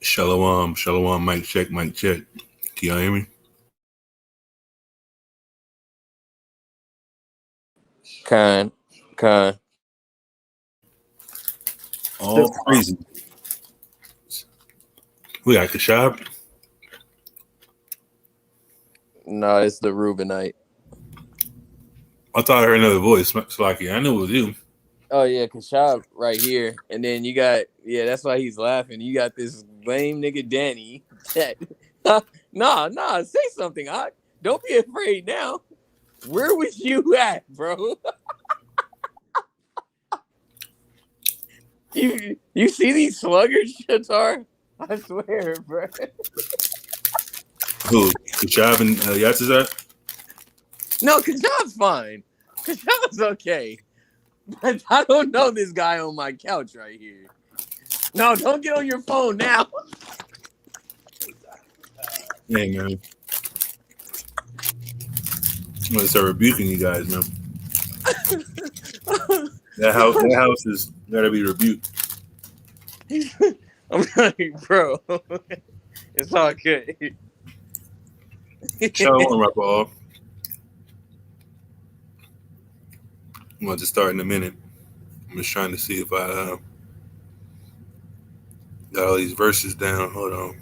Shalom, shalom, mic check, mic check. Can y'all hear me? Kind. All crazy. We got Kashab. No, it's the Reubenite. I thought I heard another voice. Slacky, I knew it was you. Oh yeah, Kashab right here, and then you got that's why he's laughing. You got this lame nigga Danny. Nah, say something. Don't be afraid now. Where was you at, bro? You see these sluggers, Shatar? I swear, bro. Who? Kashab and Yatzizat? No, Kashab's fine. Kashab's okay. But I don't know this guy on my couch right here. No, don't get on your phone now. Hey, man. I'm going to start rebuking you guys, man. That house is got to be rebuked. I'm like, bro, it's all good. Shalom, Rappa. I'm going to start in a minute. I'm just trying to see if I got all these verses down. Hold on.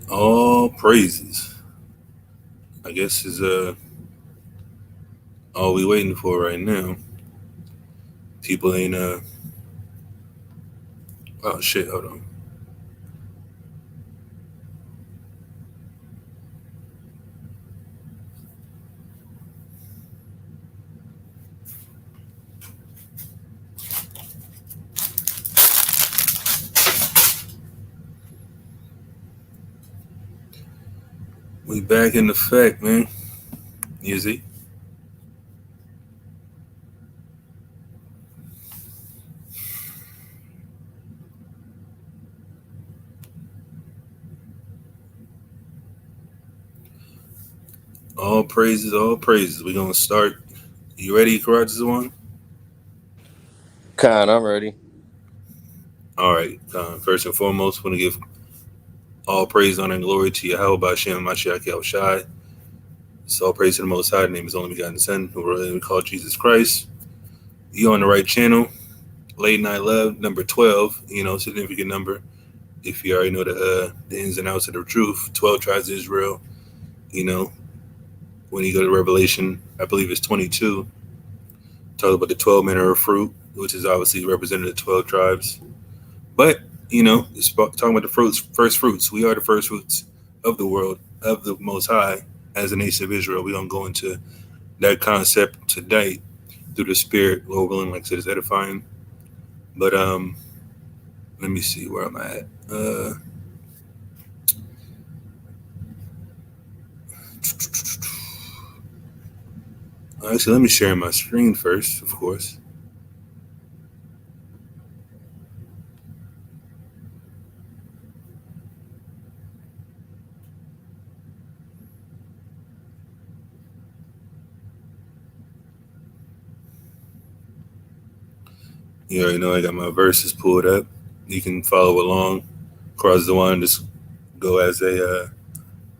All praises. I guess is all we waiting for right now. People ain't oh shit, hold on. We back in effect, man. Easy. All praises, all praises. We're gonna start. You ready, Karajas one? Khan, I'm ready. All right. First and foremost, want to give all praise, honor, and glory to Yahweh by Shem Mashiach Yahushai. So all praise to the Most High. The name is only begotten Son, who we call Jesus Christ. You on the right channel. Late Night Love, number 12. Significant number. If you already know the ins and outs of the truth, 12 tribes of Israel. When you go to Revelation, I believe it's 22. Talk about the 12 manner of fruit, which is obviously representing the 12 tribes. But it's talking about the first fruits. We are the first fruits of the world, of the Most High, as a nation of Israel. We don't go into that concept today through the Spirit, Lord willing, like I said, it's edifying. But let me see where I'm at. Actually, let me share my screen first, of course. You already know I got my verses pulled up. You can follow along, cross the line, just go as they're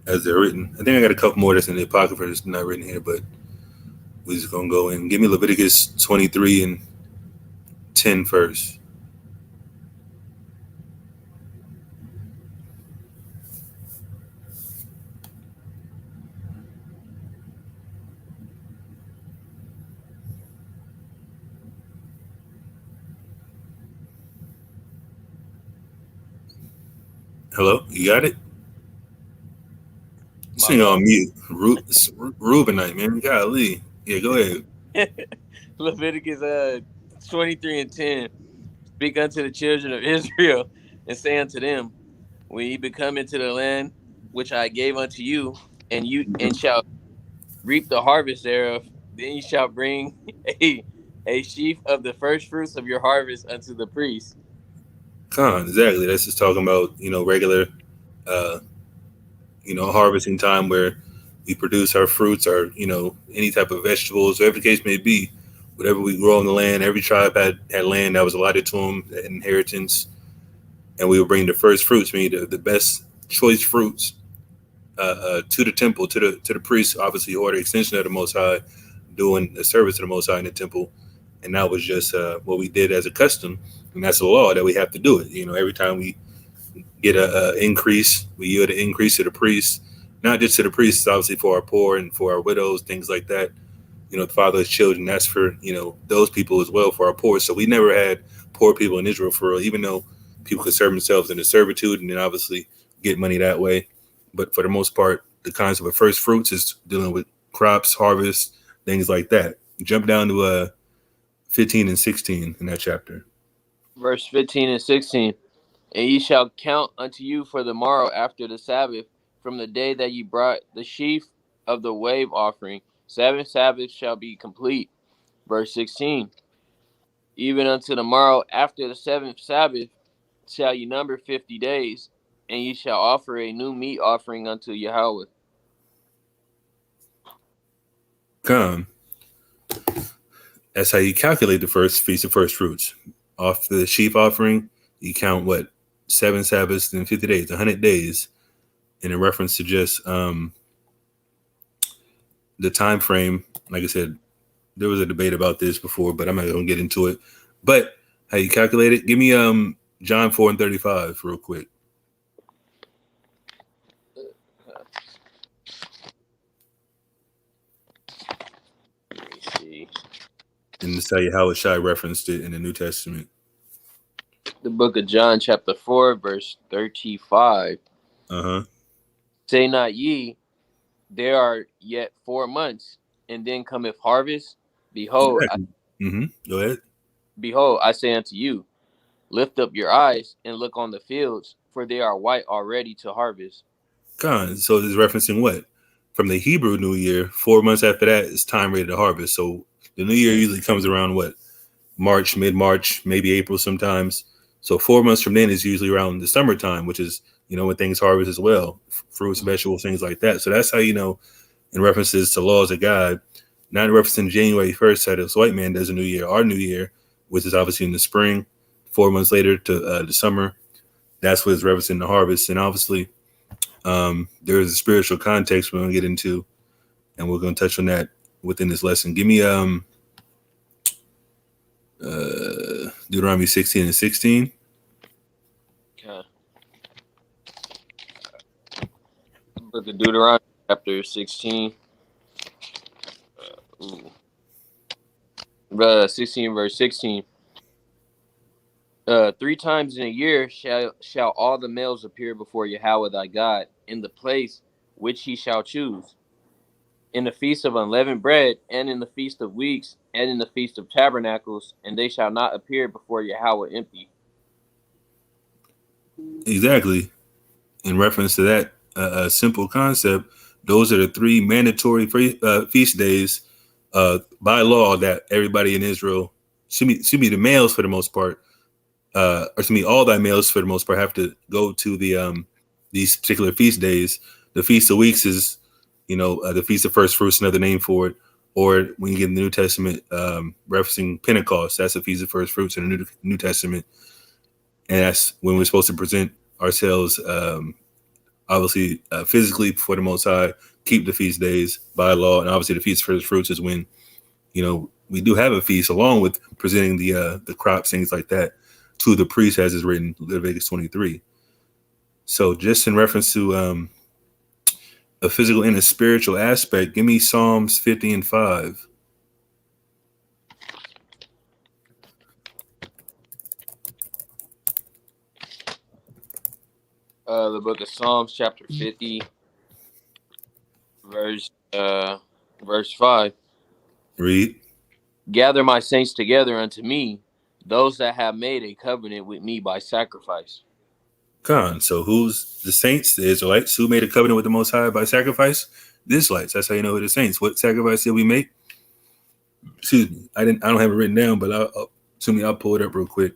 written. I think I got a couple more that's in the Apocrypha that's not written here, but we're just gonna go in. Give me Leviticus 23 and 10 first. Hello, you got it? This thing on mute. Reubenite, man. Golly. Yeah, go ahead. Leviticus 23 and 10. Speak unto the children of Israel and say unto them, when ye become into the land which I gave unto you, and shall reap the harvest thereof, then ye shall bring a sheaf of the first fruits of your harvest unto the priest. Exactly. That's just talking about, regular uh, harvesting time where we produce our fruits or, any type of vegetables, whatever the case may be, whatever we grow on the land. Every tribe had land that was allotted to them, that inheritance. And we would bring the first fruits, meaning the best choice fruits, to the temple, to the priests, obviously, who are the extension of the Most High, doing the service to the Most High in the temple. And that was just what we did as a custom. And that's a law that we have to do it. Every time we get a increase, we yield an increase to the priests, not just to the priests, obviously for our poor and for our widows, things like that. The fatherless children, that's for, those people as well, for our poor. So we never had poor people in Israel for real, even though people could serve themselves into servitude and then obviously get money that way. But for the most part, the concept of first fruits is dealing with crops, harvest, things like that. Jump down to 15 and 16 in that chapter. Verse 15 and 16. And ye shall count unto you for the morrow after the Sabbath, from the day that ye brought the sheaf of the wave offering. 7 Sabbaths shall be complete. Verse 16. Even unto the morrow after the 7th Sabbath shall ye number 50 days, and ye shall offer a new meat offering unto Yahweh. Come. That's how you calculate the first feast of first fruits. Off the sheaf offering, you count what? 7 Sabbaths and 50 days, 100 days, in a reference to just the time frame. Like I said, there was a debate about this before, but I'm not going to get into it. But how you calculate it? Give me John 4 and 35 real quick. Let me see. And to tell you how Shai referenced it in the New Testament. The book of John, chapter 4, verse 35. Say not ye, there are yet 4 months, and then cometh harvest. Behold, Go ahead. Behold, I say unto you, lift up your eyes and look on the fields, for they are white already to harvest. So this is referencing what? From the Hebrew New Year, 4 months after that is time ready to harvest. So the New Year usually comes around what? March, mid-March, maybe April sometimes. So 4 months from then is usually around the summertime, which is, when things harvest as well. Fruits, vegetables, things like that. So that's how in references to laws of God, not referencing January 1st, how this white man does a new year, our new year, which is obviously in the spring, 4 months later to the summer. That's what is referencing the harvest. And obviously, there is a spiritual context we're going to get into, and we're going to touch on that within this lesson. Give me Deuteronomy 16 and 16. Okay. Book of Deuteronomy, chapter 16. 16 verse 16. 3 times in a year shall all the males appear before Yahweh thy God in the place which he shall choose, in the feast of unleavened bread, and in the feast of weeks, and in the feast of tabernacles, and they shall not appear before Yahweh empty. Exactly. In reference to that simple concept, those are the 3 mandatory feast days by law that everybody in Israel, should be the males for the most part, or to me, all thy males for the most part have to go to these particular feast days. The Feast of Weeks is, the Feast of First Fruits, another name for it. Or when you get in the New Testament, referencing Pentecost, that's the Feast of First Fruits in the New Testament, and that's when we're supposed to present ourselves, obviously physically before the Most High, keep the feast days by law, and obviously the Feast of First Fruits is when, we do have a feast along with presenting the crops, things like that, to the priest, as is written Leviticus 23. So just in reference to a physical and a spiritual aspect, give me Psalms 50 and 5. The book of Psalms, chapter 50, verse 5. Read. Gather my saints together unto me, those that have made a covenant with me by sacrifice. Con. So who's the saints? The Israelites. Who made a covenant with the Most High by sacrifice? The Israelites. That's how you know who the saints. What sacrifice did we make? Excuse me. I don't have it written down, but I'll pull it up real quick.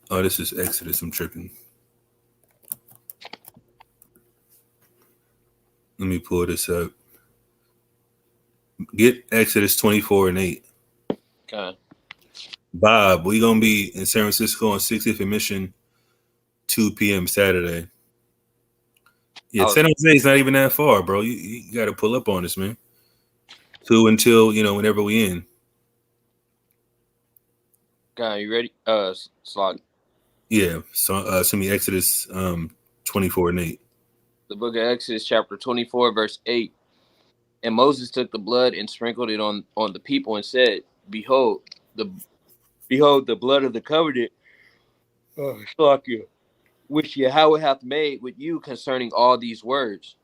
Oh, this is Exodus. I'm tripping. Let me pull this up. Get Exodus 24 and 8. Okay. Bob, we gonna be in San Francisco on 60th and Mission, 2 p.m. Saturday. Yeah, San Jose is not even that far, bro. You got to pull up on us, man. 2 until whenever we in. Okay, you ready? Slot. Yeah. So send me Exodus 24 and 8. The book of Exodus, chapter 24, verse 8. And Moses took the blood and sprinkled it on the people and said, Behold the blood of the covenant, which Yahweh hath made with you concerning all these words.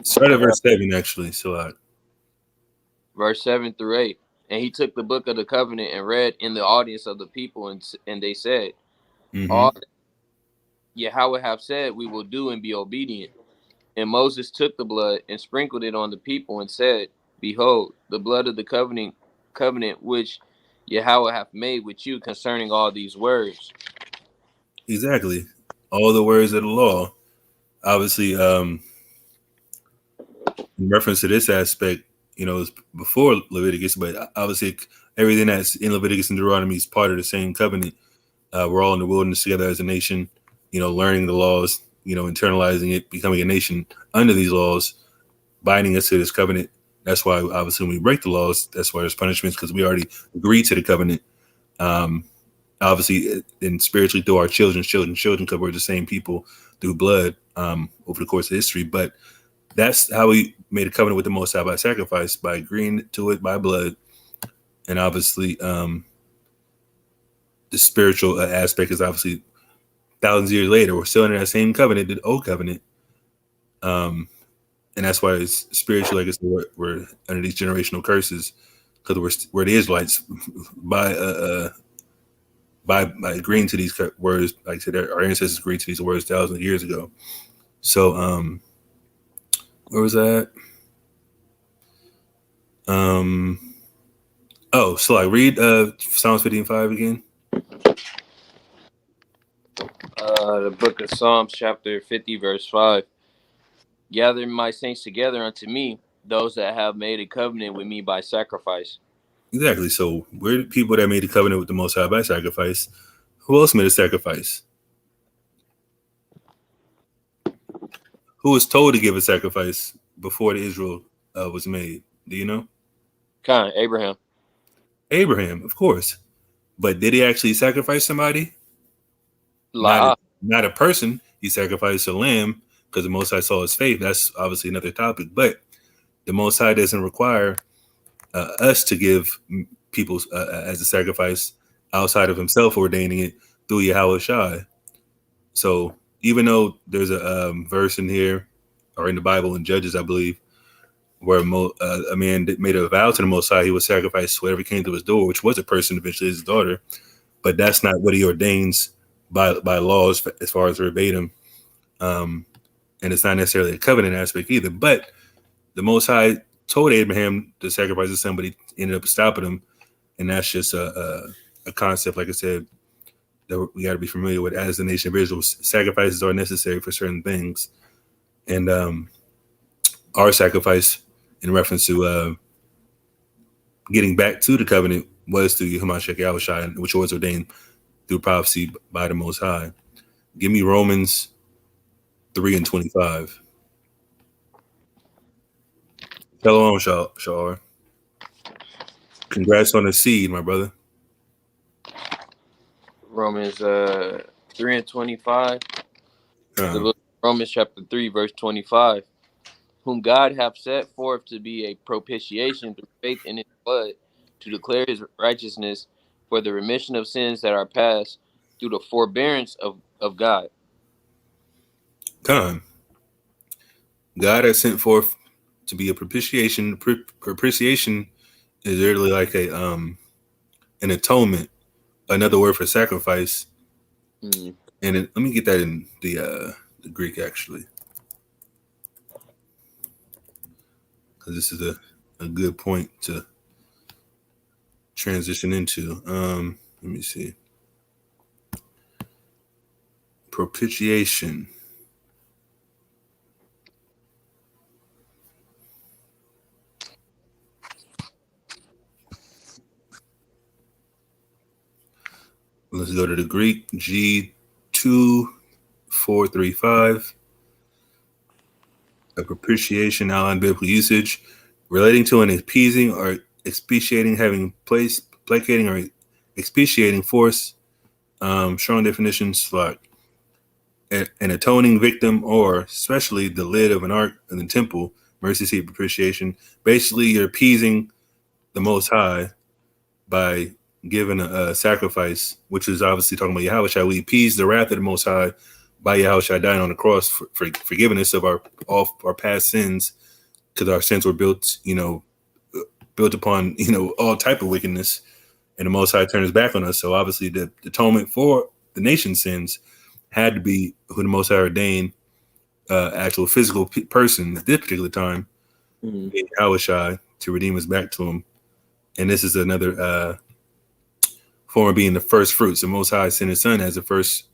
Start at verse 7, actually. So verse 7 through 8. And he took the book of the covenant and read in the audience of the people, and they said, All that Yahweh hath said we will do and be obedient. And Moses took the blood and sprinkled it on the people and said, Behold, the blood of the covenant which Yahweh hath made with you concerning all these words. Exactly. All the words of the law. Obviously, in reference to this aspect, it's before Leviticus, but obviously everything that's in Leviticus and Deuteronomy is part of the same covenant. We're all in the wilderness together as a nation, learning the laws, internalizing it, becoming a nation under these laws, binding us to this covenant. That's why, obviously, when we break the laws, that's why there's punishments, because we already agreed to the covenant. Obviously, and spiritually through our children, because we're the same people through blood over the course of history. But that's how we made a covenant with the Most High, by sacrifice, by agreeing to it by blood. And obviously, the spiritual aspect is obviously thousands of years later, we're still in that same covenant, the old covenant. And that's why it's spiritual, like I said, we're under these generational curses, because we're the Israelites by agreeing to these words. Like I said, our ancestors agreed to these words thousands of years ago. So, where was that? So I read Psalms 50 and 5 again. The book of Psalms, chapter 50, verse 5. Gather my saints together unto me, those that have made a covenant with me by sacrifice. Exactly. So we're the people that made a covenant with the Most High by sacrifice. Who else made a sacrifice? Who was told to give a sacrifice before the Israel was made? Do you know? Abraham. Abraham, of course. But did he actually sacrifice somebody? Not a person. He sacrificed a lamb, because the Most High saw his faith. That's obviously another topic. But the Most High doesn't require us to give people as a sacrifice outside of himself ordaining it through Yahweh Shai. So even though there's a verse in here, or in the Bible in Judges, I believe, where a man that made a vow to the Most High, he would sacrifice whatever came to his door, which was a person, eventually his daughter. but that's not what he ordains by laws as far as verbatim. And it's not necessarily a covenant aspect either. But the Most High told Abraham to sacrifice his son, but he ended up stopping him. And that's just a concept, like I said, that we got to be familiar with as the nation of Israel. Sacrifices are necessary for certain things. And our sacrifice in reference to getting back to the covenant was through Yahushua Yahushua, which was ordained through prophecy by the Most High. Give me Romans 3:25. Shalom, Shar. Congrats on the seed, my brother. Romans 3:25. Romans chapter 3, verse 25. Whom God hath set forth to be a propitiation through faith in his blood, to declare his righteousness for the remission of sins that are past, through the forbearance of God. God has sent forth to be a propitiation. Propitiation is literally like an atonement, another word for sacrifice. And let me get that in the Greek, actually, because this is a good point to transition into. Let me see. Propitiation. Let's go to the Greek, G2435. A propitiation, outline biblical usage, relating to an appeasing or expiating, having place, placating or expiating force. Strong definitions like an atoning victim, or especially the lid of an ark in the temple, mercy seat propitiation. Basically, you're appeasing the Most High by giving a sacrifice, which is obviously talking about Yahweh. We appease the wrath of the Most High by Yahweh dying on the cross for forgiving us of all our past sins, because our sins were built upon all type of wickedness, and the Most High turns back on us. So obviously, the atonement for the nation's sins had to be who the Most High ordained, actual physical person at this particular time, Yahweh, to redeem us back to Him. And this is another form of being the first fruits. The Most High sent His Son as the first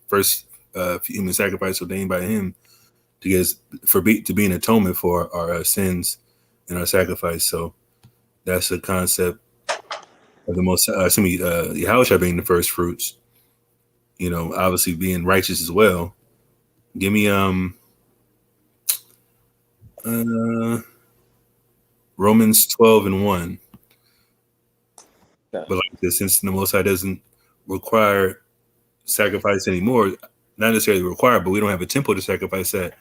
human sacrifice ordained by Him to get us to be an atonement for our sins and our sacrifice. So that's the concept of the Most Yahweh being the first fruits. Obviously being righteous as well. Give me Romans 12:1. But like this, since the Most High doesn't require sacrifice anymore, not necessarily required, but we don't have a temple to sacrifice that.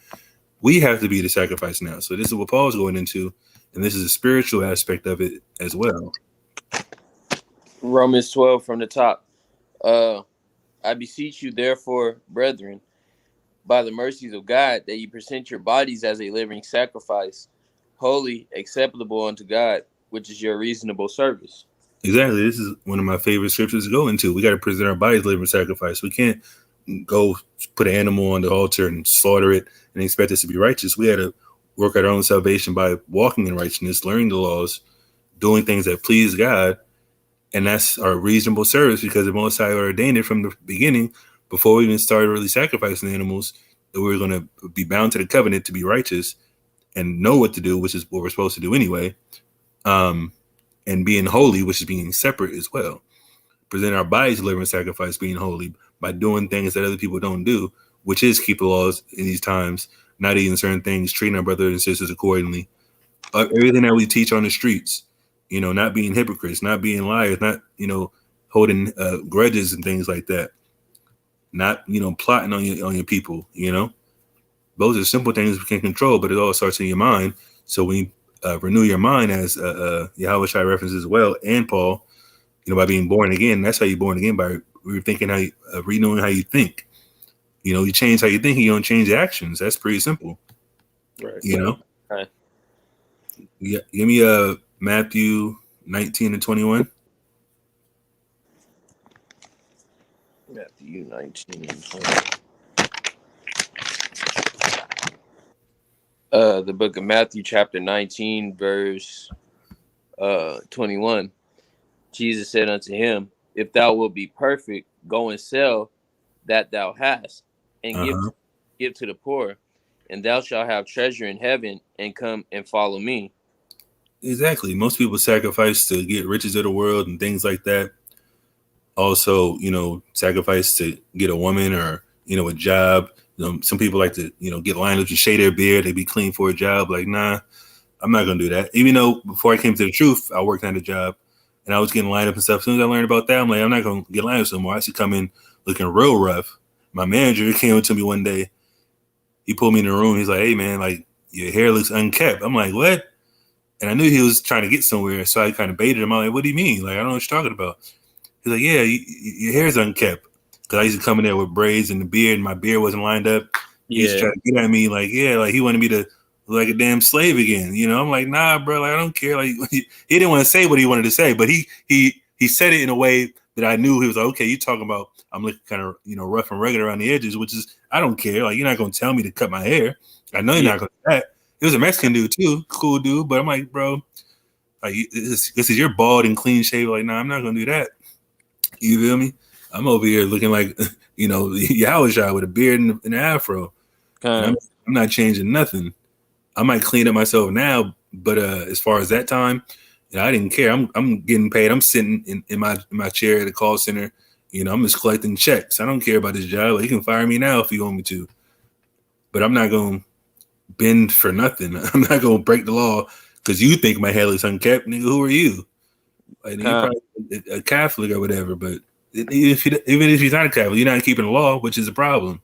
We have to be the sacrifice now. So this is what Paul's going into, and this is a spiritual aspect of it as well. Romans 12 from the top. I beseech you, therefore, brethren, by the mercies of God, that you present your bodies as a living sacrifice, holy, acceptable unto God, which is your reasonable service. Exactly. This is one of my favorite scriptures to go into. We got to present our bodies living sacrifice. We can't go put an animal on the altar and slaughter it and expect us to be righteous. We had to work out our own salvation by walking in righteousness, learning the laws, doing things that please God. And that's our reasonable service, because the Most High ordained it from the beginning, before we even started really sacrificing animals, that we were going to be bound to the covenant to be righteous and know what to do, which is what we're supposed to do anyway. And being holy, which is being separate as well. Present our bodies living sacrifice, being holy, by doing things that other people don't do, which is keep the laws in these times, not eating certain things, treating our brothers and sisters accordingly. Everything that we teach on the streets, not being hypocrites, not being liars, not, holding grudges and things like that. Not, plotting on your people, Those are simple things we can control, but it all starts in your mind. So we renew your mind, as Yahweh Shai references as well, and Paul, by being born again. That's how you're born again, by rethinking renewing how you think. You change how you think, you don't change your actions. That's pretty simple. Right. Right. Yeah. Give me Matthew 19:21. Matthew 19. The book of Matthew, chapter 19, verse 21. Jesus said unto him, if thou wilt be perfect, go and sell that thou hast, and give to the poor, and thou shalt have treasure in heaven, and come and follow me. Exactly. Most people sacrifice to get riches of the world and things like that. Also, sacrifice to get a woman or, a job. Some people like to, get lined up to shave their beard. They be clean for a job. Like, nah, I'm not going to do that. Even though before I came to the truth, I worked at a job and I was getting lined up and stuff. As soon as I learned about that, I'm like, I'm not going to get lined up no more. I should come in looking real rough. My manager came up to me one day. He pulled me in the room. He's like, hey, man, like, your hair looks unkept. I'm like, what? And I knew he was trying to get somewhere. So I kind of baited him. I'm like, what do you mean? Like, I don't know what you're talking about. He's like, yeah, your hair's unkept. Because I used to come in there with braids and the beard, and my beard wasn't lined up. He used to try to get at me, like, yeah, like he wanted me to look like a damn slave again. I'm like, nah, bro, like I don't care. Like he didn't want to say what he wanted to say, but he said it in a way that I knew he was like, okay, you talking about I'm looking kind of rough and rugged around the edges, which is I don't care. Like you're not gonna tell me to cut my hair. I know you're not gonna do that. It was a Mexican dude too, cool dude, but I'm like, bro, like this is your bald and clean shave. Like, nah, I'm not gonna do that. You feel me? I'm over here looking like, Yahweh with a beard and an afro. And I'm not changing nothing. I might clean up myself now, but as far as that time, I didn't care. I'm getting paid. I'm sitting in my chair at the call center. I'm just collecting checks. I don't care about this job. Like, you can fire me now if you want me to. But I'm not going to bend for nothing. I'm not going to break the law because you think my hair looks unkept. Nigga, who are you? Like, you're probably a Catholic or whatever, but even if you're not a Catholic, you're not keeping the law, which is a problem.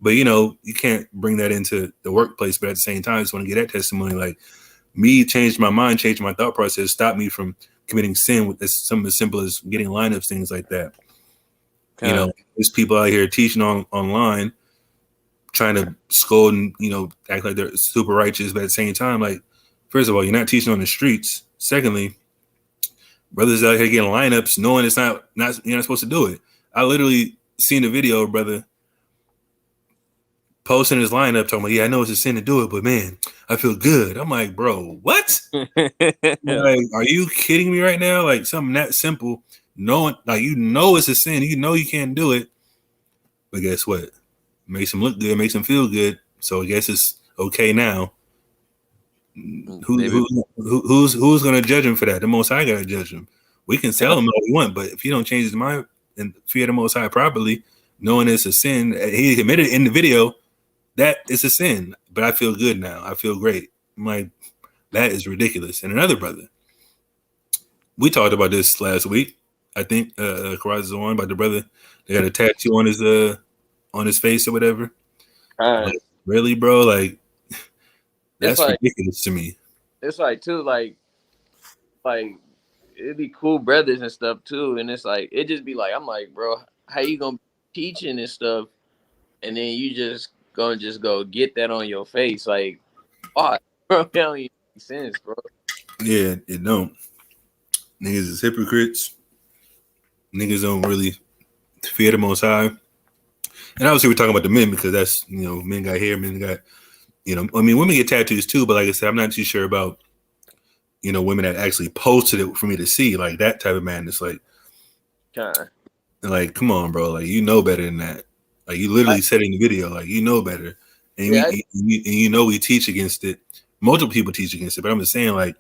But you can't bring that into the workplace. But at the same time, I just want to get that testimony. Like me changed my mind, changed my thought process, stopped me from committing sin with something as simple as getting lineups, things like that. There's people out here teaching online, trying to scold and act like they're super righteous, but at the same time, like first of all, you're not teaching on the streets. Secondly, brothers out here getting lineups, knowing it's not you're not supposed to do it. I literally seen the video, brother, posting his lineup, talking about, yeah, I know it's a sin to do it, but man, I feel good. I'm like, bro, what? Like, are you kidding me right now? Like something that simple, knowing like it's a sin, you can't do it. But guess what? Makes him look good, makes him feel good. So I guess it's okay now. Who's gonna judge him for that? The Most High gotta judge him. We can tell him all we want, but if he don't change his mind and fear the Most High properly, knowing it's a sin, he admitted in the video that it's a sin. But I feel good now. I feel great. I'm like, that is ridiculous. And another brother, we talked about this last week. I think Karaz is on about the brother that got a tattoo on his face or whatever. Like, really, bro? Like, that's ridiculous to me. It's like too, like it'd be cool brothers and stuff too, and it's like it just be like I'm like, bro, how you gonna be teaching and stuff, and then you just go get that on your face, like, oh, bro, that don't even make sense, bro. Yeah, it don't. Niggas is hypocrites. Niggas don't really fear the Most High. And obviously we're talking about the men because that's, men got hair, men got, women get tattoos too, but like I said, I'm not too sure about, women that actually posted it for me to see, like that type of madness. Like, like, come on, bro. Like, better than that. Like, you literally said in the video, like, better. And we teach against it. Multiple people teach against it, but I'm just saying, like,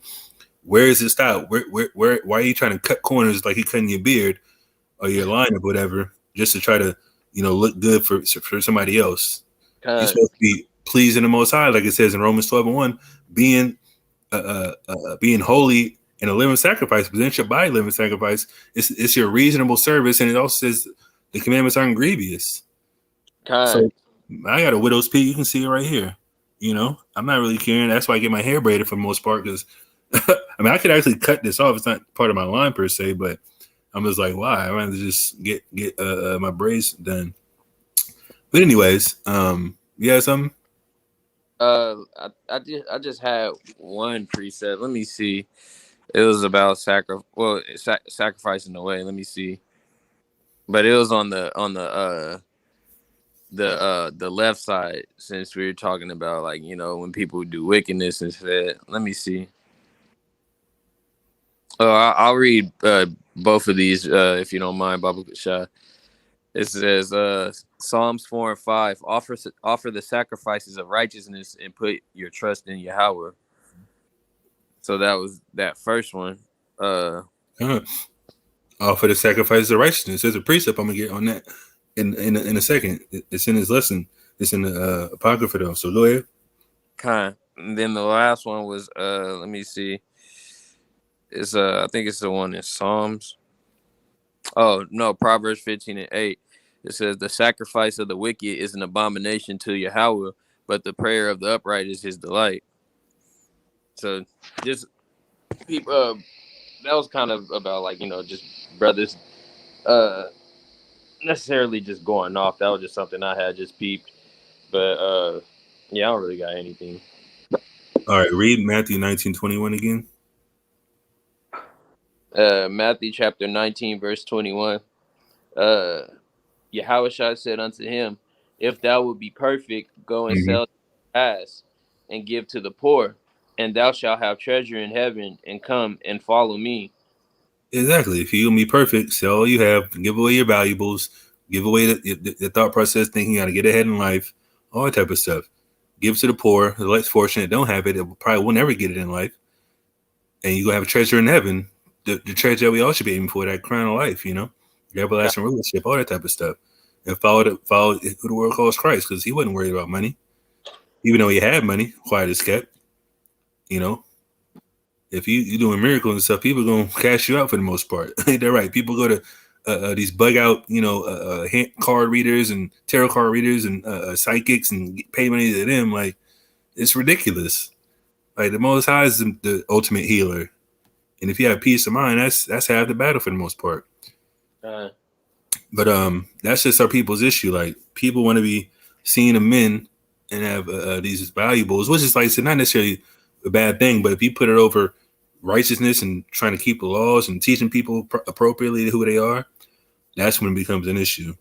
where is it stop? Where, why are you trying to cut corners like you're cutting your beard or your line or whatever, just to try to, look good for somebody else? You're supposed to be pleasing the Most High, like it says in Romans 12:1, being holy and a living sacrifice, present your body living sacrifice. It's your reasonable service, and it also says the commandments aren't grievous. So I got a widow's peak. You can see it right here. I'm not really caring. That's why I get my hair braided for the most part, because I mean, I could actually cut this off. It's not part of my line per se, but I'm just like, why? I'd rather just get my braids done. But anyways, you have something? I just had one preset. Let me see. It was about sacrificing away. Let me see. But it was on the left side, since we were talking about, like, when people do wickedness instead. Let me see. I'll read both of these if you don't mind, Baba Shah. It says Psalms 4 and 5, offer the sacrifices of righteousness and put your trust in Yahweh. So that was that first one. Offer the sacrifices of righteousness. There's a precept I'm gonna get on that in a second. It's in his lesson. It's in the apocrypha though. So go ahead. And then the last one was let me see. It's I think it's the one in Psalms. Oh no, Proverbs 15 and 8. It says the sacrifice of the wicked is an abomination to Yahweh, but the prayer of the upright is his delight. So just people that was kind of about, like, just brothers necessarily just going off. That was just something I had just peeped. But yeah, I don't really got anything. All right, read Matthew 19:21 again. Matthew chapter 19, verse 21. Yahweh said unto him, if thou wilt be perfect, go and sell ass and give to the poor, and thou shalt have treasure in heaven, and come and follow me. Exactly. If you're gonna be perfect, sell all you have, give away your valuables, give away the thought process, thinking you gotta get ahead in life, all that type of stuff. Give to the poor, the less fortunate don't have it, probably will never get it in life. And you're gonna have a treasure in heaven, the treasure that we all should be aiming for, that crown of life, the everlasting rulership, all that type of stuff. And follow who the world calls Christ, because he wasn't worried about money. Even though he had money, quiet as kept, if you're doing miracles and stuff, people are gonna cash you out for the most part. Ain't that right? People go to these bug out, card readers and tarot card readers and psychics and pay money to them. Like, it's ridiculous. Like, the Most High is the ultimate healer, and if you have peace of mind, that's half the battle for the most part. But that's just our people's issue. Like, people want to be seen of men and have these valuables, which is, like I said, not necessarily a bad thing, but if you put it over righteousness and trying to keep the laws and teaching people appropriately who they are, that's when it becomes an issue,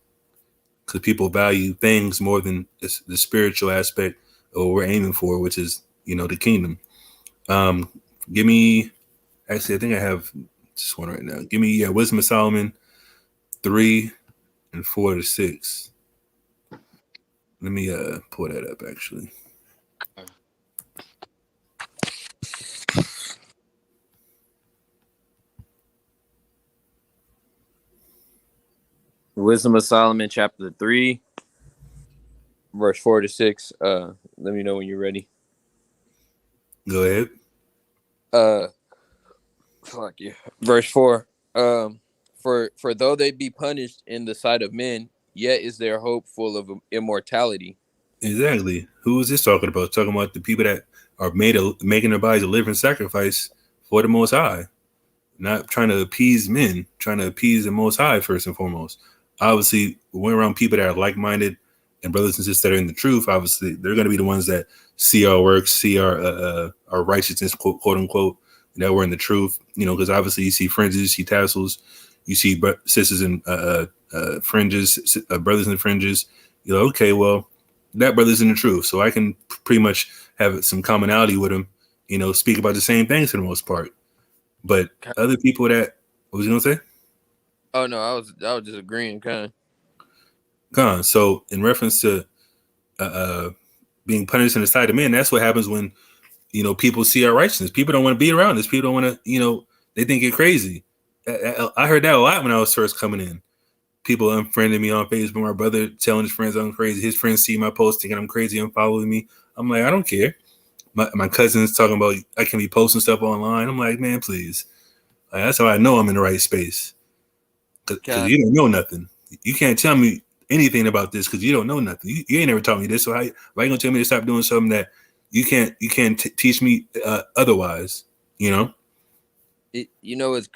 because people value things more than the spiritual aspect of what we're aiming for, which is the kingdom. Give me, actually, I think I have this one right now. Give me Wisdom of Solomon 3 and 4 to 6. Let me pull that up actually. Wisdom of Solomon, chapter 3, verse 4 to 6. Let me know when you're ready. Go ahead. Fuck you. Verse 4. For though they be punished in the sight of men, yet is their hope full of immortality. Exactly. Who is this talking about? Talking about the people that are making their bodies a living sacrifice for the Most High. Not trying to appease men, trying to appease the Most High first and foremost. Obviously, when we're around people that are like-minded and brothers and sisters that are in the truth, obviously they're going to be the ones that see our works, see our righteousness, quote unquote, that we're in the truth. Because obviously you see fringes, you see tassels, you see sisters in fringes, brothers in fringes. You're like, okay, well, that brother's in the truth, so I can pretty much have some commonality with him. Speak about the same things for the most part. But other people that, what was you gonna say? Oh no, I was just agreeing, kind of. So in reference to being punished in the sight of men, that's what happens when people see our righteousness. People don't want to be around us. People don't want to, they think you're crazy. I heard that a lot when I was first coming in. People unfriending me on Facebook. My brother telling his friends I'm crazy. His friends see my post thinking I'm crazy and following me. I'm like, I don't care. My cousin's talking about I can be posting stuff online. I'm like, man, please. That's how I know I'm in the right space. Because you don't know nothing. You can't tell me anything about this because you don't know nothing. You ain't never taught me this. So why you gonna tell me to stop doing something that you can't teach me otherwise? It's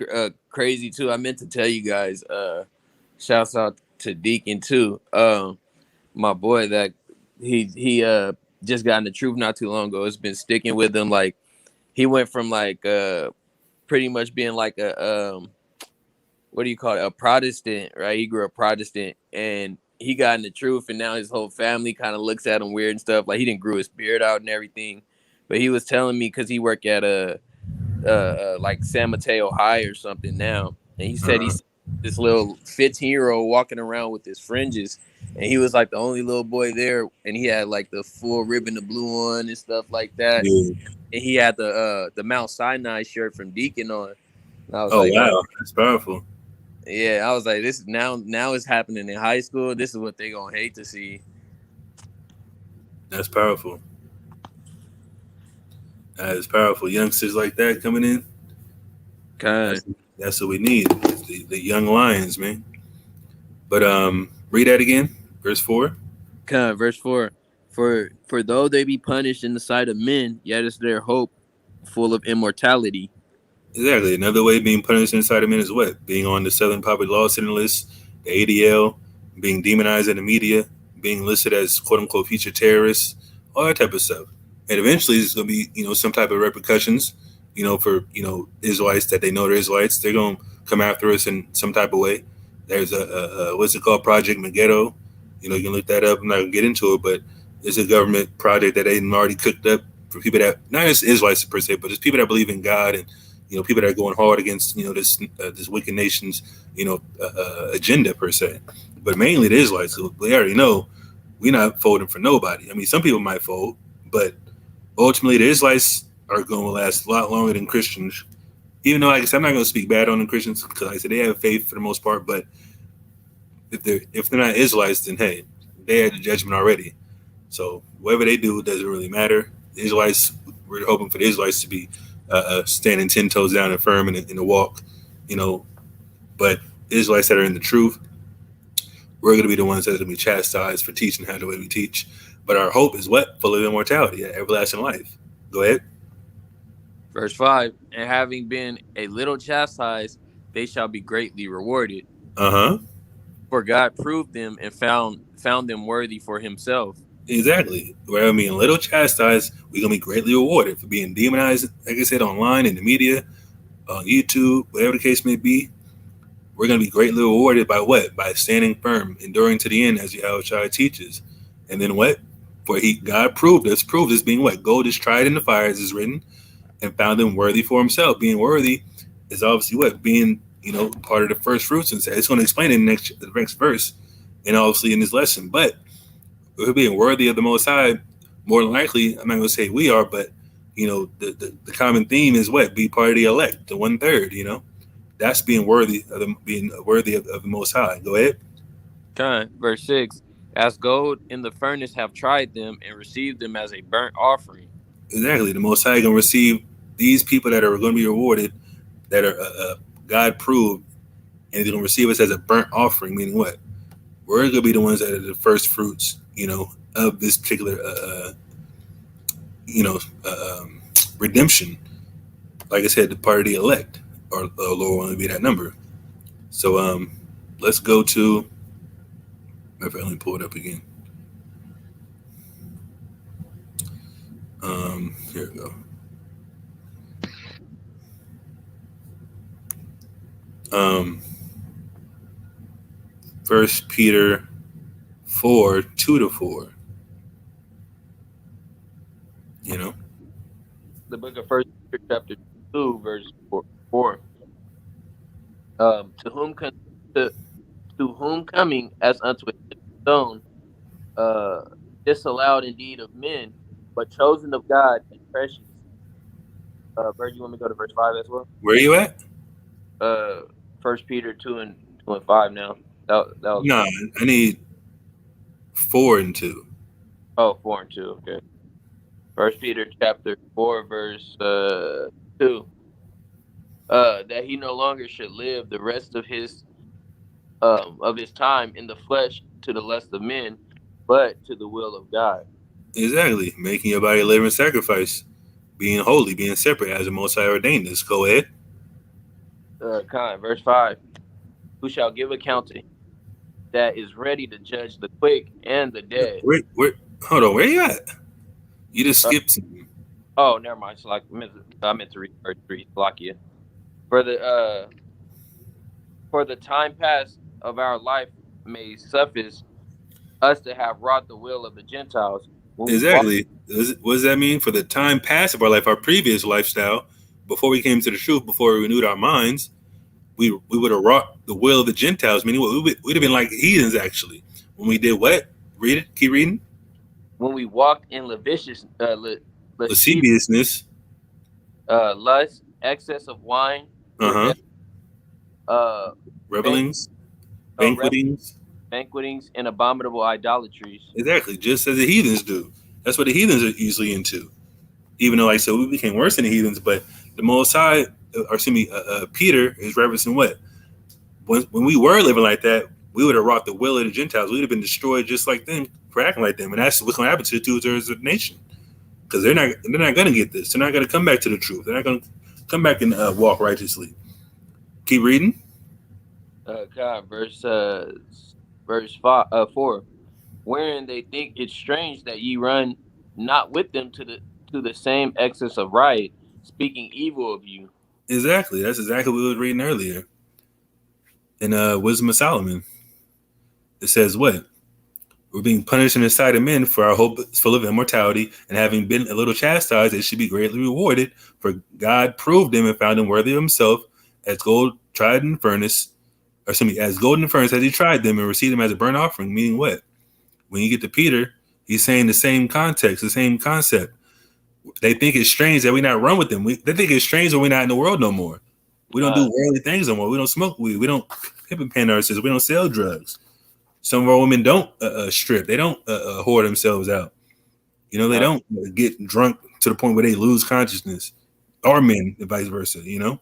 crazy too. I meant to tell you guys. Shouts out to Deacon too. My boy that he just got in the truth not too long ago. It's been sticking with him. Like, he went from like pretty much being like a what do you call it? A Protestant, right? He grew up Protestant, and he got in the truth, and now his whole family kind of looks at him weird and stuff. Like he didn't grow his beard out and everything. But he was telling me because he worked at a like San Mateo High or something now, and he said Uh-huh. he's this little 15-year-old walking around with his fringes, and he was like the only little boy there, and he had like the full ribbon of blue on and stuff like that, Yeah. and he had the Mount Sinai shirt from Deacon on. And I was Oh like, oh wow, that's powerful. yeah, I was like, this now it's happening in high school. This is what they gonna hate to see. That's powerful. That is powerful. Youngsters like that coming in. Kind, That's that's what we need. The young lions, man. But read that again, verse 4. verse 4. For though they be punished in the sight of men, yet is their hope full of immortality. Exactly. Another way being punished inside of men is what? Being on the Southern Public Law Center list, the ADL, being demonized in the media, being listed as quote unquote future terrorists, all that type of stuff. And eventually there's gonna be, some type of repercussions, for, Israelites that they know they're Israelites. They're gonna come after us in some type of way. There's a what's it called? Project Megiddo. You can look that up. I'm not gonna get into it, but it's a government project that they already cooked up for people that not just Israelites per se, but just people that believe in God and people that are going hard against this wicked nation's agenda per se, but mainly the Israelites. So they already know we're not folding for nobody. I mean, some people might fold, but ultimately the Israelites are going to last a lot longer than Christians. Even though, like I said, I'm not going to speak bad on the Christians because, like I said, they have faith for the most part. But if they're not Israelites, then hey, they had the judgment already. So whatever they do doesn't really matter. The Israelites, we're hoping for the Israelites to be standing 10 toes down and firm in the walk, But Israelites that are in the truth, we're going to be the ones that are going to be chastised for teaching how the way we teach. But our hope is what? Full of immortality, everlasting life. Go ahead. Verse 5. And having been a little chastised, they shall be greatly rewarded. Uh-huh. For God proved them and found them worthy for himself. Exactly. We're being a little chastised, we're going to be greatly rewarded for being demonized, like I said, online, in the media, on YouTube, whatever the case may be. We're going to be greatly rewarded by what? By standing firm, enduring to the end, as Yahweh teaches. And then what? For God proved us being what? Gold is tried in the fire, as is written, and found them worthy for himself. Being worthy is obviously what? Being, part of the first fruits. And it's going to explain it in the next verse, and obviously in this lesson. But we're being worthy of the Most High, more than likely, I'm not going to say we are, but, the common theme is what? Be part of the elect, the 1/3, That's being worthy of the Most High. Go ahead. Verse 6. As gold in the furnace have tried them and received them as a burnt offering. Exactly. The Most High going to receive these people that are going to be rewarded, that are God proved, and they're going to receive us as a burnt offering, meaning what? We're going to be the ones that are the first fruits, of this particular, redemption. Like I said, the part of the elect, or Lord will be that number. So let's go to. Let me pull it up again. Here we go. First Peter 4:2-4. The book of First Peter chapter 2, verse 4. To whom coming as unto a stone, uh, disallowed indeed of men, but chosen of God and precious. Bird, you want me to go to verse 5 as well? Where are you at? First Peter 2:5 now. That was Nah, I need 4-2. Oh, 4 and 2. Okay. First Peter chapter 4, verse 2. That he no longer should live the rest of his time in the flesh to the lust of men, but to the will of God. Exactly. Making your body a living sacrifice, being holy, being separate, as the Most High ordained us. Go ahead. Verse 5. Who shall give account to him that is ready to judge the quick and the dead? Where, hold on, where you at? You just skipped something. Oh, never mind. So, I meant to read verse 3. Slock you. For the For the time past of our life may suffice us to have wrought the will of the Gentiles when we walk. Exactly. What does that mean? For the time past of our life, our previous lifestyle, before we came to the truth, before we renewed our minds, we would have wrought the will of the Gentiles, meaning we'd have been like heathens, actually. When we did what? Read it. Keep reading. When we walked in lascivious, Lasciviousness. lust, excess of wine, Uh-huh. uh, bank, Revelings. revel, Banquetings. banquetings, and abominable idolatries. Exactly. Just as the heathens do. That's what the heathens are usually into. Even though, like I said, we became worse than the heathens, but the Most High, or excuse me, Peter is referencing what? When we were living like that, we would have wrought the will of the Gentiles. We'd have been destroyed just like them for acting like them, and that's what's going to happen to the 2/3 of the nation, because they're not going to get this. They're not going to come back to the truth. They're not going to come back and walk righteously. Keep reading. God, verse 4, wherein they think it strange that ye run not with them to the same excess of riot, speaking evil of you. Exactly. That's exactly what we were reading earlier in Wisdom of Solomon. It says what? We're being punished in the sight of men, for our hope is full of immortality, and having been a little chastised, they should be greatly rewarded. For God proved them and found them worthy of himself, as gold tried in furnace, or excuse me, as gold in the furnace as he tried them, and received them as a burnt offering. Meaning what? When you get to Peter, he's saying the same context, the same concept. They think it's strange that we not run with them. They think it's strange that we're not in the world no more. We don't do worldly things no more. We don't smoke weed. We don't hip and pan ourselves. We don't sell drugs. Some of our women don't strip. They don't whore themselves out. You know, they don't get drunk to the point where they lose consciousness. Or men, and vice versa. You know,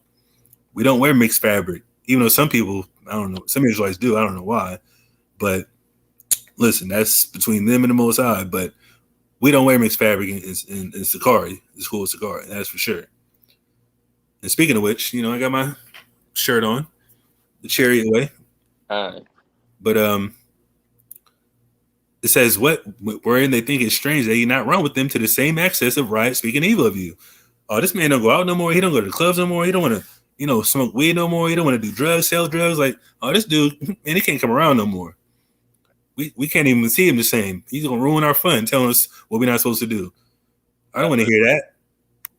we don't wear mixed fabric, even though some people, I don't know, some Israelites do. I don't know why, but listen, that's between them and the Most High. But we don't wear mixed fabric in SICARII, the school of SICARII. That's for sure. And speaking of which, you know, I got my shirt on, the chariot way. But it says what? Wherein they think it's strange that you not run with them to the same excess of riot, speaking evil of you. Oh, this man don't go out no more. He don't go to the clubs no more. He don't want to, you know, smoke weed no more. He don't want to do drugs, sell drugs. Like, oh, this dude, man, he can't come around no more. We can't even see him the same. He's gonna ruin our fun, telling us what we're not supposed to do. I don't want to hear that.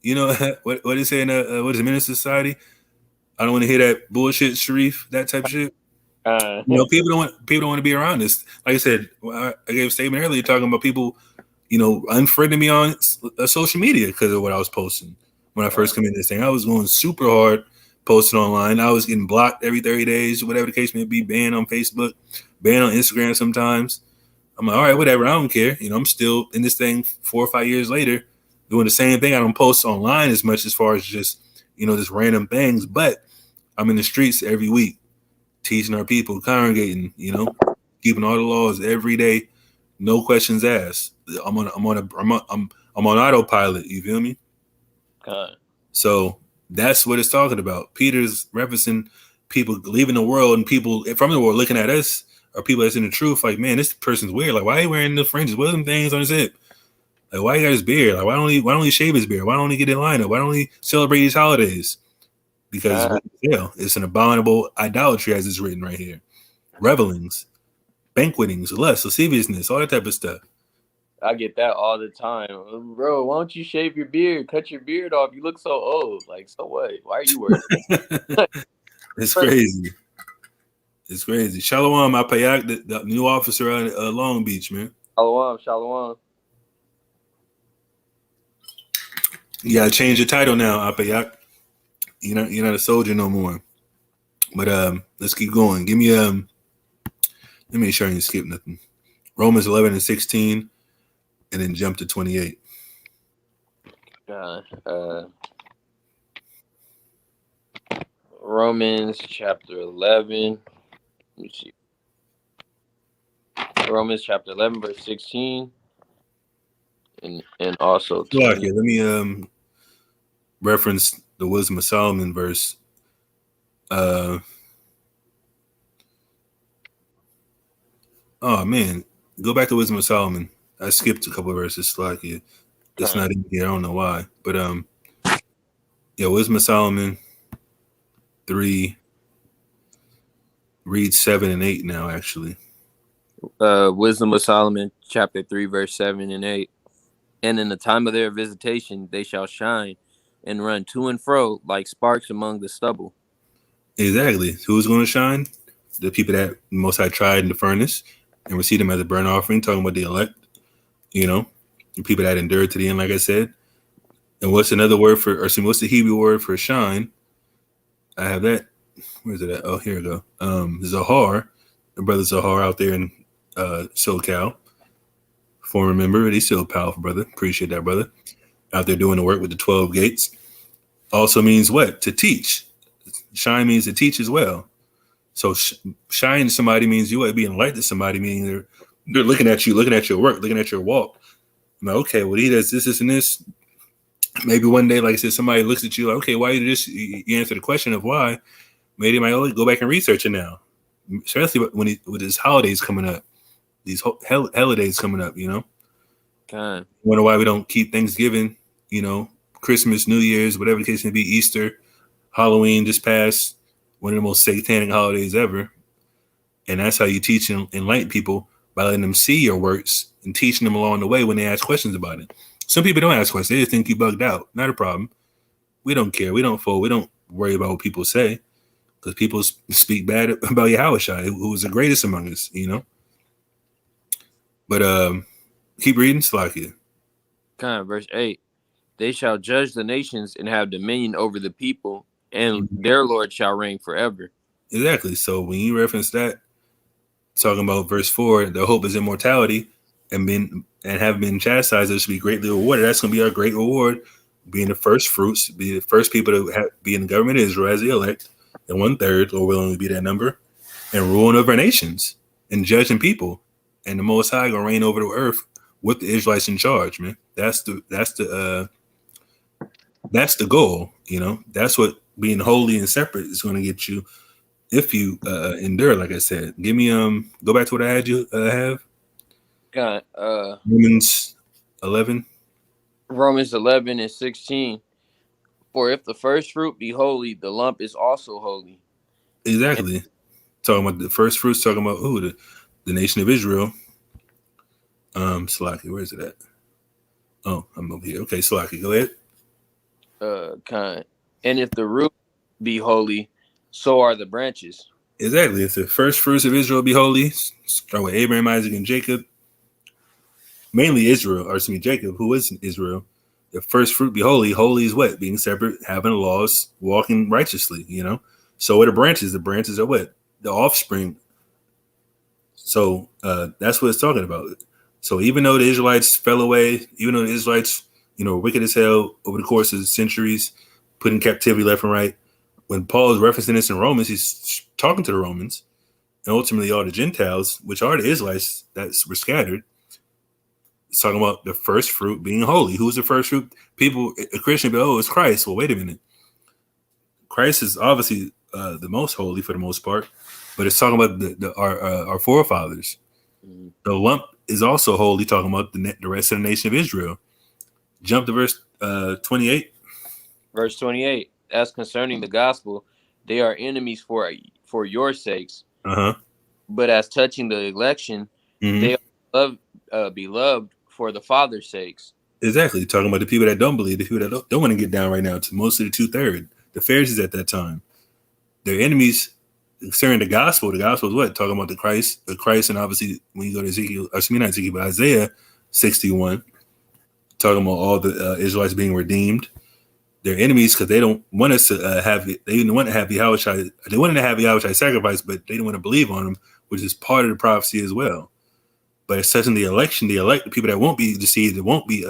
You know what is saying? What is it, Minister Society? I don't want to hear that bullshit, Sharif. That type of shit. You know, people don't want to be around this. Like I said, I gave a statement earlier talking about people, you know, unfriending me on social media because of what I was posting when I first came in this thing. I was going super hard posting online. I was getting blocked every 30 days, whatever the case may be, banned on Facebook, banned on Instagram sometimes. I'm like, all right, whatever. I don't care. You know, I'm still in this thing 4 or 5 years later doing the same thing. I don't post online as much as far as just, you know, just random things, but I'm in the streets every week teaching our people, congregating, you know, keeping all the laws every day, no questions asked. I'm on autopilot. You feel me? So that's what it's talking about. Peter's referencing people leaving the world and people from the world looking at us, or people that's in the truth. Like, man, this person's weird. Like, why are he wearing the fringes? What are them things on his hip? Like, why he got his beard? Like, why don't he shave his beard? Why don't he get in line up? Why don't he celebrate these holidays? Because it's an abominable idolatry, as it's written right here. Revelings, banquetings, lust, lasciviousness, all that type of stuff. I get that all the time. Bro, why don't you shave your beard? Cut your beard off. You look so old. Like, so what? Why are you wearing it? It's crazy. It's crazy. Shalom, Apayak, the new officer at Long Beach, man. Shalom. You gotta change your title now, Apayak. You're not a soldier no more. But let's keep going. Give me let me make sure I didn't skip nothing. Romans 11 and 16, and then jump to 28. Romans chapter 11. Let me see. Romans chapter 11, verse 16. And also 20. Let me reference the Wisdom of Solomon verse. Oh man, go back to Wisdom of Solomon. I skipped a couple of verses. It's not in here. I don't know why, but Wisdom of Solomon 3. read 7 and 8 now, actually. Wisdom of Solomon, chapter 3, verse 7 and 8. And in the time of their visitation, they shall shine and run to and fro like sparks among the stubble. Exactly. Who's going to shine? The people that Most High tried in the furnace and received them as a burnt offering, talking about the elect, the people that endured to the end, like I said. And what's another word what's the Hebrew word for shine? I have that. Where's it at? Oh, here we go. Zahar, the brother Zahar out there in SoCal, former member, but he's still a powerful brother. Appreciate that, brother. Out there doing the work with the 12 gates. Also means what? To teach. Shine means to teach as well. So shine to somebody means you being light to somebody, meaning they're looking at you, looking at your work, looking at your walk. I'm like, okay, well, he does this, and this. Maybe one day, like I said, somebody looks at you like, okay, why you do this? You answer the question of why. Maybe they might go back and research it now, especially with his holidays coming up, these holidays coming up. God. Wonder why we don't keep Thanksgiving, Christmas, New Year's, whatever the case may be, Easter, Halloween just passed, one of the most satanic holidays ever. And that's how you teach and enlighten people, by letting them see your works and teaching them along the way when they ask questions about it. Some people don't ask questions. They just think you bugged out. Not a problem. We don't care. We don't fold. We don't worry about what people say, because people speak bad about Yahweh, who was the greatest among us, But keep reading, Slakia. God, verse 8. They shall judge the nations and have dominion over the people, and their Lord shall reign forever. Exactly. So when you reference that, talking about verse 4, the hope is immortality, and have been chastised, it should be greatly rewarded. That's going to be our great reward, being the first fruits, be the first people to be in the government of Israel as the elect, and 1/3, or will only be that number, and ruling over nations and judging people, and the Most High going to reign over the earth with the Israelites in charge. Man, that's the goal. That's what being holy and separate is going to get you. If you endure, like I said, give me go back to what I had you have. God, Romans 11. Romans 11 and 16. For if the first fruit be holy, the lump is also holy. Exactly. And talking about the first fruits, talking about the nation of Israel. Slaki, where is it at? Oh, I'm over here. Okay, Slaki, go ahead. Kind. And if the root be holy, so are the branches. Exactly. If the first fruits of Israel be holy, start with Abraham, Isaac, and Jacob. Mainly Israel, or excuse me, Jacob, who is Israel. The first fruit be holy. Holy is what? Being separate, having laws, walking righteously, So are the branches. The branches are what? The offspring. So that's what it's talking about. So even though the Israelites fell away, even though the Israelites, were wicked as hell over the course of centuries, put in captivity left and right, when Paul is referencing this in Romans, he's talking to the Romans and ultimately all the Gentiles, which are the Israelites that were scattered. It's talking about the first fruit being holy. Who's the first fruit? People, a Christian, it's Christ. Well, wait a minute. Christ is obviously the most holy for the most part, but it's talking about our forefathers. Mm-hmm. The lump is also holy, talking about the rest of the nation of Israel. Jump to verse 28. Verse 28. As concerning the gospel, they are enemies for your sakes. Uh-huh. But as touching the election, they are beloved for the Father's sakes. Exactly. Talking about the people that don't believe, the people that don't want to get down right now, to mostly the 2/3. The Pharisees at that time. They're enemies concerning the gospel. The gospel is what? Talking about the Christ, and obviously when you go to Ezekiel, not Ezekiel, but Isaiah 61, talking about all the Israelites being redeemed. They're enemies because they don't want us to have it. They didn't want to have Yahweh. They wanted to have Yahweh sacrifice, but they didn't want to believe on him, which is part of the prophecy as well. But it's such in the election, the people that won't be deceived, that won't be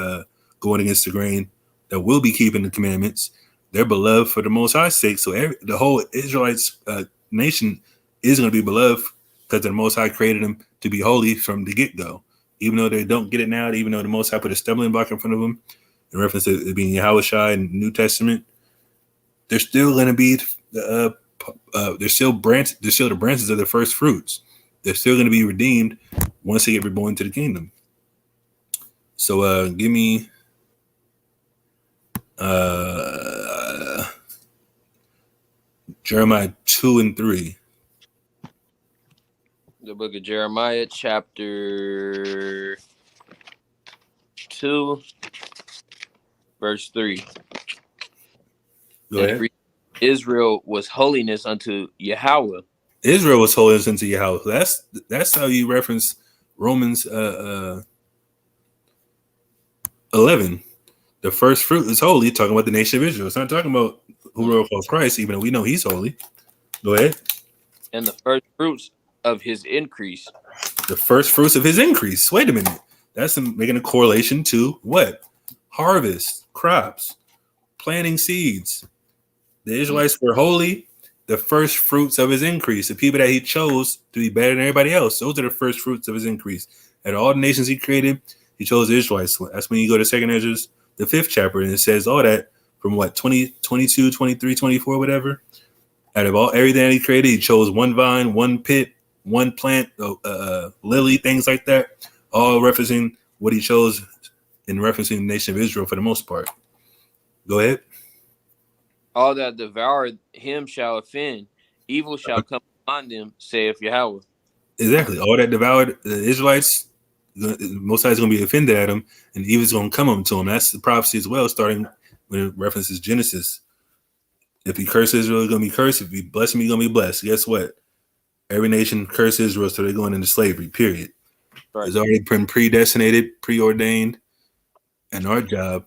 going against the grain, that will be keeping the commandments, they're beloved for the Most High's sake. So the whole Israelites nation is going to be beloved because the Most High created them to be holy from the get-go. Even though they don't get it now, even though the Most High put a stumbling block in front of them, in reference to it being Yahweh in the New Testament, they're still going to be they're still the branches of the first fruits. They're still going to be redeemed once they get reborn to the kingdom. So give me Jeremiah 2 and 3. The book of Jeremiah, chapter 2, verse 3. Go ahead. Israel was holiness unto Yahweh. Israel was holiness unto Yahweh. That's how you reference Romans 11. The first fruit is holy, talking about the nation of Israel. It's not talking about who calls Christ, even though we know he's holy. Go ahead. And the first fruits of his increase. The first fruits of his increase. Wait a minute. That's making a correlation to what? Harvest, crops, planting seeds. The Israelites were holy, the first fruits of his increase. The people that he chose to be better than everybody else. Those are the first fruits of his increase. And all the nations he created, he chose the Israelites. That's when you go to 2nd Ezra, the 5th chapter, and it says all that from what, 20, 22, 23, 24, whatever. Out of everything that he created, he chose one vine, one pit, one plant, lily, things like that, all referencing what he chose in referencing the nation of Israel for the most part. Go ahead. All that devour him shall offend. Evil shall come upon them, saith Yahweh. Exactly. All that devoured the Israelites, Most High is going to be offended at them, and evil is going to come to him. That's the prophecy as well, starting when it references Genesis. If he curses Israel, he's going to be cursed. If he bless him, he's going to be blessed. Guess what? Every nation curses Israel, so they're going into slavery, period. Right. It's already been predestinated, preordained, and our job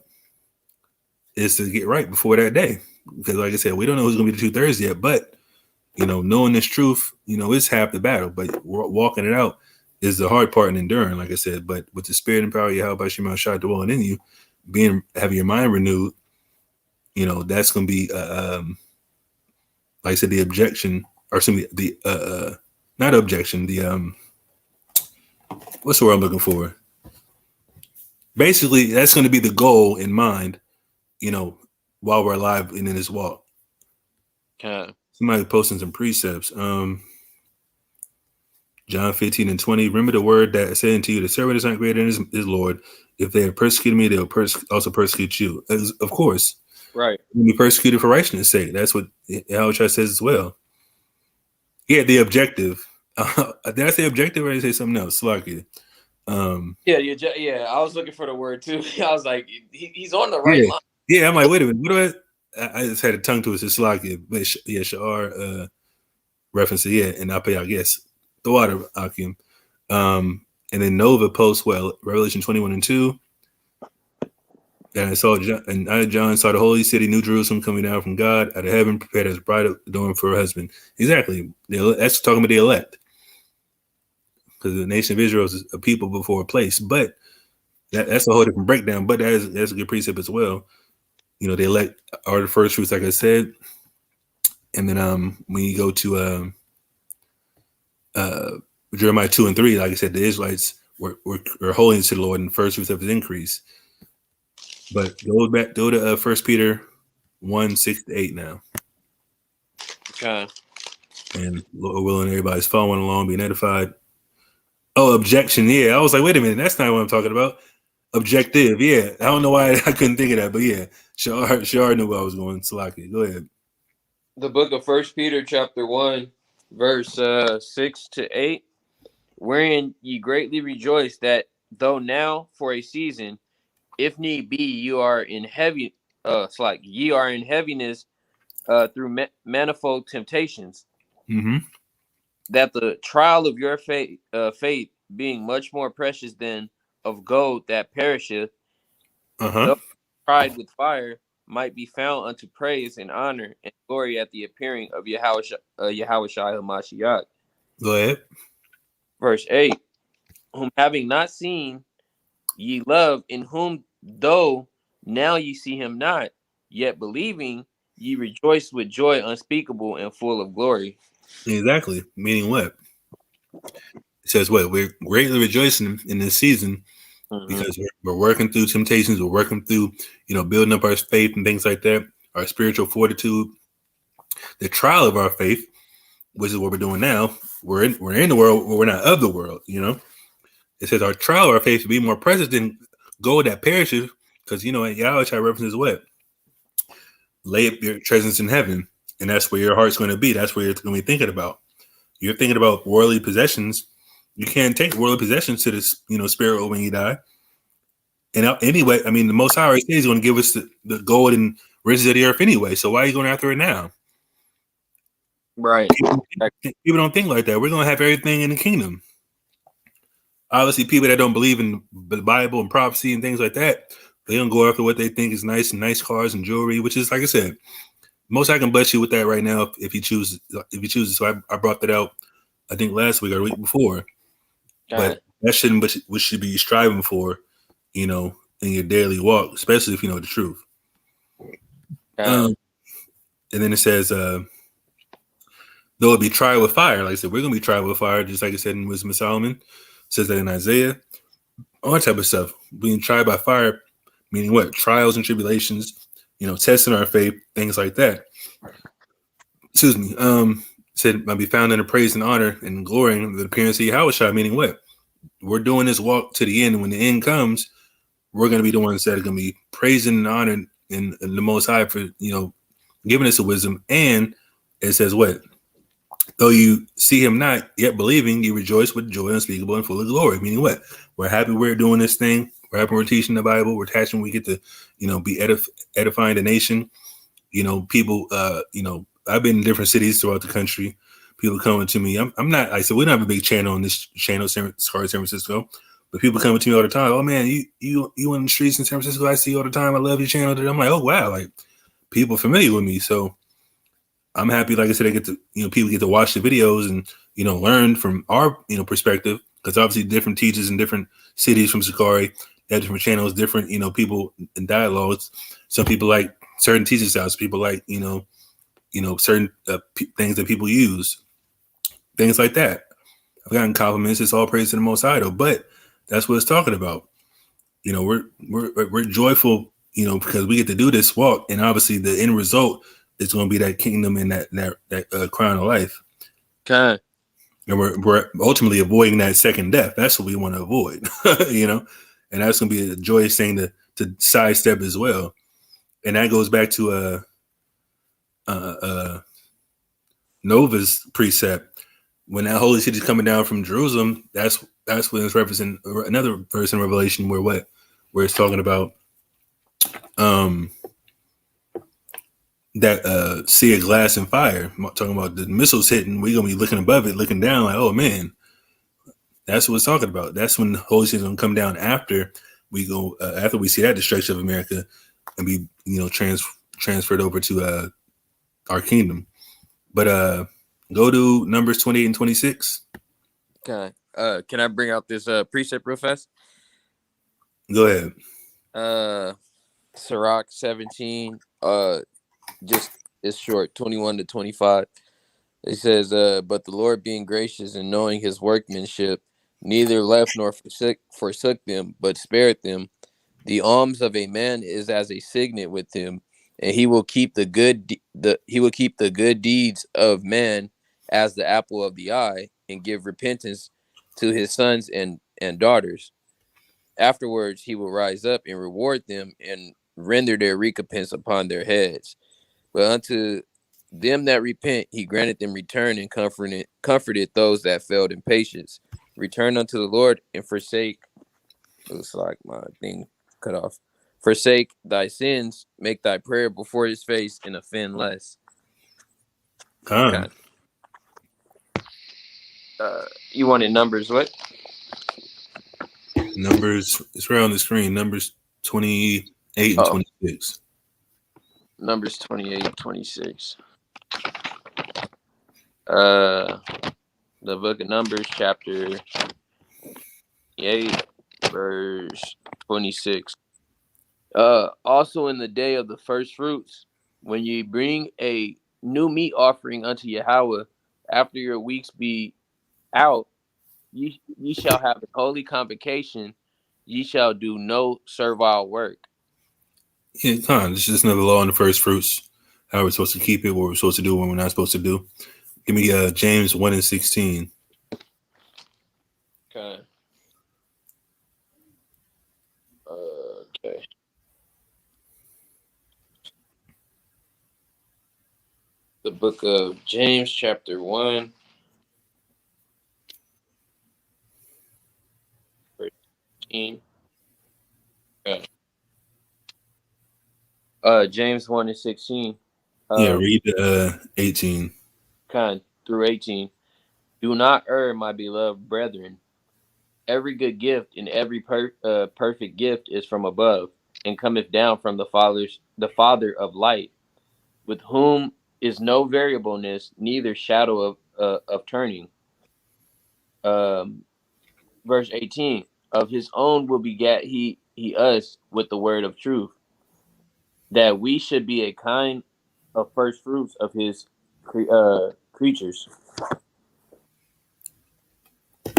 is to get right before that day. Because like I said, we don't know who's going to be the 2/3 yet, but, knowing this truth, it's half the battle, but walking it out is the hard part and enduring, like I said. But with the spirit and power of Yahweh Shema Shah dwelling in you, having your mind renewed, that's going to be, like I said, the objection, or something, not objection, what's the word I'm looking for? Basically, that's going to be the goal in mind, while we're alive and in this walk. Okay. Somebody posting some precepts. John 15:20. Remember the word that I said unto you, the servant is not greater than his Lord. If they have persecuted me, they'll also persecute you. Of course. Right. You'll be persecuted for righteousness' sake. That's what Yahweh says as well. Yeah, the objective. Did I say objective or did I say something else? Slacky. Yeah. I was looking for the word too. I was like, he's on the right line. Yeah, I'm like, wait a minute. What do I just had a tongue twister. Slacky. But yeah, Sha'ar reference it. Yeah, and I'll pay, I guess. The water, Akim. And then Nova posts, Revelation 21:2. And John saw the holy city, New Jerusalem, coming down from God out of heaven, prepared as bride adorned for her husband. Exactly. That's talking about the elect. Because the nation of Israel is a people before a place. But that's a whole different breakdown. But that's a good precept as well. The elect are the first fruits, like I said. And then when you go to Jeremiah 2:3, like I said, the Israelites were holy to the Lord and the first fruits of his increase. But go to 1 Peter 1:6-8 now. Okay. And Lord willing, everybody's following along, being edified. Oh, objection. Yeah. I was like, wait a minute, that's not what I'm talking about. Objective. Yeah. I don't know why I couldn't think of that, but yeah. Shar knew where I was going. Salaki. Go ahead. The book of 1 Peter chapter 1, verse 6-8, wherein ye greatly rejoice, that though now for a season, if need be, you are in heavy, ye are in heaviness through manifold temptations, that the trial of your faith, being much more precious than of gold that perisheth, though tried with fire, might be found unto praise and honor and glory at the appearing of Yahweh Shai HaMashiach. Go ahead. Verse 8, whom having not seen, ye love, in whom though now ye see him not, yet believing, ye rejoice with joy unspeakable and full of glory. Exactly. Meaning what? It says what? We're greatly rejoicing in this season because we're working through temptations. We're working through, building up our faith and things like that, our spiritual fortitude, the trial of our faith, which is what we're doing now. We're in the world, but we're not of the world, It says our trial of our faith to be more precious than gold that perishes, because, Yahweh references what? Lay up your treasures in heaven, and that's where your heart's going to be. That's where it's going to be thinking about. you're thinking about worldly possessions, you can't take worldly possessions to this, spirit world when you die. And anyway, I mean, the Most High already says He's going to give us the gold and riches of the earth anyway. So why are you going after it now? Right. People don't think like that. We're going to have everything in the kingdom. Obviously, people that don't believe in the Bible and prophecy and things like that, they don't go after what they think is nice and nice cars and jewelry, which is, like I said, Most I can bless you with that right now if he chooses. If he chooses, so I brought that out, I think last week or the week before. But that shouldn't what should be striving for, in your daily walk, especially if you know the truth. And then it says, though it be tried with fire, like I said, we're gonna be tried with fire, just like it said in Wisdom of Solomon. It says that in Isaiah, all that type of stuff. Being tried by fire, meaning what? Trials and tribulations, testing our faith, things like that. Excuse me. Said might be found in the praise and honor and glory of the appearance of Yahweh, meaning what? We're doing this walk to the end, and when the end comes, we're going to be the ones that are going to be praising and honoring in the Most High for giving us a wisdom. And it says what? Though you see Him not yet believing, you rejoice with joy unspeakable and full of glory. Meaning what? We're happy we're doing this thing. We're happy we're teaching the Bible. We're attaching. We get to be edifying the nation. People. I've been in different cities throughout the country. People coming to me. I'm not. I said we don't have a big channel on this channel, San Francisco, but people coming to me all the time. Oh man, you in the streets in San Francisco? I see you all the time. I love your channel. I'm like, oh wow, like people familiar with me. So I'm happy. Like I said, I get to people get to watch the videos and learn from our perspective, because obviously different teachers in different cities from SICARII have different channels, different people and dialogues. Some people like certain teaching styles. People like certain things that people use, things like that. I've gotten compliments. It's all praise to the Most High, though. But that's what it's talking about. We're joyful, because we get to do this walk, and obviously the end result is going to be that kingdom and that crown of life. Okay. And we're ultimately avoiding that second death. That's what we want to avoid, and that's going to be a joyous thing to sidestep as well. And that goes back to Nova's precept. When that holy city is coming down from Jerusalem, that's when it's referencing another verse in Revelation where it's talking about that sea of glass and fire. I'm talking about the missiles hitting, we're gonna be looking above it, looking down, like, oh man. That's what it's talking about. That's when the holy city is gonna come down after we go after we see that destruction of America and be transferred over to our kingdom. But go to Numbers 28 and 26. Okay. Can I bring out this precept real fast? Go ahead. Sirach 17. Just it's short, 21 to 25. It says, but the Lord being gracious and knowing his workmanship, neither left nor forsook them, but spared them. The alms of a man is as a signet with him, and he will keep the good deeds of man as the apple of the eye, and give repentance to his sons and daughters. Afterwards he will rise up and reward them and render their recompense upon their heads. But unto them that repent, he granted them return, and comforted those that failed in patience. Return unto the Lord and forsake. Looks like my thing cut off. Forsake thy sins, make thy prayer before his face, and offend less. Okay. You wanted Numbers what? Numbers, it's right on the screen. Numbers 28 and 26. Numbers 28, 26. The book of Numbers, chapter 8, verse 26. Also in the day of the first fruits, when ye bring a new meat offering unto Yahweh, after your weeks be out, ye shall have a holy convocation. Ye shall do no servile work. Yeah, this is just another law in the first fruits. How we're supposed to keep it, what we're supposed to do, what we're not supposed to do. Give me James 1 and 16. Okay. Okay. The book of James, chapter 1, James 1 and 16. Yeah, read 18. Through 18. Do not err, my beloved brethren. Every good gift and every perfect gift is from above, and cometh down from the Father of light, with whom is no variableness, neither shadow of turning. Verse 18. Of his own will begat he us with the word of truth, that we should be a kind of first fruits of his creatures.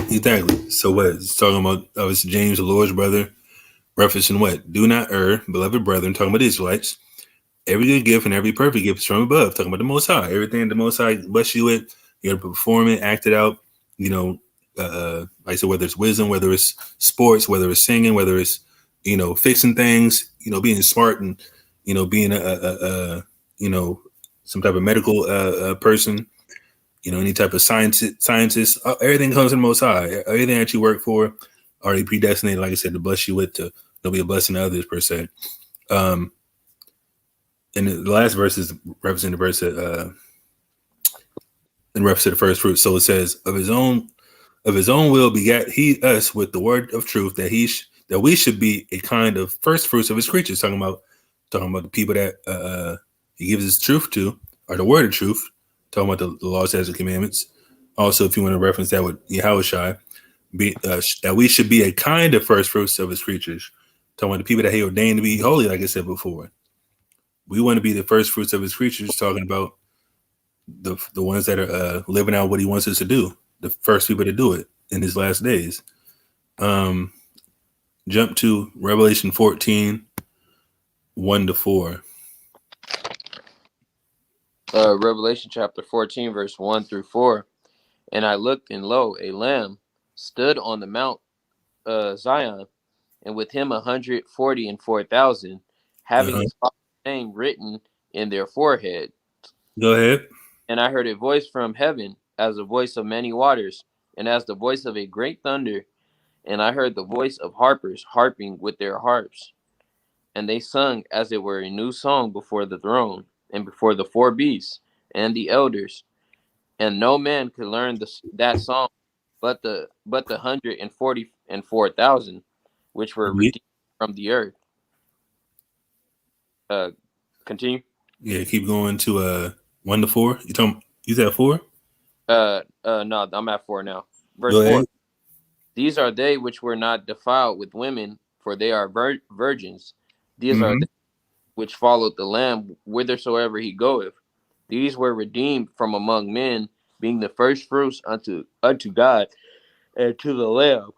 Exactly. So what? It's talking about it's James, the Lord's brother, referencing what? Do not err, beloved brethren, talking about the Israelites. Every good gift and every perfect gift is from above, talking about the Most High. Everything the Most High bless you with, you got to perform it, act it out. You know, like I said, whether it's wisdom, whether it's sports, whether it's singing, whether it's fixing things, being smart and being a some type of medical person. Any type of scientist, everything comes from the Most High. Everything that you work for already predestinated, like I said, to bless you with, to be a blessing to others per se. And the last verse is referencing the verse in reference to the first fruit. So it says, of his own will begat he us with the word of truth, that we should be a kind of first fruits of his creatures. Talking about the people that he gives his truth to, or the word of truth. Talking about the laws, statutes, and commandments. Also, if you want to reference that with Yahushua, that we should be a kind of first fruits of his creatures. Talking about the people that he ordained to be holy, like I said before. We want to be the first fruits of his creatures, talking about the ones that are living out what he wants us to do, the first people to do it in his last days. Jump to Revelation 14, 1-4. Revelation chapter 14, verse 1 through 4. And I looked, and lo, a lamb stood on the Mount Zion, and with him 144,000, having his father's name written in their forehead. Go ahead. And I heard a voice from heaven, as the voice of many waters, and as the voice of a great thunder. And I heard the voice of harpers harping with their harps. And they sung as it were a new song before the throne, and before the four beasts, and the elders. And no man could learn that song but the 144,000 which were redeemed from the earth. Continue. Yeah, keep going to 1-4. You said 4? No, I'm at 4 now. Verse Go 4. ahead. These are they which were not defiled with women, for they are virgins. These are they which followed the Lamb whithersoever he goeth. These were redeemed from among men, being the first fruits unto God and to the Lamb.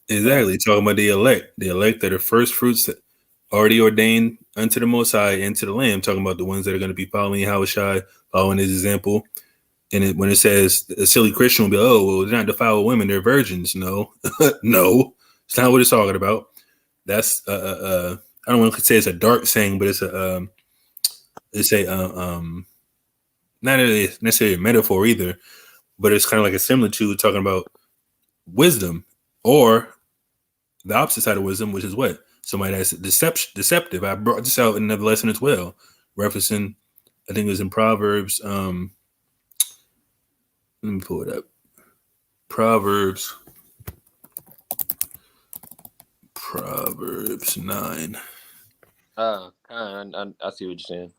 Exactly. Talking about the elect that are first fruits that already ordained unto the Most High and to the Lamb. Talking about the ones that are going to be following Yahushua, following his example. And when it says a silly Christian will be, oh, well, they're not defiled with women, they're virgins. No, no, it's not what it's talking about. That's I don't want to say it's a dark saying, but it's not necessarily a metaphor either, but it's kind of like a similitude talking about wisdom, or the opposite side of wisdom, which is what? Somebody that's deceptive. I brought this out in another lesson as well, referencing, I think it was in Proverbs. Let me pull it up. Proverbs 9. I see what you're saying.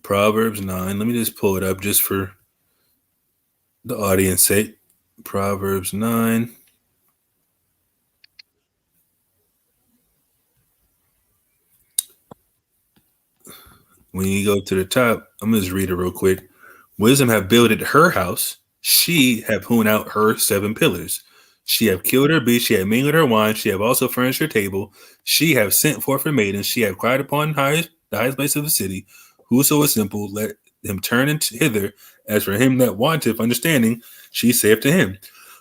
Proverbs 9. Let me just pull it up just for the audience sake. Proverbs 9. When you go to the top, I'm going to just read it real quick. Wisdom have builded her house. She have hewn out her 7 pillars. She have killed her beast. She have mingled her wine. She have also furnished her table. She have sent forth her maidens. She have cried upon the highest place of the city. Whoso is simple, let him turn hither. As for him that wanteth understanding, she saith to him,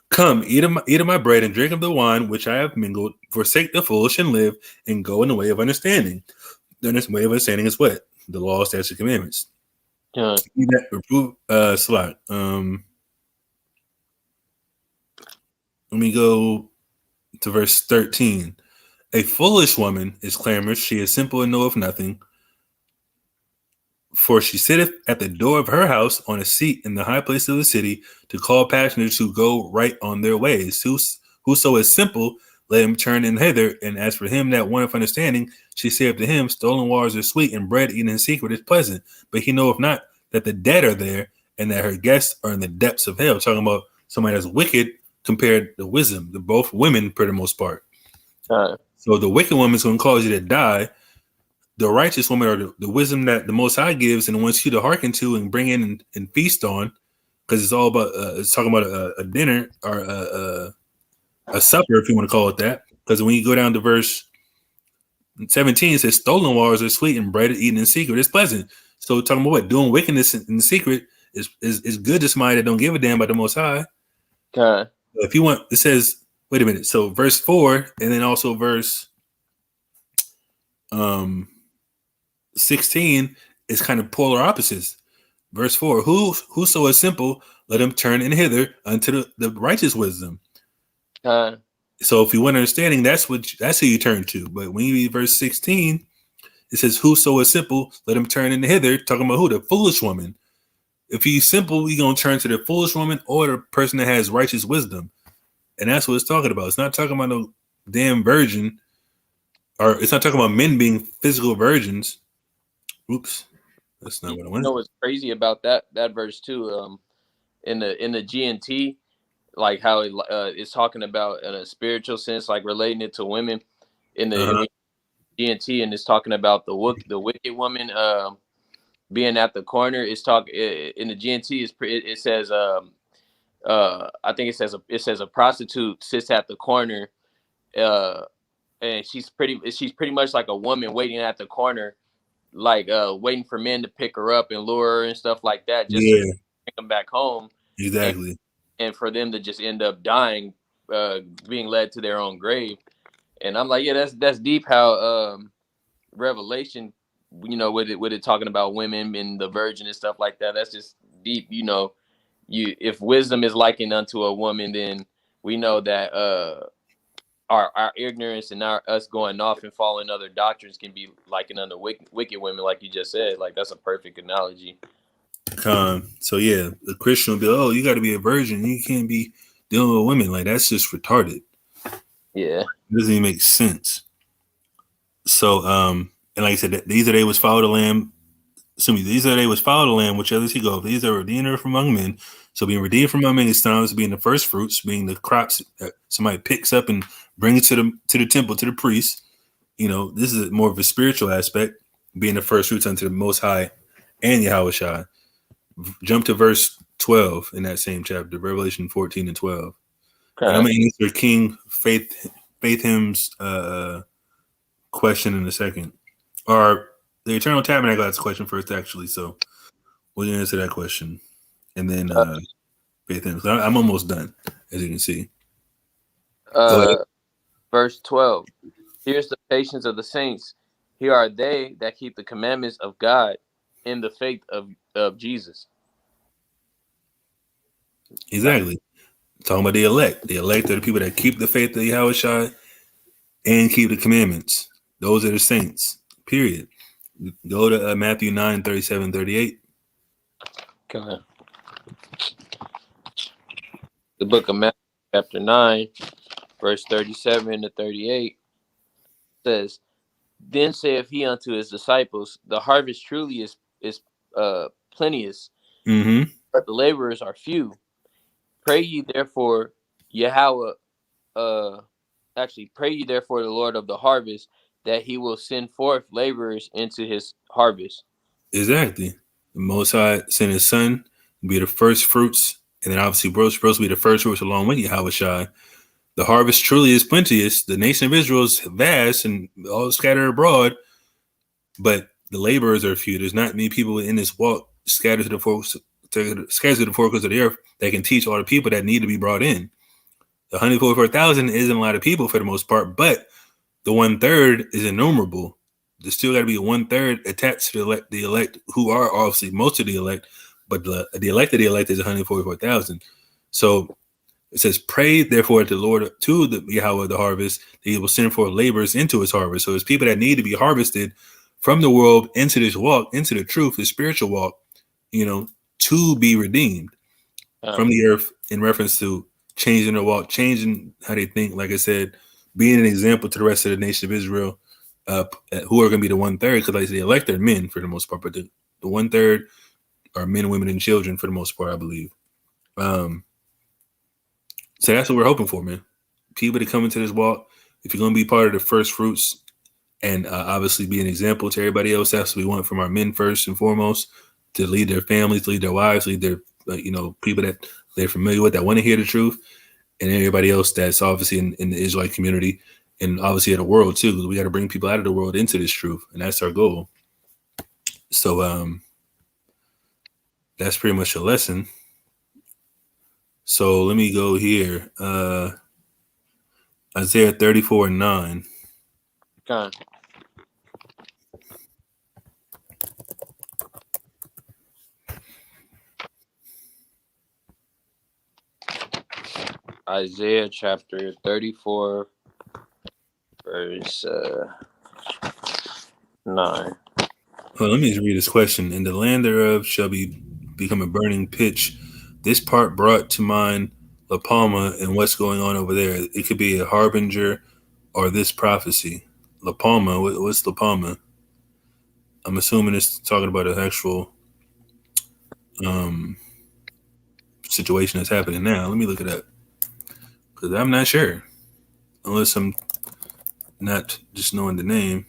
come, eat of my bread and drink of the wine which I have mingled. Forsake the foolish and live, and go in the way of understanding. Then this way of understanding is what? The law, statutes, and commandments. Slot. Let me go to verse 13. A foolish woman is clamorous. She is simple and knoweth nothing. For she sitteth at the door of her house on a seat in the high place of the city to call passengers who go right on their ways. Whoso is simple, let him turn in hither. And as for him that wanteth understanding, she saith to him, stolen waters are sweet, and bread eaten in secret is pleasant. But he knoweth not that the dead are there, and that her guests are in the depths of hell. Talking about somebody that's wicked compared to wisdom. They're both women for the most part. So the wicked woman is going to cause you to die. The righteous woman, or the wisdom that the Most High gives and wants you to hearken to and bring in and feast on, because it's all about it's talking about a dinner or a supper, if you want to call it that. Because when you go down to verse 17, it says, "Stolen waters are sweet, and bread eaten in secret is pleasant." So talking about what doing wickedness in secret is good to somebody that don't give a damn about the Most High. If you want, it says, wait a minute. So verse 4, and then also verse 16 is kind of polar opposites. Verse 4, whoso is simple, let him turn in hither unto the righteous wisdom. So if you want understanding, that's who you turn to. But when you read verse 16, it says, whoso is simple, let him turn in hither, talking about who? The foolish woman. If he's simple, you're going to turn to the foolish woman or the person that has righteous wisdom. And that's what it's talking about. It's not talking about no damn virgin, or it's not talking about men being physical virgins. Oops, that's not what I wanted. You know what's crazy about that verse too? In the GNT, like how it's talking about in a spiritual sense, like relating it to women in the GNT, and it's talking about the wicked woman being at the corner. It's talk in the GNT. It says I think it says a prostitute sits at the corner, and she's pretty much like a woman waiting at the corner, like waiting for men to pick her up and lure her and stuff like that, just to bring them back home. Exactly. And for them to just end up dying, being led to their own grave. And I'm like, yeah, that's deep how Revelation, with it talking about women and the virgin and stuff like that. That's just deep. If wisdom is likened unto a woman, then we know that our ignorance and us going off and following other doctrines can be likened unto wicked women, like you just said. Like, that's a perfect analogy. So yeah, the Christian will be, oh, you got to be a virgin. You can't be dealing with women. Like, that's just retarded. Yeah, it doesn't even make sense. So and like I said, these are they was follow the Lamb. These are they was follow the Lamb, which others he go. These are redeemed from among men. So being redeemed from among men is synonymous being the first fruits, being the crops that somebody picks up and brings to the temple, to the priest. This is more of a spiritual aspect, being the first fruits unto the Most High and Yahweh Shai. Jump to verse 12 in that same chapter, Revelation 14 and 12. Okay. And I'm going to answer King Faith Hymn's question in a second. Or the Eternal Tabernacle has a question first, actually. So we're going to answer that question. And then Faith Hymn. I'm almost done, as you can see. Verse 12. Here's the patience of the saints. Here are they that keep the commandments of God in the faith of Jesus. Exactly. Talking about the elect. The elect are the people that keep the faith of Yahweh Shai and keep the commandments. Those are the saints. Period. Go to Matthew 9, 37, 38. Okay. The book of Matthew, chapter 9, verse 37 to 38 says, Then saith he unto his disciples, The harvest truly is plenteous, but the laborers are few. Pray ye therefore Yahweh, pray ye therefore the Lord of the harvest, that he will send forth laborers into his harvest. Exactly. The Most High sent his son to be the first fruits, and then obviously we're supposed to be the first fruits along with Yahweh Shai. The harvest truly is plenteous. The nation of Israel is vast and all scattered abroad, but the laborers are few. There's not many people in this walk scattered to the four corners of the earth that can teach all the people that need to be brought in. The 144,000 isn't a lot of people for the most part, but the 1/3 is innumerable. There's still got to be 1/3 attached to the elect, who are obviously most of the elect, but the elect of the elect is 144,000. So It says, pray therefore to the Lord, to the Yahweh of the harvest, that he will send forth laborers into his harvest. So there's people that need to be harvested from the world into this walk, into the truth, the spiritual walk, to be redeemed from the earth, in reference to changing their walk, changing how they think. Like I said, being an example to the rest of the nation of Israel, who are going to be the 1/3, because like the elect are men for the most part, but the 1/3 are men, women, and children for the most part, I believe. So that's what we're hoping for, man. People to come into this walk. If you're going to be part of the first fruits and obviously be an example to everybody else, that's what we want from our men first and foremost, to lead their families, lead their wives, lead their people that they're familiar with, that want to hear the truth, and everybody else that's obviously in the Israelite community, and obviously in the world too, because we got to bring people out of the world into this truth, and that's our goal. So that's pretty much a lesson. So let me go here. Isaiah 34:9. Okay. Isaiah chapter 34, verse 9. Well, let me just read this question. And the land thereof shall become a burning pitch. This part brought to mind La Palma and what's going on over there. It could be a harbinger or this prophecy. La Palma, what's La Palma? I'm assuming it's talking about an actual situation that's happening now. Let me look it up, because I'm not sure, unless I'm not just knowing the name.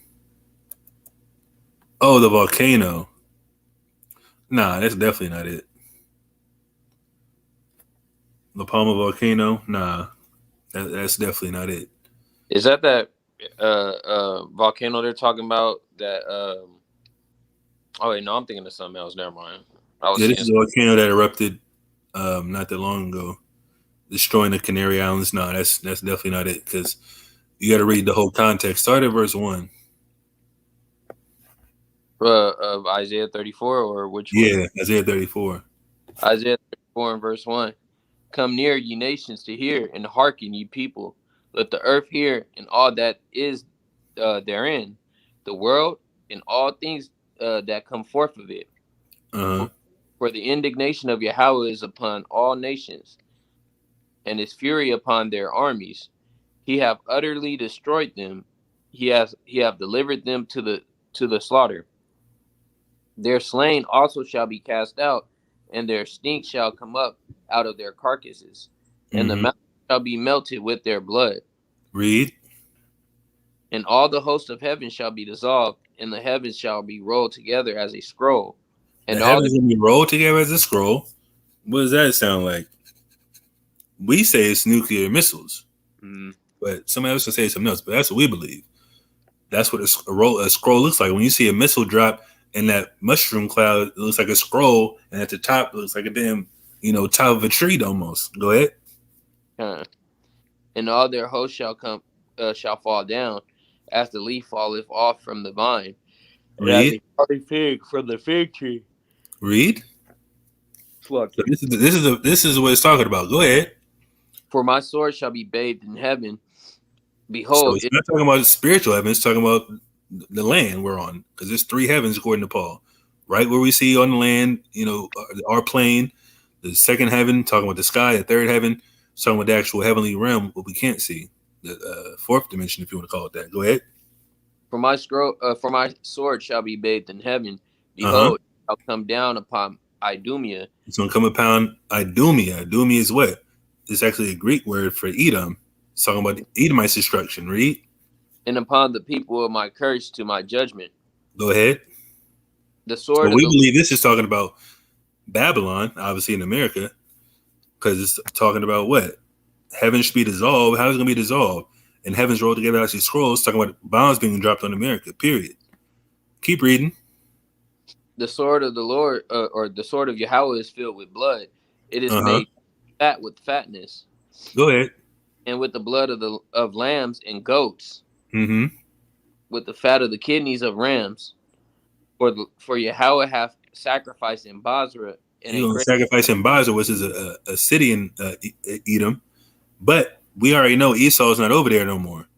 Oh, the volcano. Nah, that's definitely not it. La Palma volcano. Nah, that's definitely not it. Is that volcano they're talking about? That oh wait, no, I'm thinking of something else. Never mind. This is a volcano that erupted not that long ago, destroying the Canary Islands. No, that's definitely not it, because you got to read the whole context. Start at verse 1. Of Isaiah 34, or which one? Yeah, Isaiah 34. Isaiah 34 and verse 1. Come near, ye nations, to hear, and hearken, ye people. Let the earth hear, and all that is therein, the world, and all things that come forth of it. For the indignation of Yahweh is upon all nations, and his fury upon their armies. He hath utterly destroyed them. He hath delivered them to the slaughter. Their slain also shall be cast out, and their stink shall come up out of their carcasses, and the mountain shall be melted with their blood. Read. And all the host of heaven shall be dissolved, and the heavens shall be rolled together as a scroll. And the heavens will be rolled together as a scroll. What does that sound like? We say it's nuclear missiles, but somebody else can say something else. But that's what we believe. That's what a scroll looks like. When you see a missile drop in that mushroom cloud, it looks like a scroll, and at the top, it looks like a damn, top of a tree almost. Go ahead. And all their hosts shall fall down, as the leaf falleth off from the vine, and as a party fig from the fig tree. Read. So this is what it's talking about. Go ahead. For my sword shall be bathed in heaven. Behold, so it's not talking about spiritual heaven. It's talking about the land we're on, because there's 3 heavens according to Paul. Right where we see on the land, our plane, the second heaven, talking about the sky, the third heaven, talking about the actual heavenly realm, what we can't see, the 4th dimension, if you want to call it that. Go ahead. For my sword shall be bathed in heaven. Behold, it shall come down upon Idumea. It's going to come upon Idumea. Idumea is what? It's actually a Greek word for Edom. It's talking about Edomite's destruction. Read. And upon the people of my curse to my judgment. Go ahead. The sword. We believe this is talking about Babylon, obviously in America, because it's talking about what? Heaven should be dissolved. How is it going to be dissolved? And heavens rolled together as these scrolls, talking about bombs being dropped on America, period. Keep reading. The sword of the Lord, or the sword of Yahweh, is filled with blood. It is made fat with fatness. Go ahead. And with the blood of lambs and goats. With the fat of the kidneys of rams. For Yahweh hath sacrificed in Basra. Sacrifice in Basra, which is a city in Edom, But we already know Esau's not over there no more.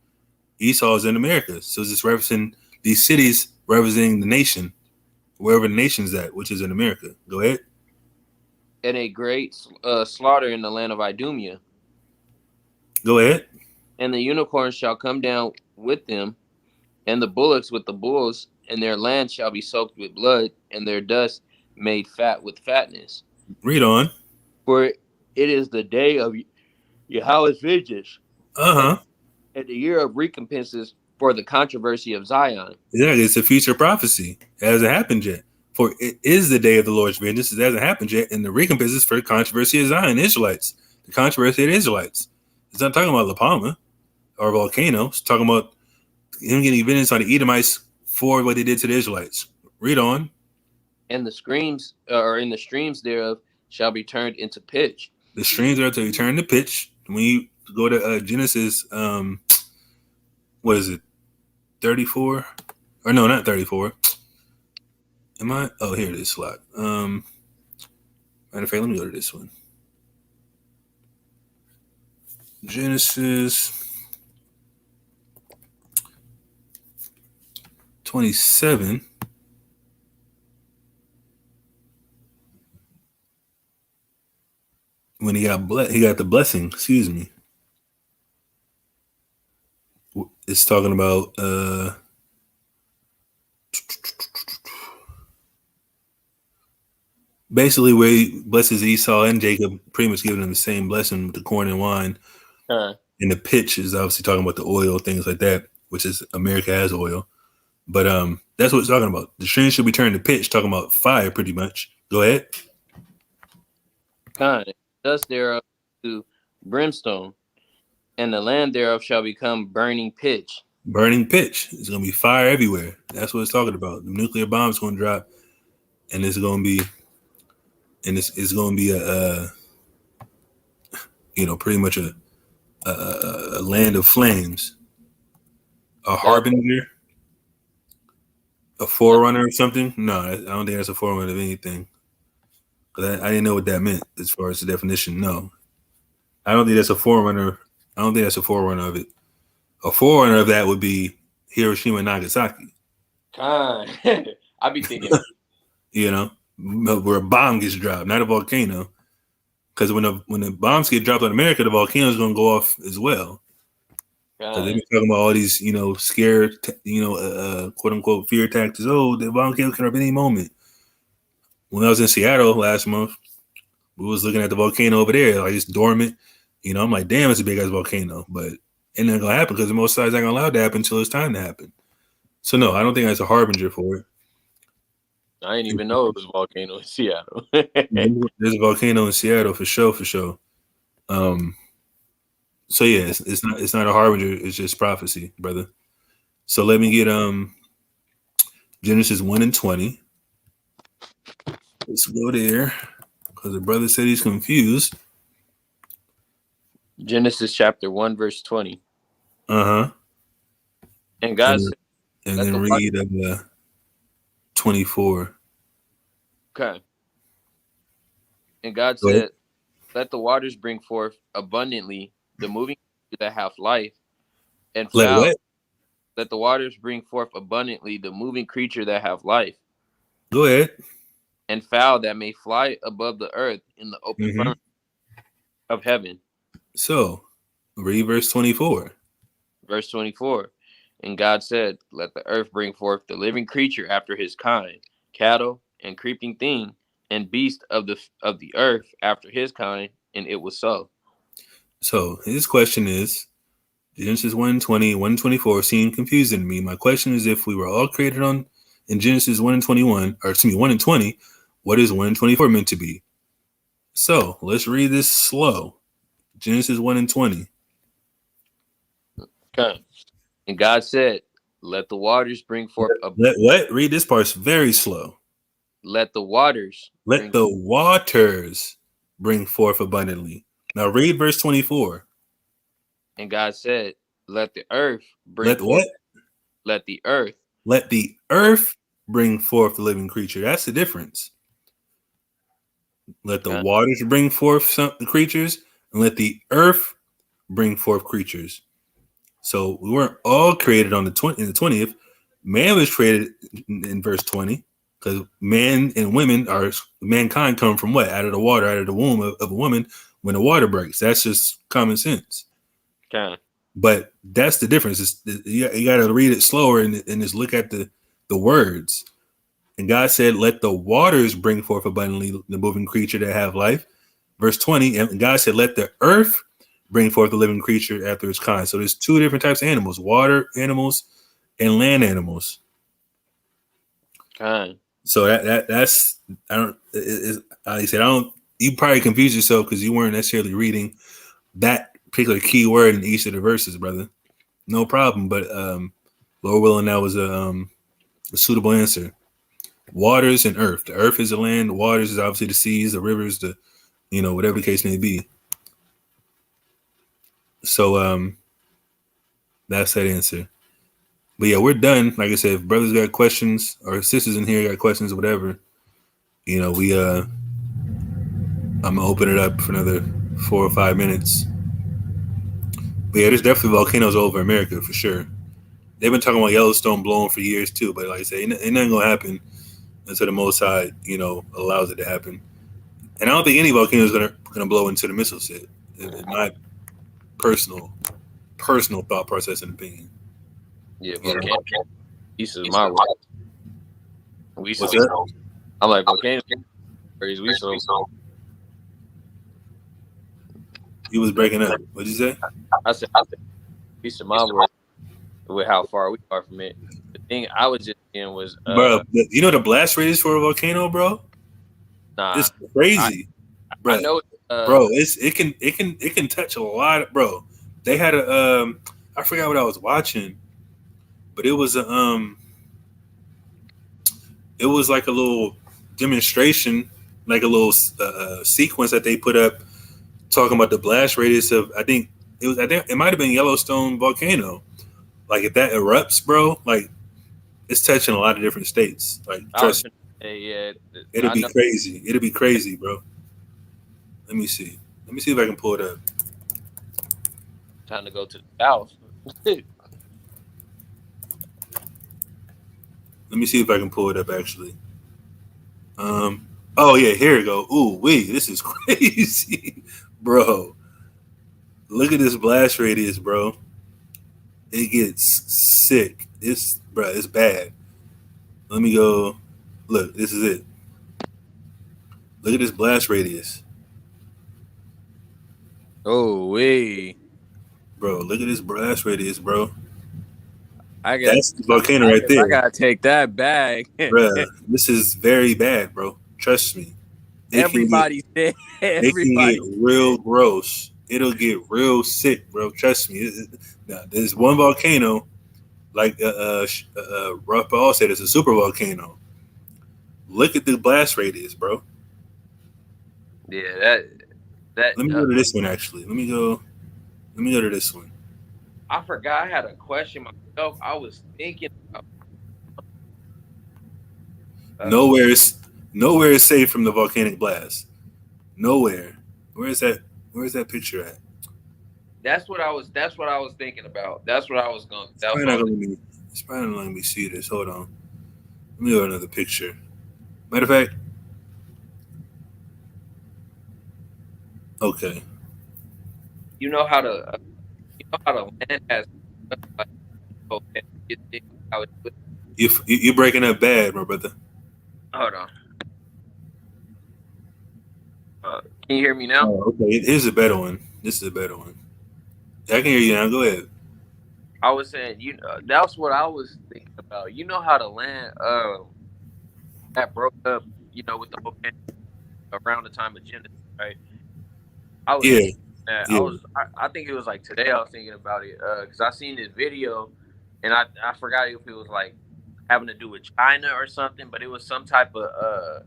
Esau's in America. So it's just referencing these cities representing the nation, wherever the nation's at, which is in America. Go ahead. And a great slaughter in the land of Idumea. Go ahead. And the unicorns shall come down with them, and the bullocks with the bulls, and their land shall be soaked with blood, and their dust made fat with fatness. Read on. For it is the day of Yahweh's vengeance, and the year of recompenses for the controversy of Zion. Yeah, it's a future prophecy. It hasn't happened yet. For it is the day of the Lord's vengeance. It hasn't happened yet. And the recompenses for the controversy of Zion, Israelites. The controversy of the Israelites. It's not talking about La Palma or volcano. It's talking about him getting vengeance on the Edomites for what they did to the Israelites. Read on. And the streams, in the streams thereof, shall be turned into pitch. The streams are to be turned to pitch. When you go to Genesis, what is it? 34? Or no, not 34. Am I? Oh, here it is, slot. Matter of fact, let me go to this one. Genesis 27. When he got the blessing. Excuse me. It's talking about basically where he blesses Esau and Jacob, pretty much giving them the same blessing with the corn and wine. And the pitch is obviously talking about the oil, things like that, which is America has oil. But that's what it's talking about. The stream should be turned to pitch, talking about fire pretty much. Go ahead. Dust thereof to brimstone, and the land thereof shall become burning pitch. Burning pitch. It's going to be fire everywhere. That's what it's talking about. The nuclear bomb's going to drop, and it's going to be, it's going to be pretty much a land of flames. A harbinger, a forerunner of something. No, I don't think that's a forerunner of anything. Because I didn't know what that meant as far as the definition. No, I don't think that's a forerunner. I don't think that's a forerunner of it. A forerunner of that would be Hiroshima and Nagasaki. I be thinking, where a bomb gets dropped, not a volcano. Because when the bombs get dropped on America, the volcano is going to go off as well. Because they've been talking about all these, scared, quote unquote fear tactics. Oh, the volcano can erupt any moment. When I was in Seattle last month, we was looking at the volcano over there, like it's dormant. I'm like, damn, it's a big ass volcano, but it ain't gonna happen because the most sides ain't gonna allow it to happen until it's time to happen. So no, I don't think that's a harbinger for it. I didn't even know it was a volcano in Seattle. There's a volcano in Seattle for sure. So yeah, it's not a harbinger. It's just prophecy, brother. So let me get Genesis 1 and 20. Let's go there because the brother said he's confused. Genesis chapter 1 verse 20. And God said, and then read 24. Okay. And God said, let the waters bring forth abundantly the moving that have life, and fowl. Let the waters bring forth abundantly the moving creature that have life. Go ahead. And fowl that may fly above the earth in the open firmament of heaven. So, read verse 24. Verse 24. And God said, let the earth bring forth the living creature after his kind, cattle and creeping thing, and beast of the earth after his kind, and it was so. So his question is, Genesis 1:20, 1:24 seem confusing to me. My question is, if we were all created in Genesis 1:21, or excuse me, 1:20, what is 1:24 meant to be? So let's read this slow. Genesis 1:20. Okay. And God said, let the waters bring forth what? Read this part very slow. Let the waters bring forth abundantly. Now read verse 24. And God said, let the earth bring forth. Let the earth bring forth the living creature. That's the difference. Let the waters bring forth some creatures, and let the earth bring forth creatures. So we weren't all created on the 20th. Man was created in verse 20 because man and women are mankind come from what? Out of the water, out of the womb of a woman when the water breaks. That's just common sense. Okay. But that's the difference. You got to read it slower and just look at the words. And God said, let the waters bring forth abundantly the moving creature that have life. Verse 20, and God said, let the earth bring forth the living creature after its kind. So there's two different types of animals, water animals and land animals. Okay. So that's, I don't, like I said, I don't, you probably confused yourself because you weren't necessarily reading that particular key word in each of the verses, brother. No problem. But Lord willing, that was a suitable answer. Waters and earth. The earth is the land. The waters is obviously the seas, the rivers, the, whatever the case may be. So that's that answer. But yeah, we're done. Like I said, if brothers got questions or sisters in here got questions or whatever, I'm gonna open it up for another 4 or 5 minutes. But yeah, there's definitely volcanoes all over America for sure. They've been talking about Yellowstone blowing for years too, but like I say, ain't nothing gonna happen until the Most High, allows it to happen. And I don't think any volcano is gonna blow into the missile set. In my personal thought process and opinion. Yeah, volcano. This is my word. What's that? I'm like volcano. We so. You was breaking up. What'd you say? I said piece of my word with how far we are from it. The thing I was just in was bro, you know the blast radius for a volcano, bro? Nah. It's crazy. Bro. I know bro, it can touch a lot of, bro. They had a I forgot what I was watching, but it was it was like a little demonstration, like a little sequence that they put up talking about the blast radius of I think it might have been Yellowstone volcano. Like if that erupts, bro, like it's touching a lot of different states. Like trust me. Yeah, it'll be crazy. It'll be crazy, bro. Let me see if I can pull it up. Time to go to the south. Let me see if I can pull it up actually. Oh yeah, here we go. Ooh, wait, this is crazy, bro. Look at this blast radius, bro. It gets sick. It's bad. Let me go. Look, this is it. Look at this blast radius. Oh, wait. Bro, look at this blast radius, bro. That's the volcano right there. I gotta take that back. Bro, this is very bad, bro. Trust me. Everybody said it can get real gross. It'll get real sick, bro. Trust me. Now, there's one volcano, like Raphael said, it's a super volcano. Look at the blast radius, bro. Yeah, that. Let me go to this one. Actually, let me go to this one. I forgot I had a question myself. I was thinking about nowhere is safe from the volcanic blast. Nowhere. Where is that picture at? That's what I was thinking about. That's what I was going. It's probably not going to let me see this. Hold on. Let me go to another picture. Matter of fact. Okay. You know how the land has. You're breaking up bad, my brother. Hold on. Can you hear me now? Oh, okay. Here's a better one. This is a better one. I can hear you now. Go ahead. I was saying, that's what I was thinking about. You know how the land that broke up, with the volcano around the time of Genesis, right? I was thinking that. Yeah. I think it was like today I was thinking about it because I seen this video and I forgot if it was like having to do with China or something, but it was some type of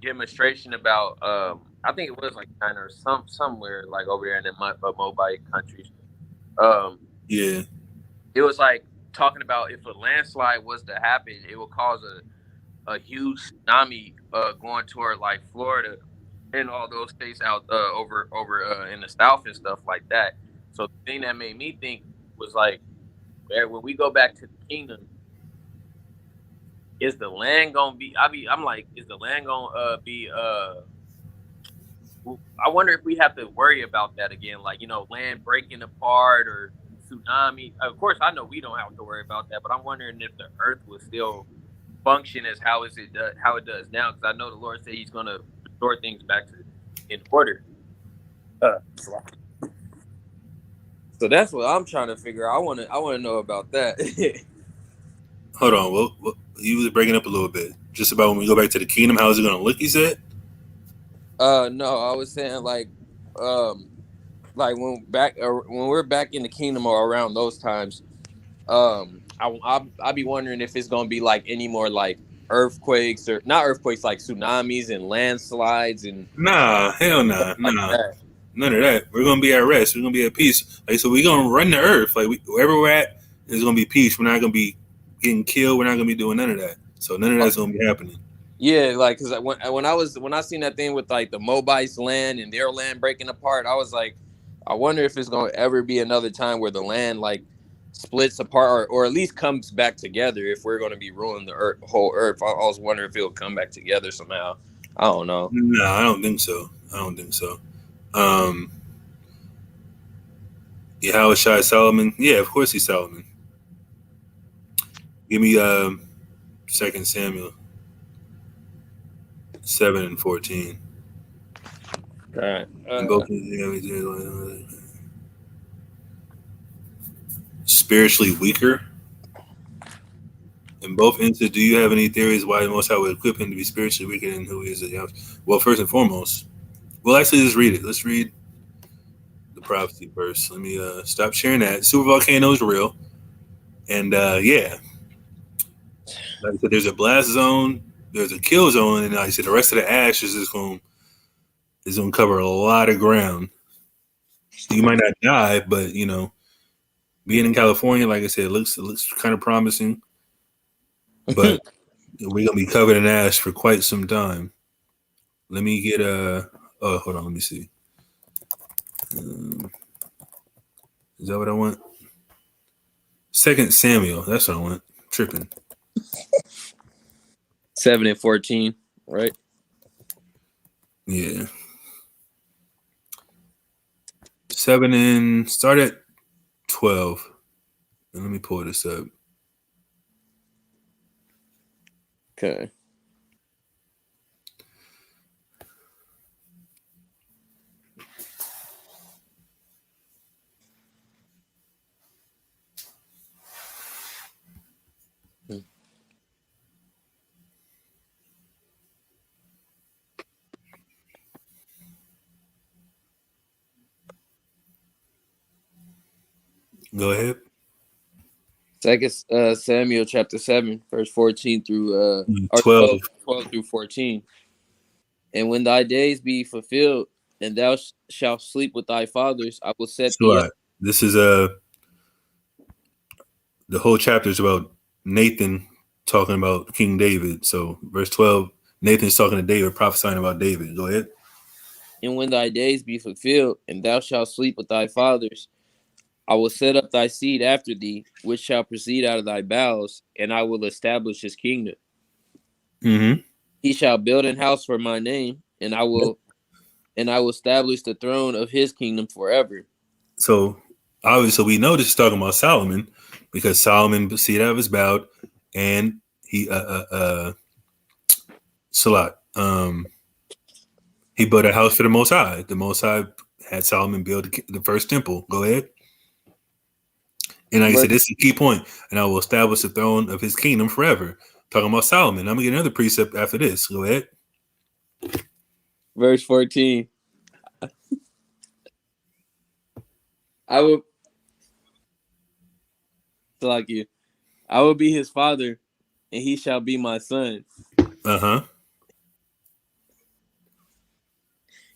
demonstration about I think it was like China or somewhere like over there in the Mobile countries. Yeah. It was like talking about if a landslide was to happen, it would cause a huge tsunami going toward like Florida. and all those states out over in the south and stuff like that. So the thing that made me think was like, when we go back to the kingdom, is the land gonna be? I'm like, is the land gonna be? I wonder if we have to worry about that again, like land breaking apart or tsunami. Of course, I know we don't have to worry about that, but I'm wondering if the earth will still function as how it does now, because I know the Lord said He's gonna restore things back to in order. So that's what I'm trying to figure out. I want to know about that. Hold on. Well, you was breaking up a little bit. Just about when we go back to the kingdom, how is it going to look? You said. No, I was saying like when we're back in the kingdom or around those times, I be wondering if it's gonna be like any more like earthquakes, or not earthquakes, like tsunamis and landslides and Nah, hell nah, like nah. that. None of that. We're gonna be at rest. We're gonna be at peace. Like so, we're gonna run the earth. Like wherever we're at, is gonna be peace. We're not gonna be getting killed. We're not gonna be doing none of that. So none of that's gonna be happening. Yeah, like because when I seen that thing with like the Moabites land and their land breaking apart, I was like, I wonder if it's gonna ever be another time where the land like splits apart, or at least comes back together. If we're gonna be ruling the whole earth, I was wondering if it'll come back together somehow. I don't know. No, I don't think so. I don't think so. Um, Yahweh Shai Solomon. Yeah, of course he's Solomon. Give me 2 Samuel 7:14. All right. And both spiritually weaker. In both instances, do you have any theories why the Most High would equip him to be spiritually weaker than who he is? Well, first and foremost, well, actually, just read it. Let's read the prophecy first. Let me stop sharing that. Super volcano is real, and yeah, like I said, there's a blast zone, there's a kill zone, and like I said, the rest of the ash is going to cover a lot of ground. You might not die, but being in California, like I said, it looks kind of promising, but we're gonna be covered in ash for quite some time. Let me get oh, hold on, let me see. Is that what I want? 2 Samuel, that's what I want. Tripping. 7 and 14, right? Yeah. 7 and start at 12. And let me pull this up. Okay. Go ahead. Second Samuel chapter 7, verse 14 through or 12. 12 through 14. And when thy days be fulfilled, and thou shalt sleep with thy fathers, I will set thee up. So this is the whole chapter is about Nathan talking about King David. So verse 12, Nathan's talking to David, prophesying about David. Go ahead. And when thy days be fulfilled, and thou shalt sleep with thy fathers, I will set up thy seed after thee, which shall proceed out of thy bowels, and I will establish his kingdom. Mm-hmm. He shall build an house for my name, and I will establish the throne of his kingdom forever. So obviously we know this is talking about Solomon, because Solomon proceeded out of his bowed, and he Salat. He built a house for the Most High. The Most High had Solomon build the first temple. Go ahead. And like I said, this is a key point. And I will establish the throne of his kingdom forever. Talking about Solomon. I'm going to get another precept after this. Go ahead. Verse 14. I will be his father, and he shall be my son. Uh-huh.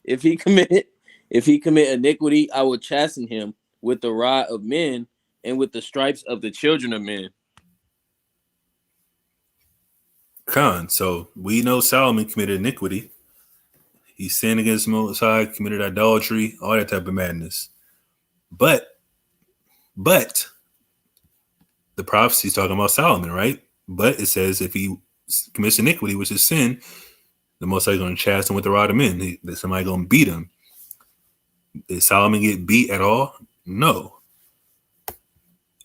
If he commit iniquity, I will chasten him with the rod of men and with the stripes of the children of men. So we know Solomon committed iniquity. He sinned against the Most High, committed idolatry, all that type of madness. But the prophecy is talking about Solomon, right? But it says if he commits iniquity, which is sin, the Most High is going to chasten him with the rod of men. Somebody going to beat him. Did Solomon get beat at all? No.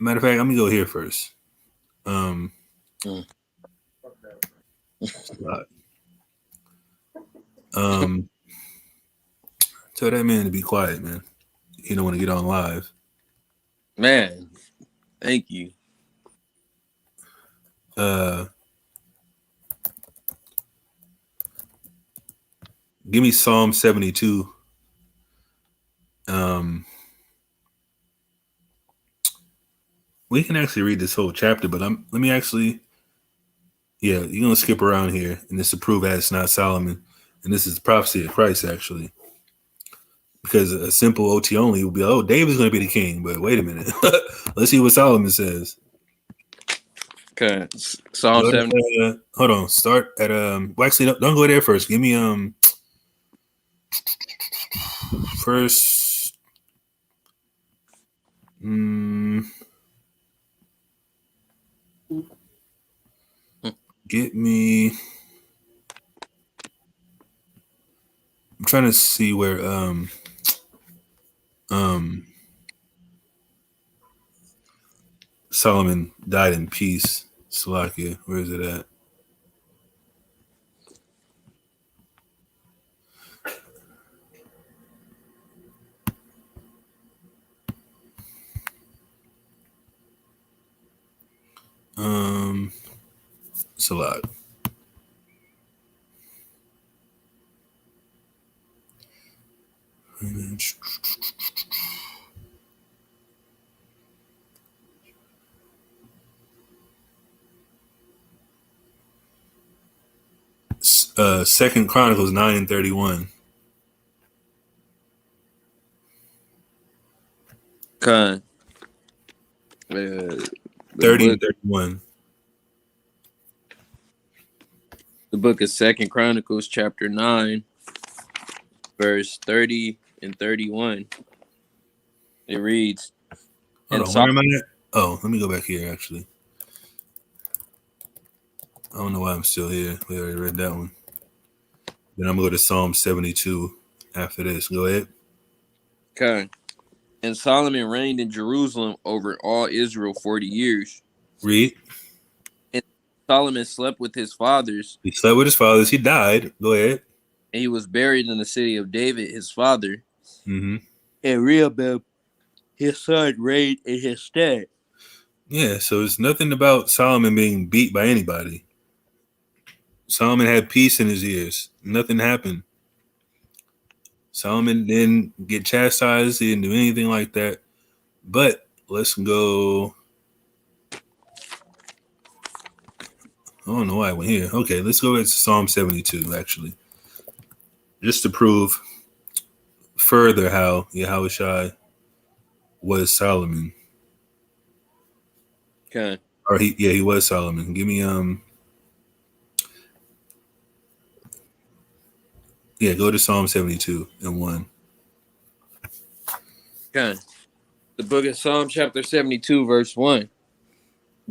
Matter of fact, let me go here first. Tell that man to be quiet, man. He don't want to get on live. Man, thank you. Give me Psalm 72. We can actually read this whole chapter, but let me actually, you're gonna skip around here, and this to prove that it's not Solomon, and this is the prophecy of Christ actually, because a simple OT only would be, oh, David's gonna be the king, but wait a minute, let's see what Solomon says. Okay, Psalm 70. Hold on, start at well, actually, don't go there first. Give me first. Get me. I'm trying to see where Solomon died in peace. Salakia, where is it at? It's a lot. Second Chronicles 9:31. Okay. 30 and 31. The book of Second Chronicles, chapter 9, verse 30 and 31. It reads. Hold on, where am I at? Oh, let me go back here actually. I don't know why I'm still here. We already read that one. Then I'm gonna go to Psalm 72 after this. Go ahead. Okay. And Solomon reigned in Jerusalem over all Israel 40 years. Read. And Solomon slept with his fathers. He slept with his fathers. He died. Go ahead. And he was buried in the city of David, his father. Mm-hmm. And Rehoboam, his son, reigned in his stead. Yeah, so it's nothing about Solomon being beat by anybody. Solomon had peace in his ears. Nothing happened. Solomon didn't get chastised. He didn't do anything like that. But let's go. I don't know why I went here. Okay, let's go back to Psalm 72, actually. Just to prove further how Yahushua was Solomon. Okay. Or he was Solomon. Give me go to Psalm 72 and 1. Okay. The book of Psalm chapter 72, verse 1.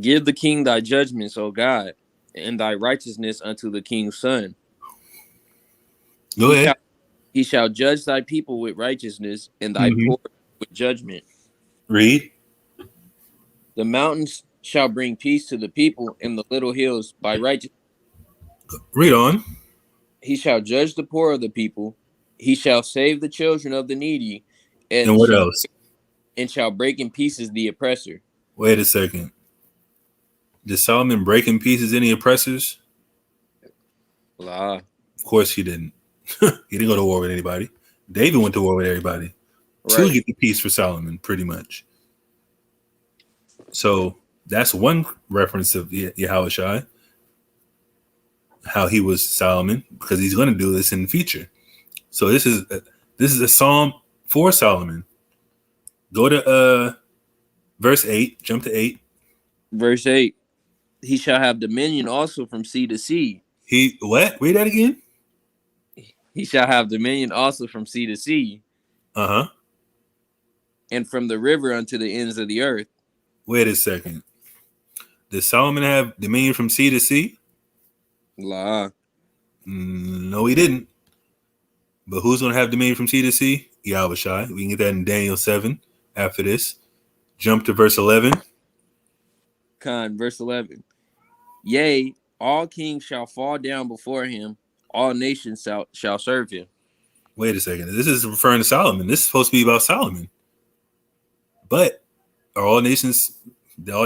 Give the king thy judgments, O God, and thy righteousness unto the king's son. Go ahead. He shall judge thy people with righteousness, and thy poor with judgment. Read. The mountains shall bring peace to the people, and the little hills by righteousness. Read on. He shall judge the poor of the people. He shall save the children of the needy, And what else? And shall break in pieces the oppressor. Wait a second. Did Solomon break in pieces any oppressors? La. Of course he didn't. He didn't go to war with anybody. David went to war with everybody to get the peace for Solomon, pretty much. So that's one reference of Yahushua, how he was Solomon, because he's going to do this in the future. So this is a psalm for Solomon. Go to verse 8. Jump to 8. Verse 8. He shall have dominion also from sea to sea. He what? Read that again. He shall have dominion also from sea to sea, Uh-huh. and from the river unto the ends of the earth. Wait a second. Did Solomon have dominion from sea to sea? La. No, he didn't. But who's going to have dominion from sea to sea? Yahweh Shai. We can get that in Daniel 7 after this. Jump to verse 11. Verse 11. Yea, all kings shall fall down before him, all nations shall serve him. Wait a second. This is referring to Solomon. This is supposed to be about Solomon. But are all nations bow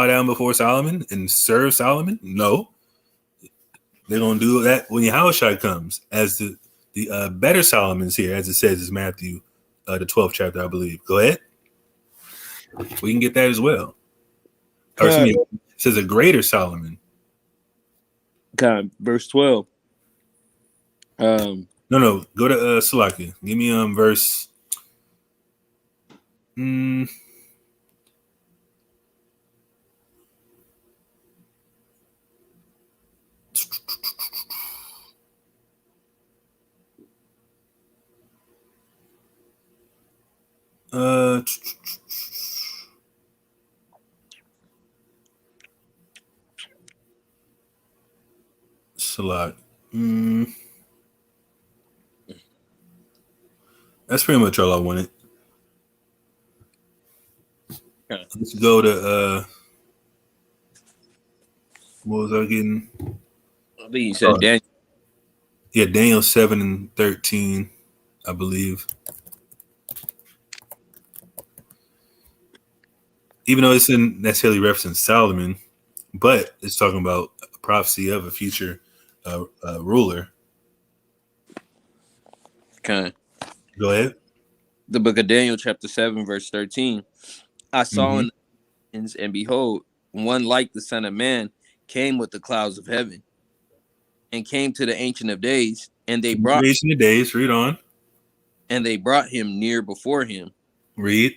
down before Solomon and serve Solomon? No. They're going to do that when Yahushua comes as the better Solomon's here, as it says in Matthew, the 12th chapter, I believe. Go ahead. We can get that as well. Or excuse me, it says a greater Solomon. Verse 12. No. Go to Salaki. Give me verse. Salak. That's pretty much all I wanted. Okay. Let's go to what was I getting? I think you said Daniel. Yeah, Daniel 7 and 13, I believe. Even though it's not necessarily referencing Solomon, but it's talking about a prophecy of a future ruler. Okay. Go ahead. The book of Daniel, chapter 7, verse 13. I saw in the heavens, and behold, one like the Son of Man came with the clouds of heaven, and came to the Ancient of Days, and they brought Ancient of Days. Read on. And they brought him near before him. Read.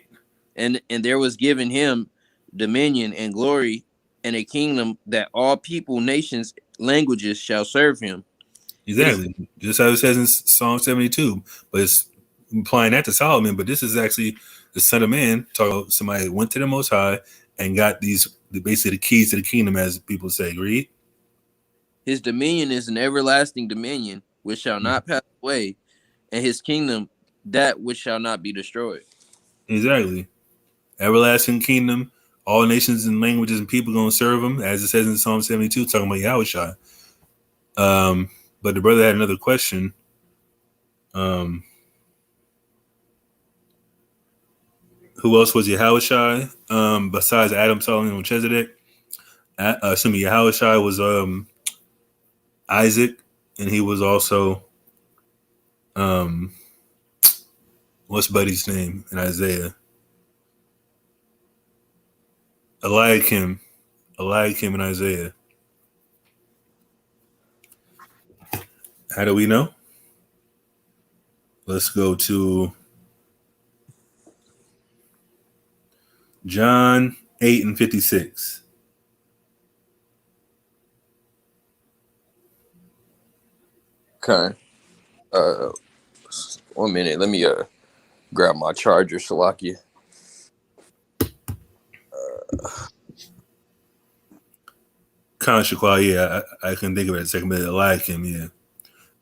And there was given him dominion and glory and a kingdom that all people, nations, languages shall serve him. Exactly. Just as it says in Psalm 72. But it's implying that to Solomon. But this is actually the Son of Man. Somebody went to the Most High and got basically the keys to the kingdom, as people say. Read. His dominion is an everlasting dominion which shall not pass away, and his kingdom that which shall not be destroyed. Exactly. Everlasting kingdom. All nations and languages and people going to serve him, as it says in Psalm 72, talking about Yahushua. But the brother had another question. Who else was Yahushua? Besides Adam, Solomon, and Melchizedek? Yahushua was Isaac, and he was also what's Buddy's name in Isaiah? Eliakim in Isaiah. How do we know? Let's go to John 8 and 56. Okay. 1 minute. Let me grab my charger, Salakia. Yeah, I couldn't think of it in a second, but Eliakim, yeah.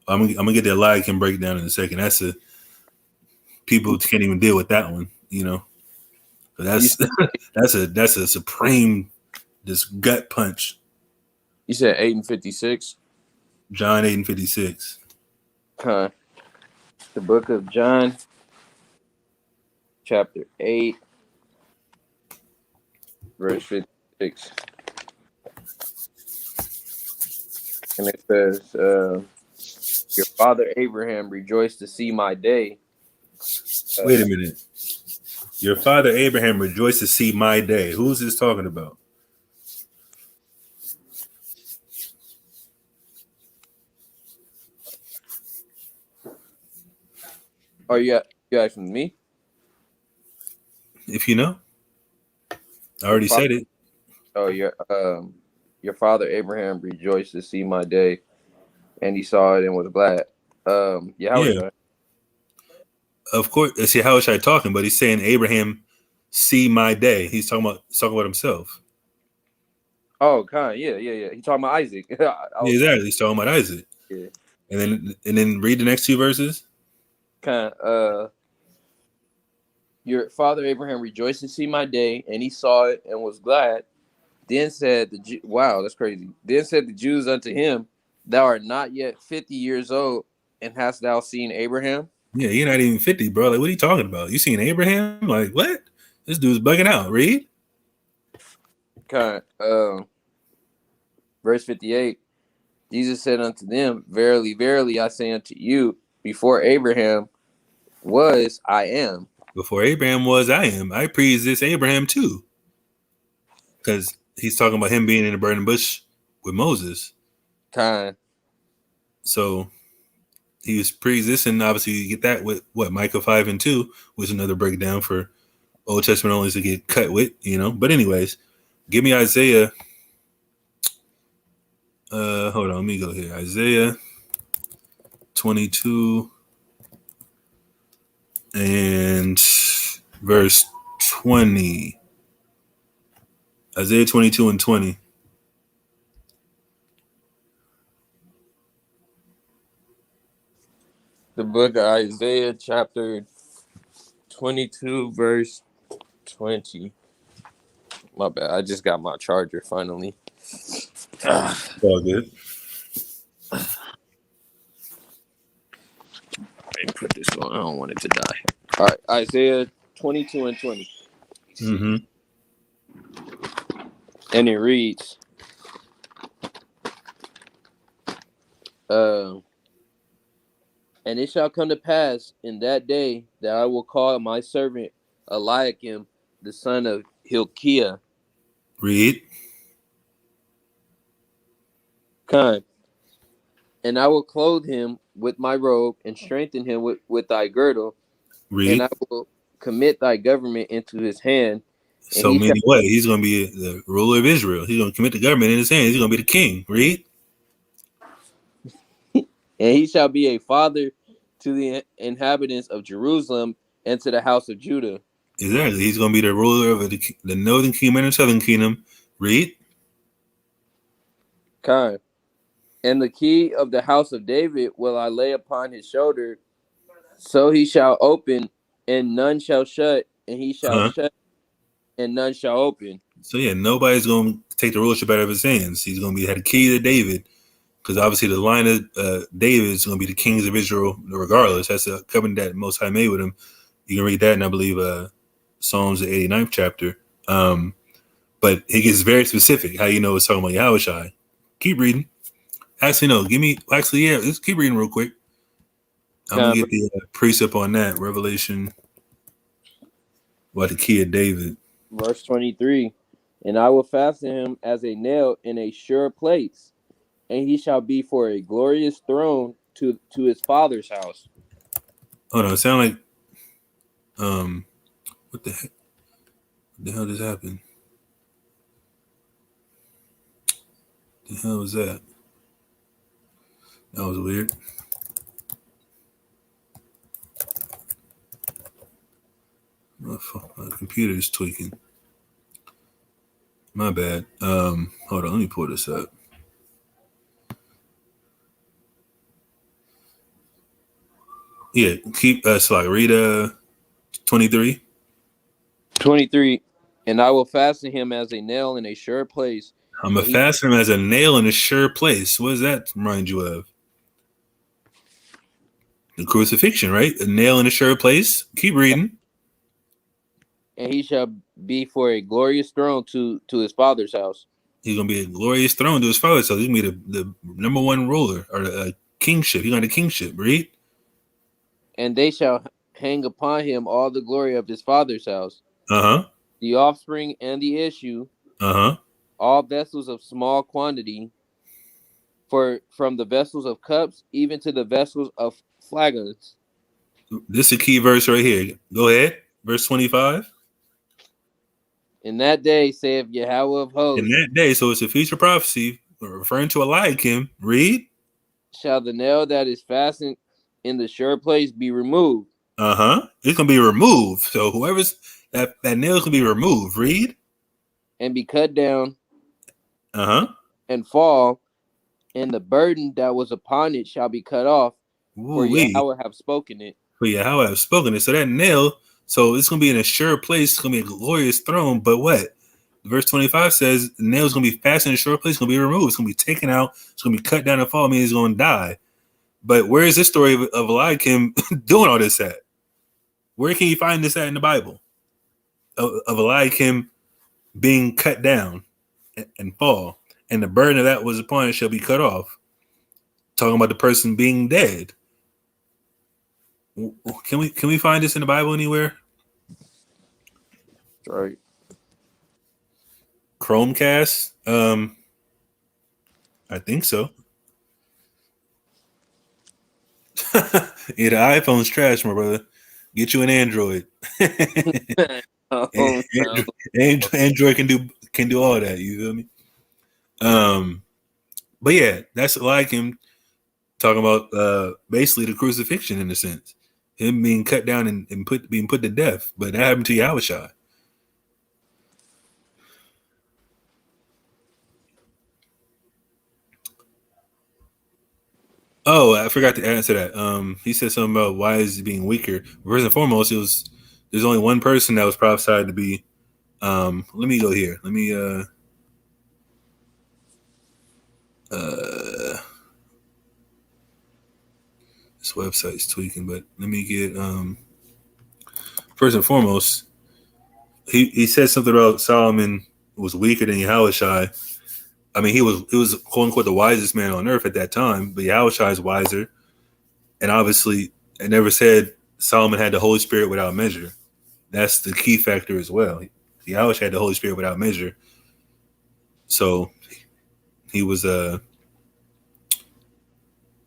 I'm gonna get the Eliakim breakdown in a second. People can't even deal with that one, you know. But that's a supreme gut punch. You said 8 and 56? John 8 and 56. Okay. The book of John, chapter 8, verse 56. And it says, your father Abraham rejoiced to see my day. Wait a minute. Your father Abraham rejoiced to see my day. Who's this talking about? Oh, you asking me? If you know. I already said it. Oh, your father Abraham rejoiced to see my day, and he saw it and was glad. Yahweh. Yeah, of course. See, Yahushai talking, but he's saying Abraham see my day. He's talking about himself. Oh, kind, yeah. He talking about Isaac. I Yeah, was like, exactly. He's talking about Isaac. yeah, And then read the next two verses. kind. Your father Abraham rejoiced to see my day, and he saw it and was glad. Then said wow, that's crazy. Then said the Jews unto him, Thou art not yet 50 years old, and hast thou seen Abraham? Yeah, you're not even 50, bro. Like, what are you talking about? You seen Abraham? Like, what? This dude's bugging out. Read. Kind. Verse 58. Jesus said unto them, Verily, verily, I say unto you, before Abraham was, I am. Before Abraham was, I am. I pre-exist Abraham too. Because he's talking about him being in the burning bush with Moses. Kind. So he was pre-existing. Obviously, you get that with what Micah 5 and 2, which is another breakdown for Old Testament only to get cut with, But anyways, give me Isaiah. Hold on, let me go here. Isaiah 22 and verse 20. Isaiah 22 and 20. The book of Isaiah, chapter 22, verse 20. My bad. I just got my charger finally. All good. Let me put this on. I don't want it to die. All right. Isaiah 22 and 20. Mm-hmm. And it reads, and it shall come to pass in that day that I will call my servant Eliakim, the son of Hilkiah. Read. Kind. And I will clothe him with my robe and strengthen him with thy girdle. Read. And I will commit thy government into his hand. And So meaning what? He's going to be the ruler of Israel. He's going to commit the government in his hands. He's going to be the king. Read. And he shall be a father to the inhabitants of Jerusalem and to the house of Judah. Exactly. He's going to be the ruler of the northern kingdom and the southern kingdom. Read. Kind. And the key of the house of David will I lay upon his shoulder, so he shall open, and none shall shut, and he shall shut, and none shall open. So yeah, nobody's going to take the rulership out of his hands. He's going to have the key to David, because obviously the line of David is going to be the kings of Israel regardless. That's a covenant that Most High made with him. You can read that in, I believe, Psalms, the 89th chapter. But it gets very specific how you know it's talking about Yahushai. Keep reading. Actually, no. Yeah, let's keep reading real quick. I'm going to get the precept on that. Revelation about the key of David. Verse 23. And I will fasten him as a nail in a sure place, and he shall be for a glorious throne to his father's house. Hold on, it sound like what the heck? What the hell just happened? The hell was that? That was weird. My computer is tweaking. My bad. Hold on, let me pull this up. Yeah, keep read 23. 23. And I will fasten him as a nail in a sure place. I'm gonna fasten him as a nail in a sure place. What does that remind you of? The crucifixion, right? A nail in a sure place. Keep reading. And he shall be for a glorious throne to his father's house. He's gonna be a glorious throne to his father's house. He's gonna be the number one ruler or the kingship. He's gonna the kingship. Read. And they shall hang upon him all the glory of his father's house. The offspring and the issue. All vessels of small quantity. From the vessels of cups even to the vessels of flagons. This is a key verse right here. Go ahead. Verse 25. In that day, saith Yahweh of hosts. In that day, so it's a future prophecy referring to Eliakim. Read. Shall the nail that is fastened in the sure place be removed. It's gonna be removed. So whoever's that nail's gonna be removed. Read. And be cut down. And fall, and the burden that was upon it shall be cut off. For Yahweh have spoken it. For Yahweh have spoken it. So that nail, so it's gonna be in a sure place. It's gonna be a glorious throne. But what? Verse 25 says the nail's gonna be fastened in a sure place. It's gonna be removed. It's gonna be taken out. It's gonna be cut down and fall. Means he's gonna die. But where is this story of Eliakim doing all this at? Where can you find this at in the Bible? Of Eliakim being cut down and fall, and the burden of that was upon it shall be cut off. Talking about the person being dead. Can we find this in the Bible anywhere? Right. Chromecast. I think so. Yeah, the iPhone's trash, my brother. Get you an Android. Android can do all that. You feel me? But yeah, that's like him talking about basically the crucifixion in a sense, him being cut down and being put to death. But that happened to Yahweh. Oh, I forgot to answer that. He said something about why is he being weaker. First and foremost, there's only one person that was prophesied to be. Let me go here. Let me this website's tweaking, but let me get first and foremost, he said something about Solomon was weaker than Yahushai. I mean, he was quote unquote the wisest man on earth at that time, but Yahushai is wiser. And obviously, it never said Solomon had the Holy Spirit without measure. That's the key factor as well. Yahushua had the Holy Spirit without measure. So he was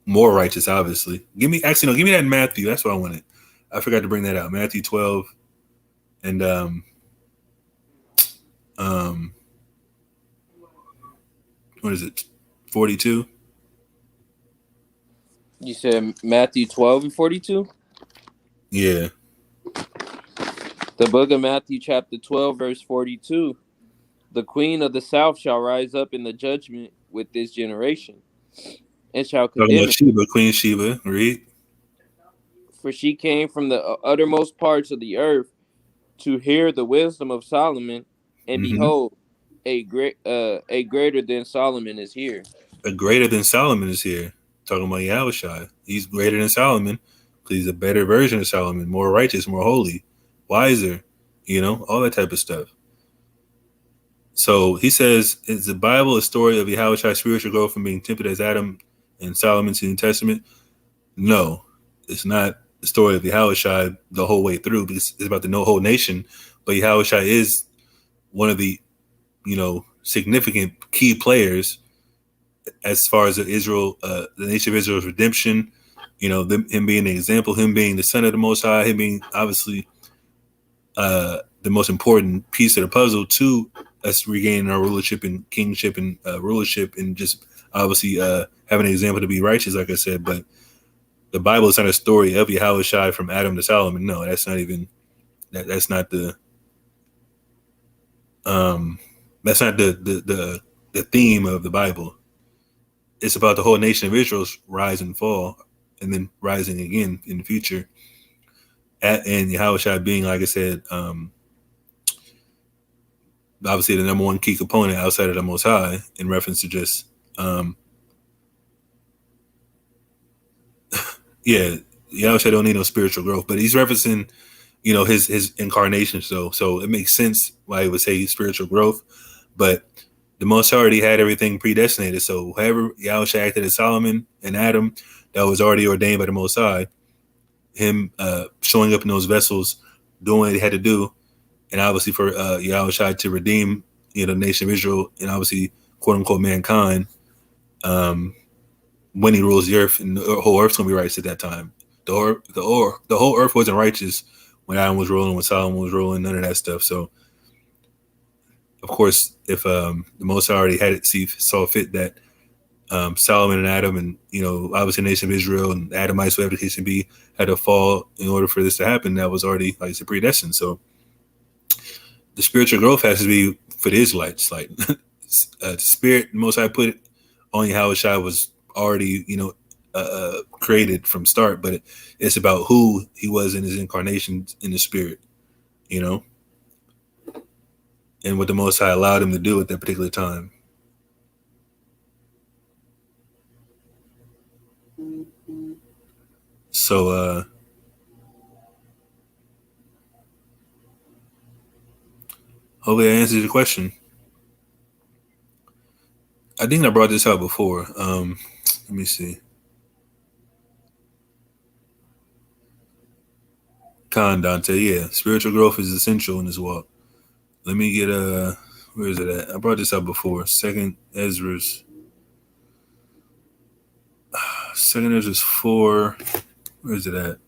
more righteous, obviously. Give me that in Matthew. That's what I wanted. I forgot to bring that out. Matthew 12 and what is it? 42. You said Matthew 12 and 42? Yeah. The book of Matthew chapter 12 verse 42. The queen of the south shall rise up in the judgment with this generation and shall condemn Sheba, Queen Sheba, read. For she came from the uttermost parts of the earth to hear the wisdom of Solomon, and behold, a greater than Solomon is here. A greater than Solomon is here. Talking about Yahushua. He's greater than Solomon. He's a better version of Solomon, more righteous, more holy, wiser, all that type of stuff. So he says, is the Bible a story of Yahushua's spiritual growth from being tempted as Adam and Solomon's New Testament? No, it's not the story of Yahushua the whole way through, because it's about the whole nation. But Yahushua is one of the, significant key players as far as the nation of Israel's redemption. Him being the example, him being the son of the Most High, him being obviously the most important piece of the puzzle to us regaining our rulership and kingship and rulership, and just obviously having an example to be righteous, like I said. But the Bible is not a story of Yahushua from Adam to Solomon. No, that's not even that's not the the theme of the Bible. It's about the whole nation of Israel's rise and fall, and then rising again in the future. And Yahushua being, like I said, obviously the number one key component outside of the Most High, in reference to just, Yahushua don't need no spiritual growth, but he's referencing, his incarnation. So it makes sense why he would say spiritual growth, but the Most High already had everything predestinated. So however Yahushua acted as Solomon and Adam, that was already ordained by the Most High. Him showing up in those vessels, doing what he had to do, and obviously for Yahushua to redeem, the nation of Israel, and obviously quote unquote mankind, when he rules the earth, and the whole earth's gonna be righteous at that time. The whole earth wasn't righteous when Adam was ruling, when Solomon was ruling, none of that stuff. So of course, if the Most High already had it, saw fit that Solomon and Adam, and obviously the nation of Israel and Adamites, whatever the case may be, had to fall in order for this to happen. That was already, like I said, predestined. So the spiritual growth has to be for the Israelites. Like the spirit, the Most High put on Yahushua was already, created from start, but it's about who he was in his incarnation in the spirit, and what the Most High allowed him to do at that particular time. So, hopefully that answers your question. I think I brought this out before. Let me see. Khan Dante, yeah, spiritual growth is essential in this walk. Let me get where is it at? I brought this up before. Second Ezra's 4. Where is it at?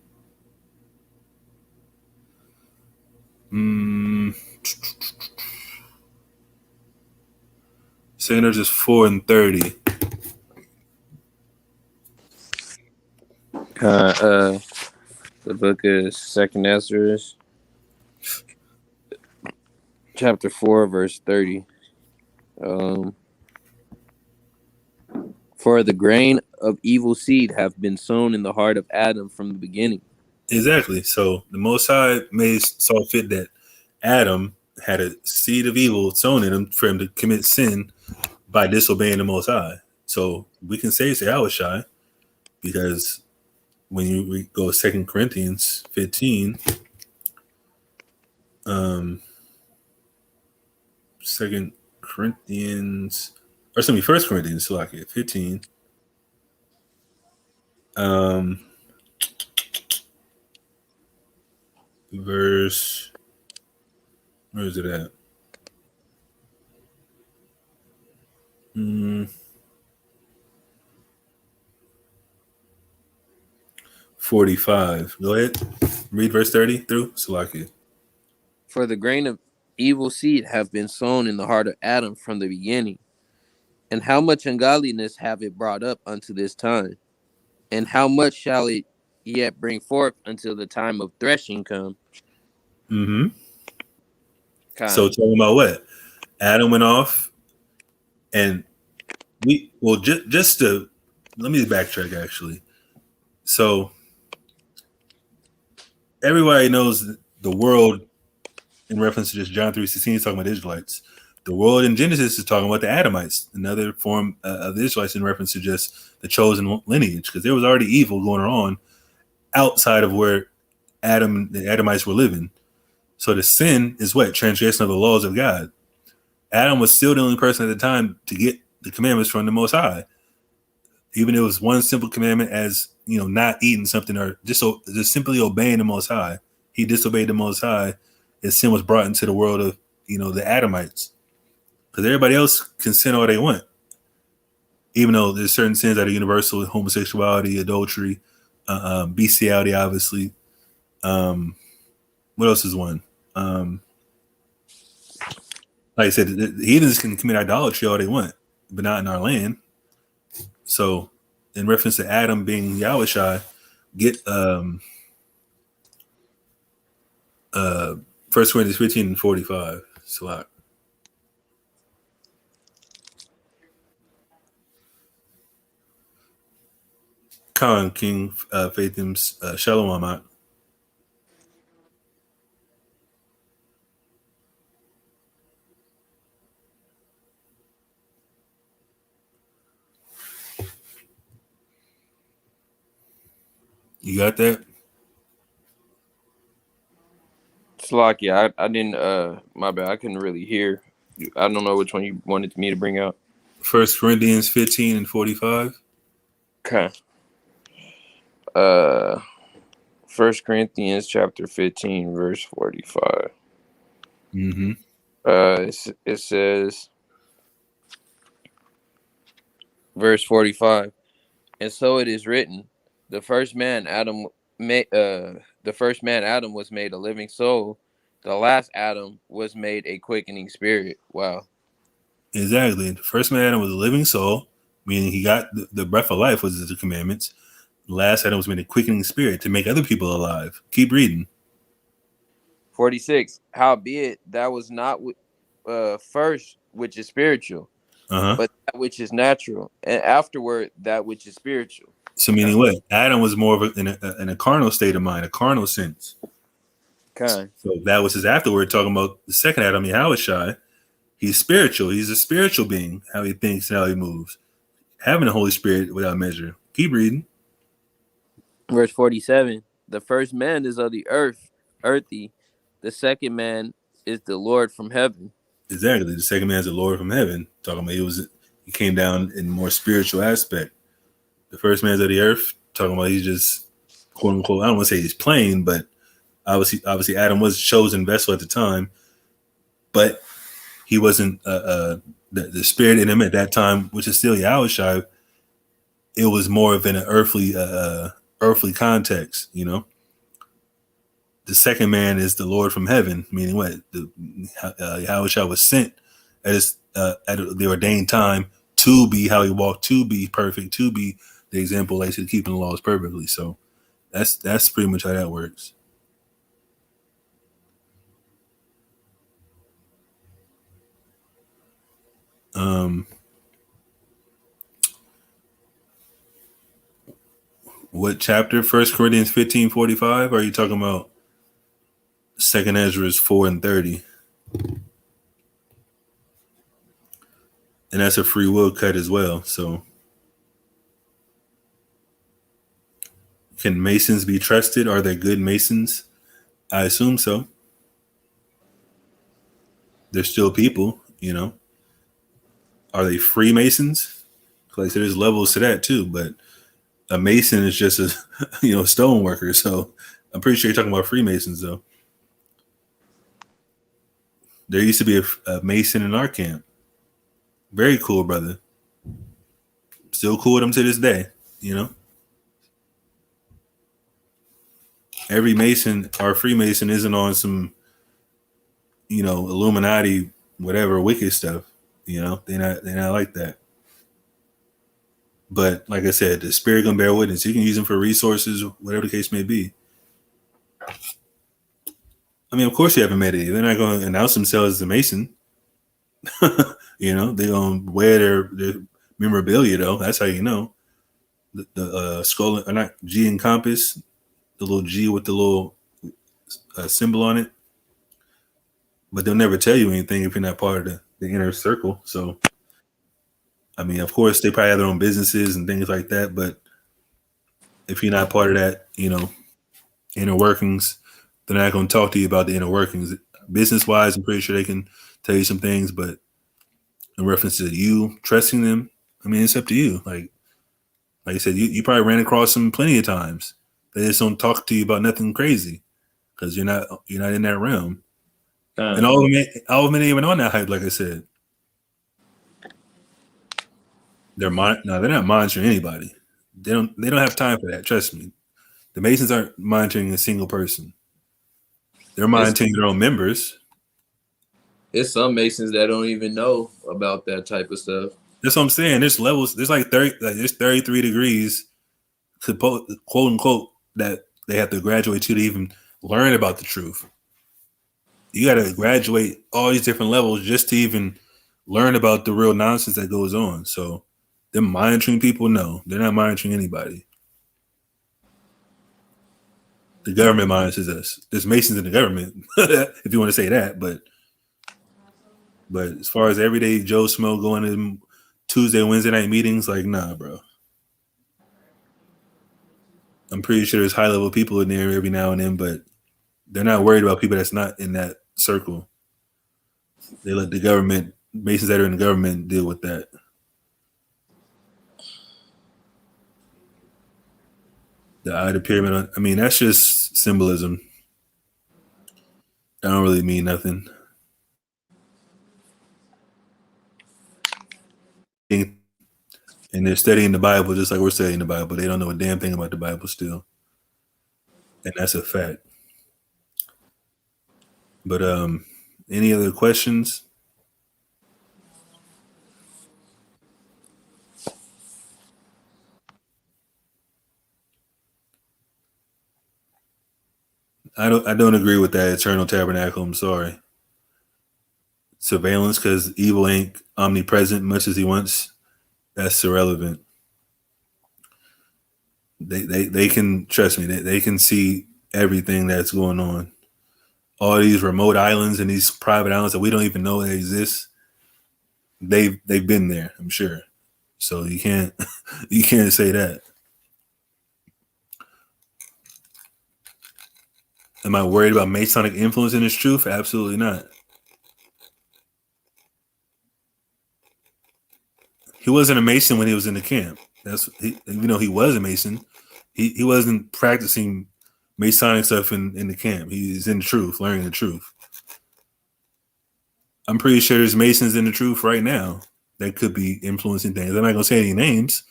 Second Ezra's 4:30. The book is Second Ezra, chapter 4, verse 30. For the grain of evil seed have been sown in the heart of Adam from the beginning. Exactly. So the Most High saw fit that Adam had a seed of evil sown in him for him to commit sin by disobeying the Most High. So we can say it's Yahushua because when you go 2 Corinthians 15, 2 Corinthians, or excuse me, 1 Corinthians, so like 15. Verse, where is it at? 45. Go ahead. Read verse 30 through Salaki. For the grain of evil seed have been sown in the heart of Adam from the beginning. And how much ungodliness have it brought up unto this time? And how much shall it yet bring forth until the time of threshing come? So talking about what? Adam went off, and just to let me backtrack actually. So everybody knows the world in reference to just John 3:16 is talking about the Israelites. The world in Genesis is talking about the Adamites, another form of the Israelites in reference to just the chosen lineage, because there was already evil going on outside of where the Adamites were living. So the sin is what? Transgression of the laws of God. Adam was still the only person at the time to get the commandments from the Most High. Even if it was one simple commandment as, not eating something or just simply obeying the Most High. He disobeyed the Most High, and sin was brought into the world of, the Adamites. Because everybody else can sin all they want. Even though there's certain sins that are universal, homosexuality, adultery, bestiality, obviously. What else is one? Like I said, the heathens can commit idolatry all they want, but not in our land. So, in reference to Adam being Yahushua, get 1 Corinthians 15 and 45. So, Khan King Fathim's Shalom. You got that? Slakia, I didn't my bad, I couldn't really hear. I don't know which one you wanted me to bring out. 1 Corinthians 15 and 45. Okay. 1 Corinthians chapter 15, verse 45. It says, verse 45, and so it is written, the first man Adam was made a living soul. The last Adam was made a quickening spirit. Wow. Exactly. The first man Adam was a living soul. meaning he got the breath of life was the commandments. The last Adam was made a quickening spirit to make other people alive. Keep reading. 46. Howbeit that was not first which is spiritual, but that which is natural, and afterward that which is spiritual. So meaning what? Adam was more of in a carnal state of mind, a carnal sense. Kind. So that was his afterword, talking about the second Adam, Yahushua. He's spiritual. He's a spiritual being, how he thinks and how he moves. Having the Holy Spirit without measure. Keep reading. Verse 47. The first man is of the earth, earthy. The second man is the Lord from heaven. Exactly. The second man is the Lord from heaven. Talking about he came down in a more spiritual aspect. The first man's of the earth, talking about he's just quote unquote, I don't want to say he's plain, but obviously Adam was chosen vessel at the time, but he wasn't the spirit in him at that time, which is still Yahushua. It was more of an earthly context, you know. The second man is the Lord from heaven, meaning what? Yahushua was sent at the ordained time to be how he walked, to be perfect, to be the example, like I said, keeping the laws perfectly. So that's pretty much how that works. What chapter? 1 Corinthians 15:45? Or are you talking about 2nd Ezra 4:30? And that's a free will cut as well. So can Masons be trusted? Are they good Masons? I assume so. They're still people, you know. Are they Freemasons? Like I said, there's levels to that too, but a Mason is just a stone worker. So I'm pretty sure you're talking about Freemasons though. There used to be a Mason in our camp. Very cool, brother. Still cool with him to this day, you know. Every Mason or Freemason isn't on some, Illuminati, whatever, wicked stuff. You know, they're not like that. But like I said, the spirit gonna bear witness. You can use them for resources, whatever the case may be. I mean, of course you haven't met it. They're not gonna announce themselves as a Mason. They're gonna wear their memorabilia though. That's how you know. The skull, or not G and compass, the little G with the little symbol on it. But they'll never tell you anything if you're not part of the inner circle. So, I mean, of course, they probably have their own businesses and things like that. But if you're not part of that, inner workings, they're not going to talk to you about the inner workings. Business wise, I'm pretty sure they can tell you some things. But in reference to you trusting them, I mean, it's up to you. Like I said, you probably ran across them plenty of times. They just don't talk to you about nothing crazy because you're not in that realm. And all of them ain't even on that hype, like I said. They're not monitoring anybody. They don't have time for that. Trust me. The Masons aren't monitoring a single person. They're monitoring their own members. It's some Masons that don't even know about that type of stuff. That's what I'm saying. There's levels. There's like 30. Like there's 33 degrees, quote unquote, that they have to graduate to even learn about the truth. You got to graduate all these different levels just to even learn about the real nonsense that goes on. So they're monitoring people. No, they're not monitoring anybody. The government monitors us. There's Masons in the government, if you want to say that. But as far as everyday Joe Smo going to Tuesday, Wednesday night meetings, like, nah, bro. I'm pretty sure there's high level people in there every now and then, but they're not worried about people that's not in that circle. They let the government, Masons that are in the government, deal with that. The eye of the pyramid, I mean, that's just symbolism. That don't really mean nothing. And they're studying the Bible just like we're studying the Bible. They don't know a damn thing about the Bible still. And that's a fact. But any other questions? I don't agree with that eternal tabernacle. I'm sorry. Surveillance because evil ain't omnipresent much as he wants. That's irrelevant. They can trust me. They can see everything that's going on. All these remote islands and these private islands that we don't even know they exist. They've been there. I'm sure. So you can't you can't say that. Am I worried about Masonic influence in this truth? Absolutely not. He wasn't a Mason when he was in the camp. Even though he was a Mason, he wasn't practicing Masonic stuff in the camp. He's in the truth, learning the truth. I'm pretty sure there's Masons in the truth right now that could be influencing things. I'm not gonna say any names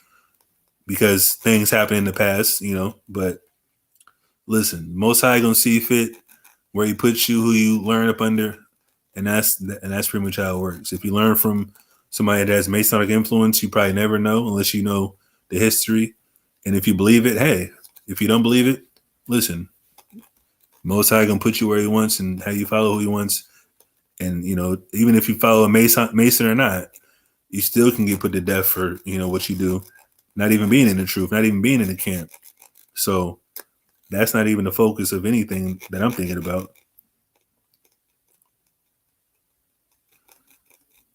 because things happen in the past, but listen, Most High gonna see fit where he puts you, who you learn up under, and that's pretty much how it works. If you learn from somebody that has Masonic influence, you probably never know unless you know the history. And if you believe it, hey. If you don't believe it, listen. Most High gonna put you where he wants and have you follow who he wants. And even if you follow a Mason or not, you still can get put to death for what you do, not even being in the truth, not even being in the camp. So that's not even the focus of anything that I'm thinking about.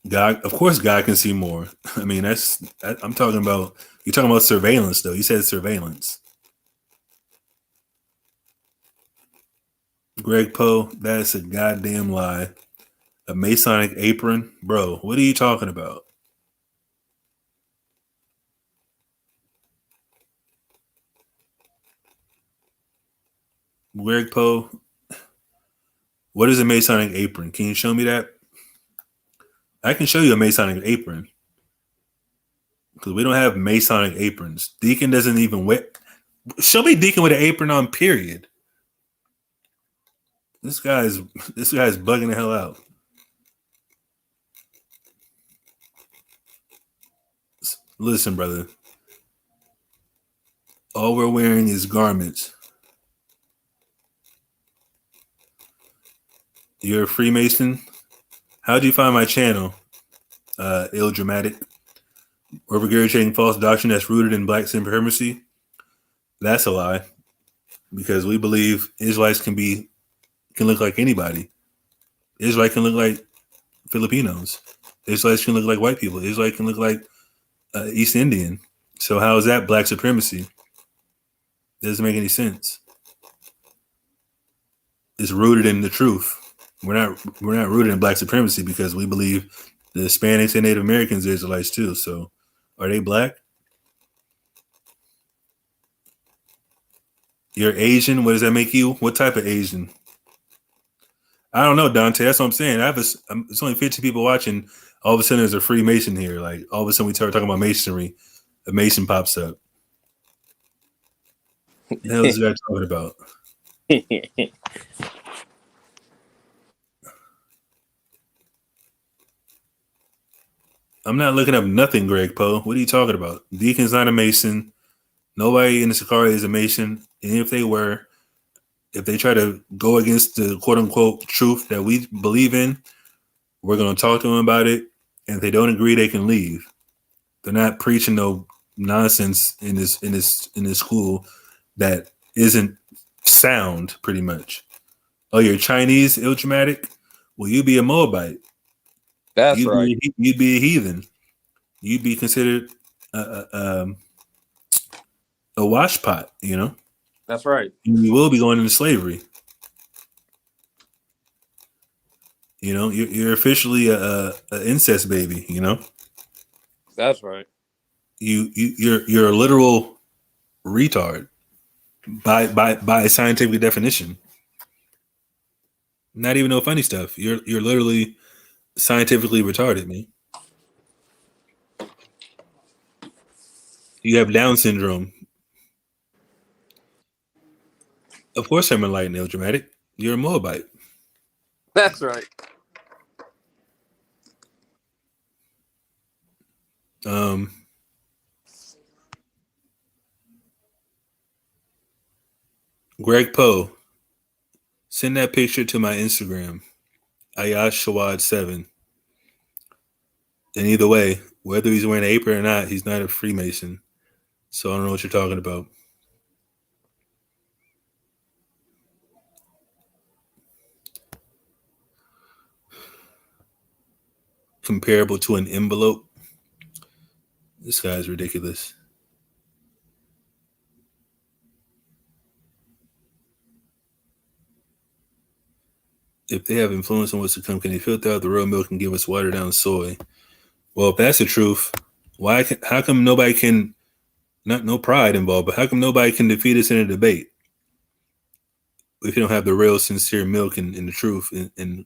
God, of course, God can see more. I mean, I'm talking about. You're talking about surveillance, though. You said surveillance. Greg Poe, that's a goddamn lie. A Masonic apron, bro. What are you talking about? Greg Poe, what is a Masonic apron? Can you show me that? I can show you a Masonic apron because we don't have Masonic aprons. Deacon doesn't even wear. Show me Deacon with an apron on. Period. This guy's bugging the hell out. Listen, brother. All we're wearing is garments. You're a Freemason. How do you find my channel? Ill dramatic. We're regurgitating false doctrine that's rooted in black supremacy. That's a lie. Because we believe Israelites can look like anybody. Israelites can look like Filipinos. Israelites can look like white people. Israelites can look like East Indian. So how is that black supremacy? Doesn't make any sense. It's rooted in the truth. We're not rooted in black supremacy because we believe the Hispanics and Native Americans are Israelites too. So are they black? You're Asian. What does that make you? What type of Asian? I don't know, Dante. That's what I'm saying. It's only 50 people watching. All of a sudden, there's a Freemason here. Like all of a sudden, we start talking about masonry. A Mason pops up. What the hell is this guy talking about? I'm not looking up nothing, Greg Poe. What are you talking about? Deacon's not a Mason. Nobody in the SICARII is a Mason. And if they try to go against the quote unquote truth that we believe in, we're going to talk to them about it. And if they don't agree, they can leave. They're not preaching no nonsense in this school that isn't sound, pretty much. Oh, you're Chinese, Iltramatic? Well, you'd be a Moabite. That's right. You'd be a heathen. You'd be considered a washpot, That's right. You will be going into slavery. You're officially a incest baby. That's right. You're a literal retard by scientific definition. Not even no funny stuff. You're literally scientifically retarded, man. You have Down syndrome. Of course, I'm enlightened, dramatic. You're a Moabite. That's right. Greg Poe, Send that picture to my Instagram, ayashawad7. And either way, whether he's wearing an apron or not, he's not a Freemason. So I don't know what you're talking about. Comparable to an envelope. This guy's ridiculous. If they have influence on what's to come, can they filter out the real milk and give us watered down soy? Well, if that's the truth, how come nobody can, no pride involved, but how come nobody can defeat us in a debate if you don't have the real sincere milk and the truth in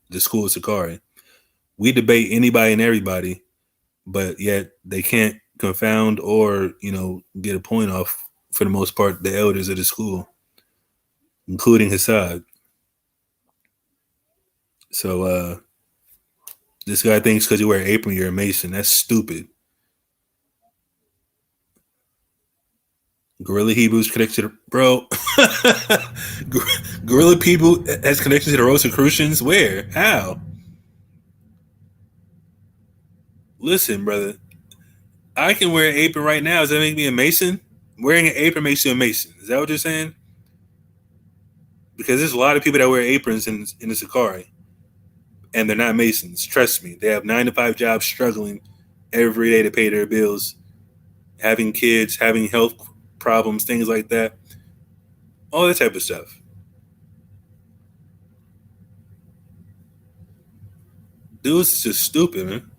the school of SICARII? We debate anybody and everybody, but yet they can't confound or, get a point off, for the most part, the elders of the school, including Hassad. So this guy thinks because you wear an apron, you're a Mason. That's stupid. Gorilla Hebrews connected to bro. Gorilla people has connections to the Rosicrucians? Where? How? Listen, brother. I can wear an apron right now. Does that make me a Mason? Wearing an apron makes you a Mason. Is that what you're saying? Because there's a lot of people that wear aprons in the SICARII, and they're not Masons. Trust me. They have 9-to-5 jobs, struggling every day to pay their bills, having kids, having health problems, things like that. All that type of stuff. Dudes is just stupid, man.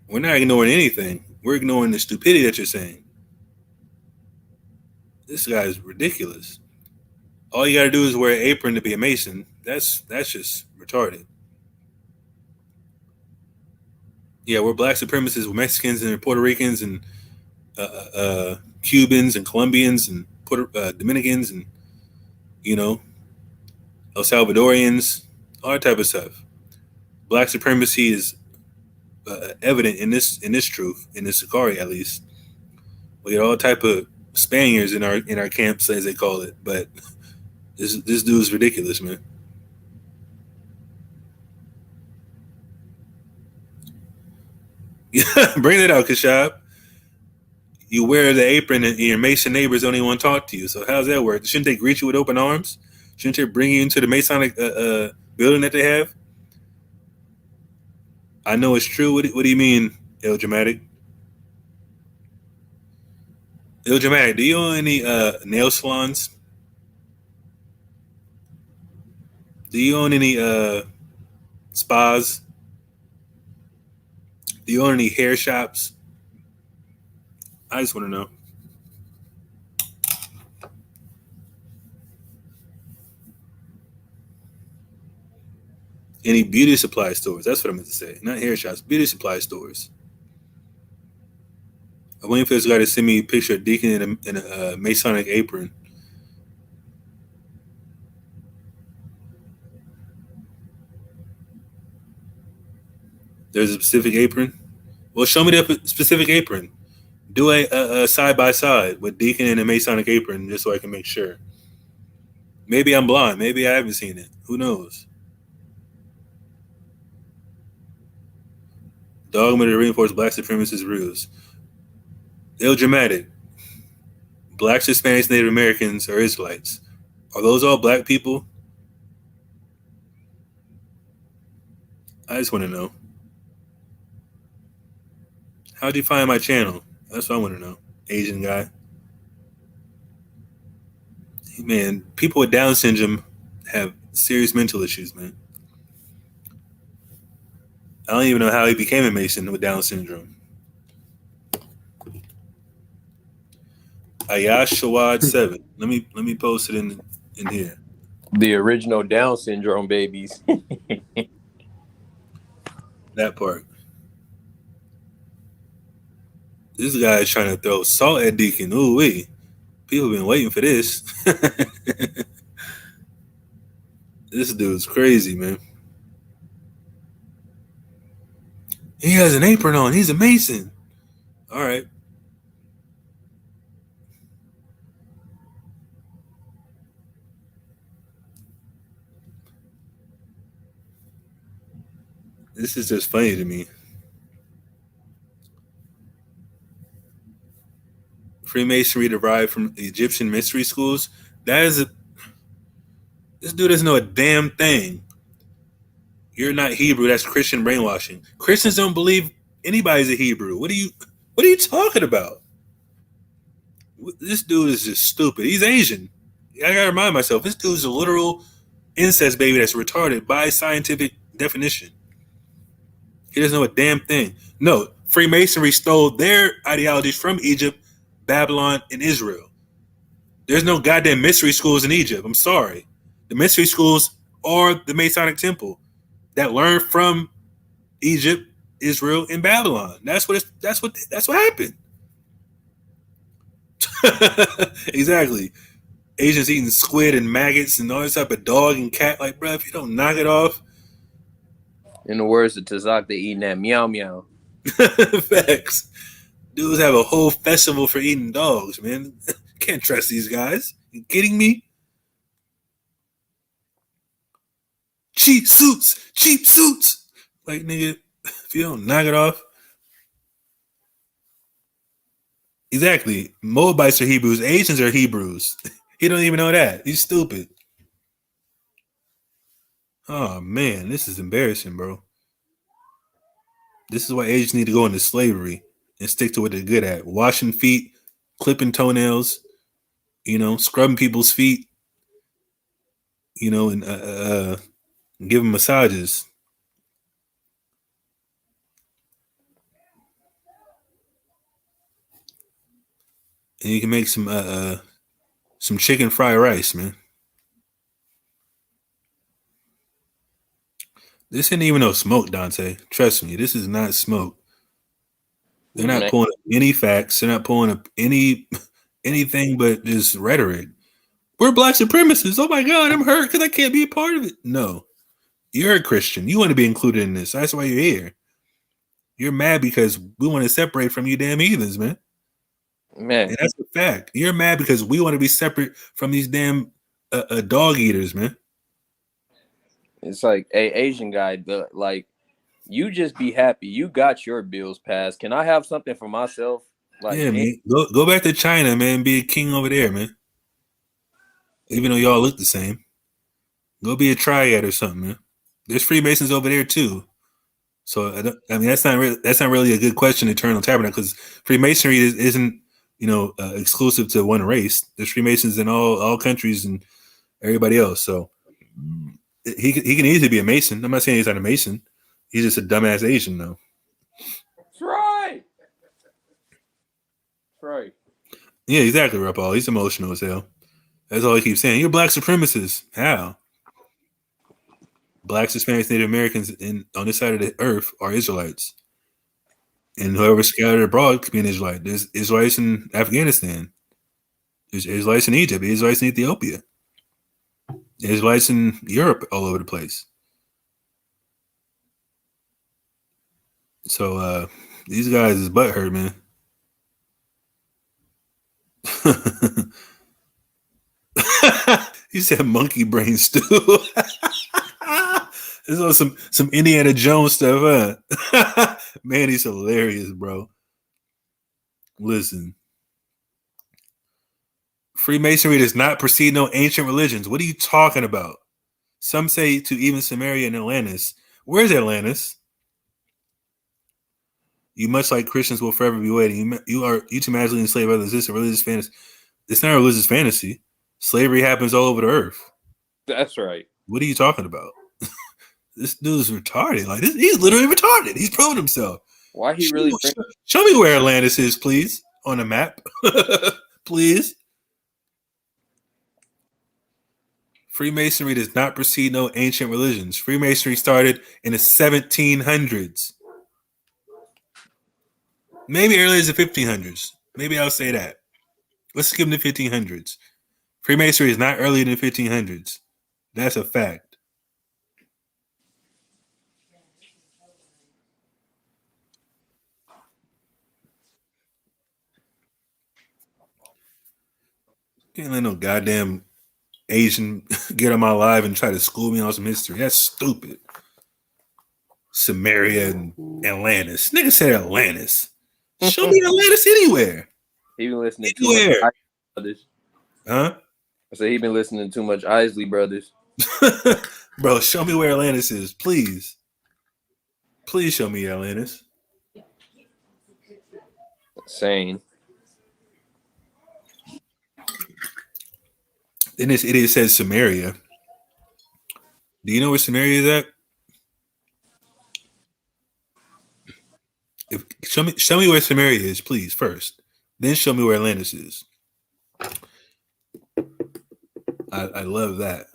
We're not ignoring anything. We're ignoring the stupidity that you're saying. This guy's ridiculous. All you got to do is wear an apron to be a Mason. That's just retarded. Yeah, we're black supremacists, we're Mexicans and Puerto Ricans and Cubans and Colombians and Dominicans and El Salvadorians, all that type of stuff. Black supremacy is evident in this truth, in this SICARII at least. We got all type of Spaniards in our camps, as they call it, but this dude's ridiculous, man. Bring it out, Kashab. You wear the apron and your Mason neighbors don't even want to talk to you. So how's that work? Shouldn't they greet you with open arms? Shouldn't they bring you into the Masonic building that they have? I know it's true. What do you mean, Il Dramatic? Il Dramatic, do you own any nail salons? Do you own any spas? Do you own any hair shops? I just want to know. Any beauty supply stores? That's what I meant to say. Not hair shops, beauty supply stores. I'm waiting for this guy to send me a picture of Deacon in a Masonic apron. There's a specific apron? Well, show me the specific apron. Do a side by side with Deacon in a Masonic apron just so I can make sure. Maybe I'm blind. Maybe I haven't seen it. Who knows? Dogma to reinforce black supremacist rules. Il Dramatic. Blacks, Hispanics, Native Americans, or Israelites. Are those all black people? I just want to know. How'd you find my channel? That's what I want to know. Asian guy. Man, people with Down syndrome have serious mental issues, man. I don't even know how he became a Mason with Down syndrome. Ayash Shawad 7. Let me post it in here. The original Down syndrome babies. That part. This guy is trying to throw salt at Deacon. Ooh wee. People have been waiting for this. This dude's crazy, man. He has an apron on. He's a Mason. All right. This is just funny to me. Freemasonry derived from Egyptian mystery schools. That is a, this dude doesn't know a damn thing. You're not Hebrew. That's Christian brainwashing. Christians don't believe anybody's a Hebrew. What are you talking about? This dude is just stupid. He's Asian. I gotta remind myself, this dude's a literal incest baby that's retarded by scientific definition. He doesn't know a damn thing. No, Freemasonry stole their ideologies from Egypt, Babylon, and Israel. There's no goddamn mystery schools in Egypt. I'm sorry. The mystery schools are the Masonic Temple that learned from Egypt, Israel, and Babylon. That's what happened. Exactly. Asians eating squid and maggots and all this type of dog and cat. Like, bro, if you don't knock it off. In the words of Tazak, they eating that meow meow. Facts. Dudes have a whole festival for eating dogs, man. Can't trust these guys. You kidding me? Cheap suits. Cheap suits. Like, nigga, if you don't knock it off. Exactly. Moabites are Hebrews. Asians are Hebrews. He don't even know that. He's stupid. Oh, man. This is embarrassing, bro. This is why Asians need to go into slavery and stick to what they're good at. Washing feet, clipping toenails, scrubbing people's feet, and give them massages. And you can make some chicken fried rice, man. This isn't even no smoke, Dante. Trust me, this is not smoke. They're not pulling up any facts. They're not pulling up anything but just rhetoric. We're black supremacists. Oh my God, I'm hurt because I can't be a part of it. No, you're a Christian. You want to be included in this. That's why you're here. You're mad because we want to separate from you damn heathens, man. Man, and that's a fact. You're mad because we want to be separate from these damn dog eaters, man. it's like a Asian guy, but like, you just be happy. You got your bills passed. Can I have something for myself? Like, Yeah, man. Go back to China, man. Be a king over there, man. Even though y'all look the same, go be a triad or something, man. There's Freemasons over there too. So I mean, that's not really a good question. Eternal Tabernacle, because Freemasonry isn't exclusive to one race. There's Freemasons in all countries and everybody else. So he can easily be a Mason. I'm not saying he's not a Mason. He's just a dumbass Asian, though. that's right. That's right. Yeah, exactly, Rapal. He's emotional as hell. That's all he keeps saying. You're black supremacists. How? Blacks, Hispanics, Native Americans on this side of the earth are Israelites. And whoever's scattered abroad could be an Israelite. There's Israelites in Afghanistan. There's Israelites in Egypt. Israelites in Ethiopia. Israelites in Europe, all over the place. So these guys is butthurt, man. He said monkey brain stew. This is some Indiana Jones stuff, huh? Man, he's hilarious, bro. Listen. Freemasonry does not precede no ancient religions. What are you talking about? Some say to even Samaria and Atlantis. Where's Atlantis? You much like Christians will forever be waiting. You too magically enslaved others. This is a religious fantasy. It's not a religious fantasy. Slavery happens all over the earth. That's right. What are you talking about? This dude's retarded. Like he's literally retarded. He's proven himself. Why he really? Show me where Atlantis is, please, on a map, please. Freemasonry does not precede no ancient religions. Freemasonry started in the 1700s. Maybe early as the 1500s. Maybe I'll say that. Let's skip the 1500s. Freemasonry is not earlier than the 1500s. That's a fact. Can't let no goddamn Asian get on my live and try to school me on some history. That's stupid. Samaria and Atlantis. Nigga said Atlantis. Show me Atlantis anywhere. He been listening to too much Brothers. Huh? I said he been listening to too much Isley Brothers. Bro, show me where Atlantis is, please. Please show me Atlantis. Insane. And it says Samaria. Do you know where Samaria is at? Show me where Samaria is, please, first. Then show me where Atlantis is. I love that.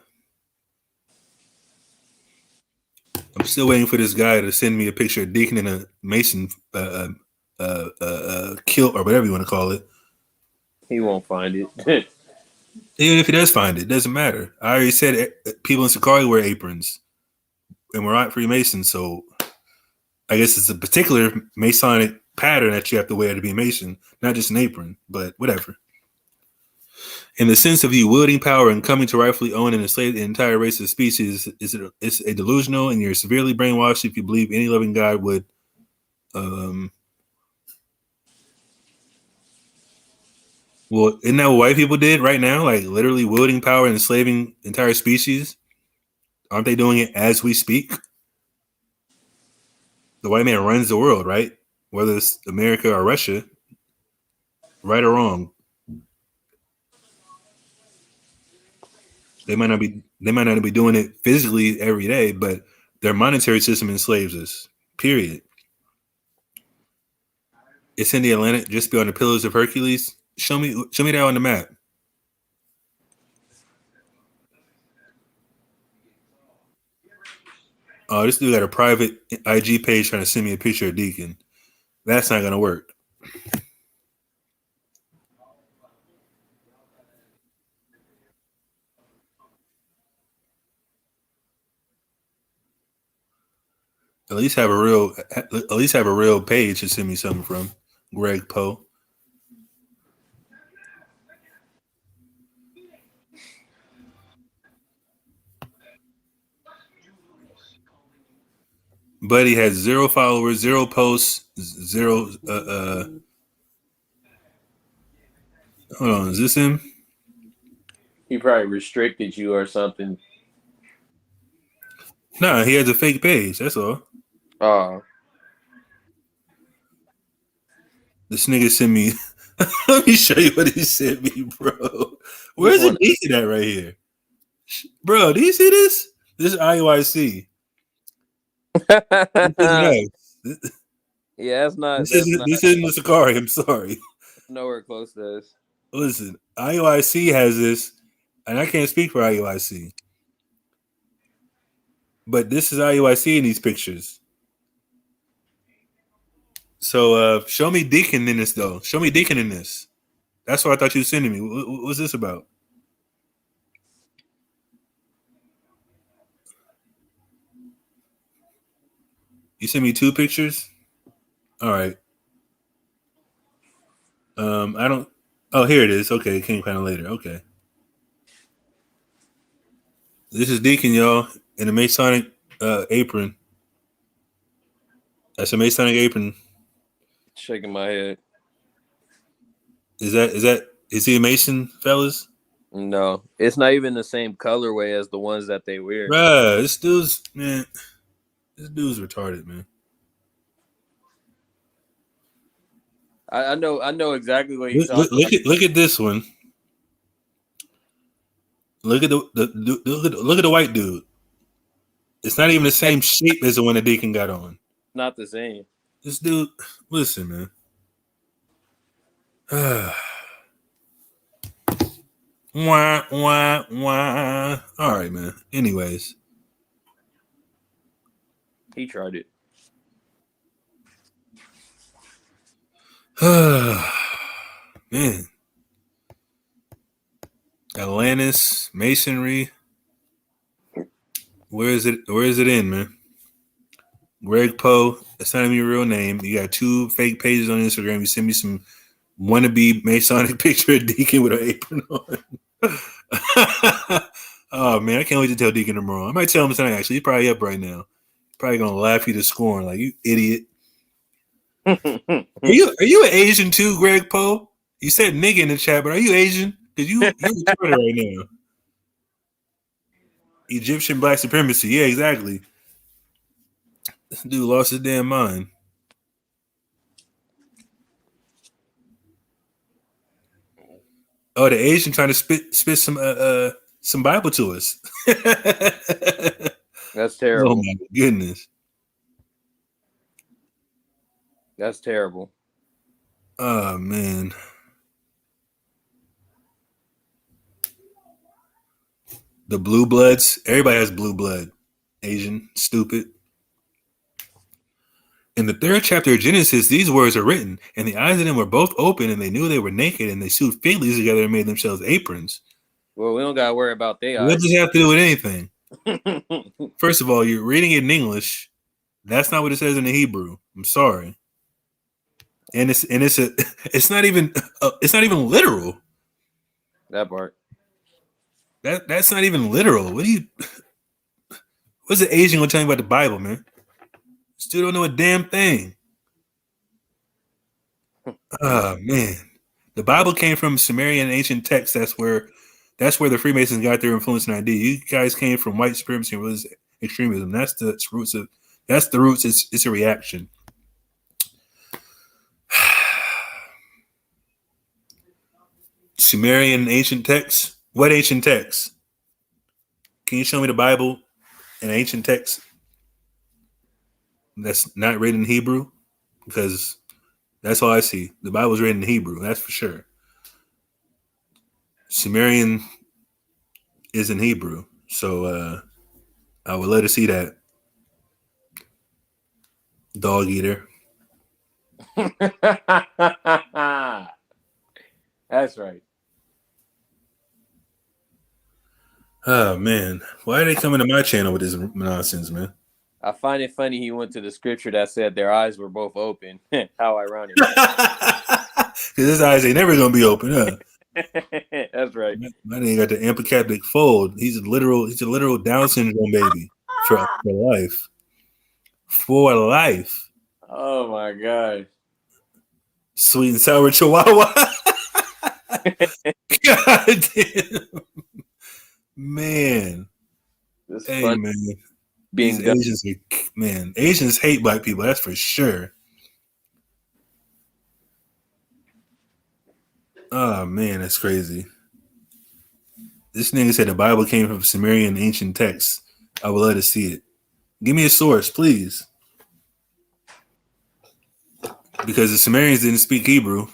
I'm still waiting for this guy to send me a picture of Deacon in a Mason kilt or whatever you want to call it. He won't find it. Even if he does find it, it doesn't matter. I already said people in SICARII wear aprons, and we're not Freemasons, so I guess it's a particular Masonic pattern that you have to wear to be a Mason, not just an apron, but whatever. In the sense of you wielding power and coming to rightfully own and enslave the entire race of species, it's a delusional, and you're severely brainwashed if you believe any loving God would. Well, isn't that what white people did right now? Like literally wielding power and enslaving entire species? Aren't they doing it as we speak? The white man runs the world, right? Whether it's America or Russia, right or wrong. They might not be doing it physically every day, but their monetary system enslaves us. Period. It's in the Atlantic, just beyond the Pillars of Hercules. Show me that on the map. Oh, this dude got a private IG page trying to send me a picture of Deacon. That's not gonna work. At least have a real page to send me something from. Greg Poe. Buddy has 0 followers, 0 posts, 0 hold on, is this him? He probably restricted you or something. Nah, he has a fake page, that's all. This nigga sent me let me show you what he sent me, bro. Where's the Deacon at right here? Bro, do you see this? This is IUIC. Yeah, that's not. This isn't the SICARII. I'm sorry. Nowhere close to this. Listen, IUIC has this, and I can't speak for IUIC, but this is IUIC in these pictures. So show me Deacon in this, though. Show me Deacon in this. That's what I thought you were sending me. What's this about? You sent me 2 pictures? All right. I don't. Oh, here it is. Okay, it came kind of later. Okay. This is Deacon, y'all, in a Masonic apron. That's a Masonic apron. Shaking my head. Is he a Mason, fellas? No, it's not even the same colorway as the ones that they wear. Bruh, this dude's retarded, man. I know exactly what he's talking about. Look at this one. Look at the white dude. It's not even the same shape as the one that Deacon got on. Not the same. This dude, listen, man. Wah, wah, wah. All right, man. Anyways. He tried it. Man. Atlantis, Masonry. Where is it in, man? Greg Poe, that's not even your real name. You got 2 fake pages on Instagram. You send me some wannabe Masonic picture of Deacon with an apron on. Oh man, I can't wait to tell Deacon tomorrow. I might tell him tonight. Actually, he's probably up right now. probably gonna laugh you to scorn, like, you idiot. Are you an Asian too, Greg Poe? You said nigga in the chat, but are you Asian? Because you're retarded right now. Egyptian black supremacy. Yeah, exactly. This dude lost his damn mind. Oh, the Asian trying to spit some Bible to us. That's terrible. Oh my goodness. That's terrible. Oh man. The blue bloods. Everybody has blue blood. Asian, stupid. In the 3rd chapter of Genesis, these words are written, and the eyes of them were both open, and they knew they were naked, and they sewed fig leaves together and made themselves aprons. Well, we don't gotta worry about their eyes. What does it have to do with anything? First of all, you're reading it in English. That's not what it says in the Hebrew. I'm sorry. And it's not even literal. That part. That's not even literal. What's the Asian gonna tell you about the Bible, man? Still don't know a damn thing. Oh man. The Bible came from Sumerian ancient texts. That's where the Freemasons got their influence and idea. You guys came from white supremacy and religious extremism. That's the roots. It's a reaction. Sumerian ancient texts? What ancient texts? Can you show me the Bible in ancient text that's not written in Hebrew? Because that's all I see. The Bible's written in Hebrew, that's for sure. Sumerian is in Hebrew, so I would let her see that. Dog eater. That's right. Oh man, why are they coming to my channel with this nonsense, man? I find it funny he went to the scripture that said their eyes were both open. How ironic. Because his eyes ain't never gonna be open, huh? That's right. My nigga got the amplicapic fold. He's a literal Down syndrome baby for life. For life. Oh my God. Sweet and sour chihuahua. God damn. Man. Hey, man. Being Asians, man. Asians hate black people, that's for sure. Oh man, that's crazy. This nigga said the Bible came from Sumerian ancient texts. I would love to see it. Give me a source, please. Because the Sumerians didn't speak Hebrew.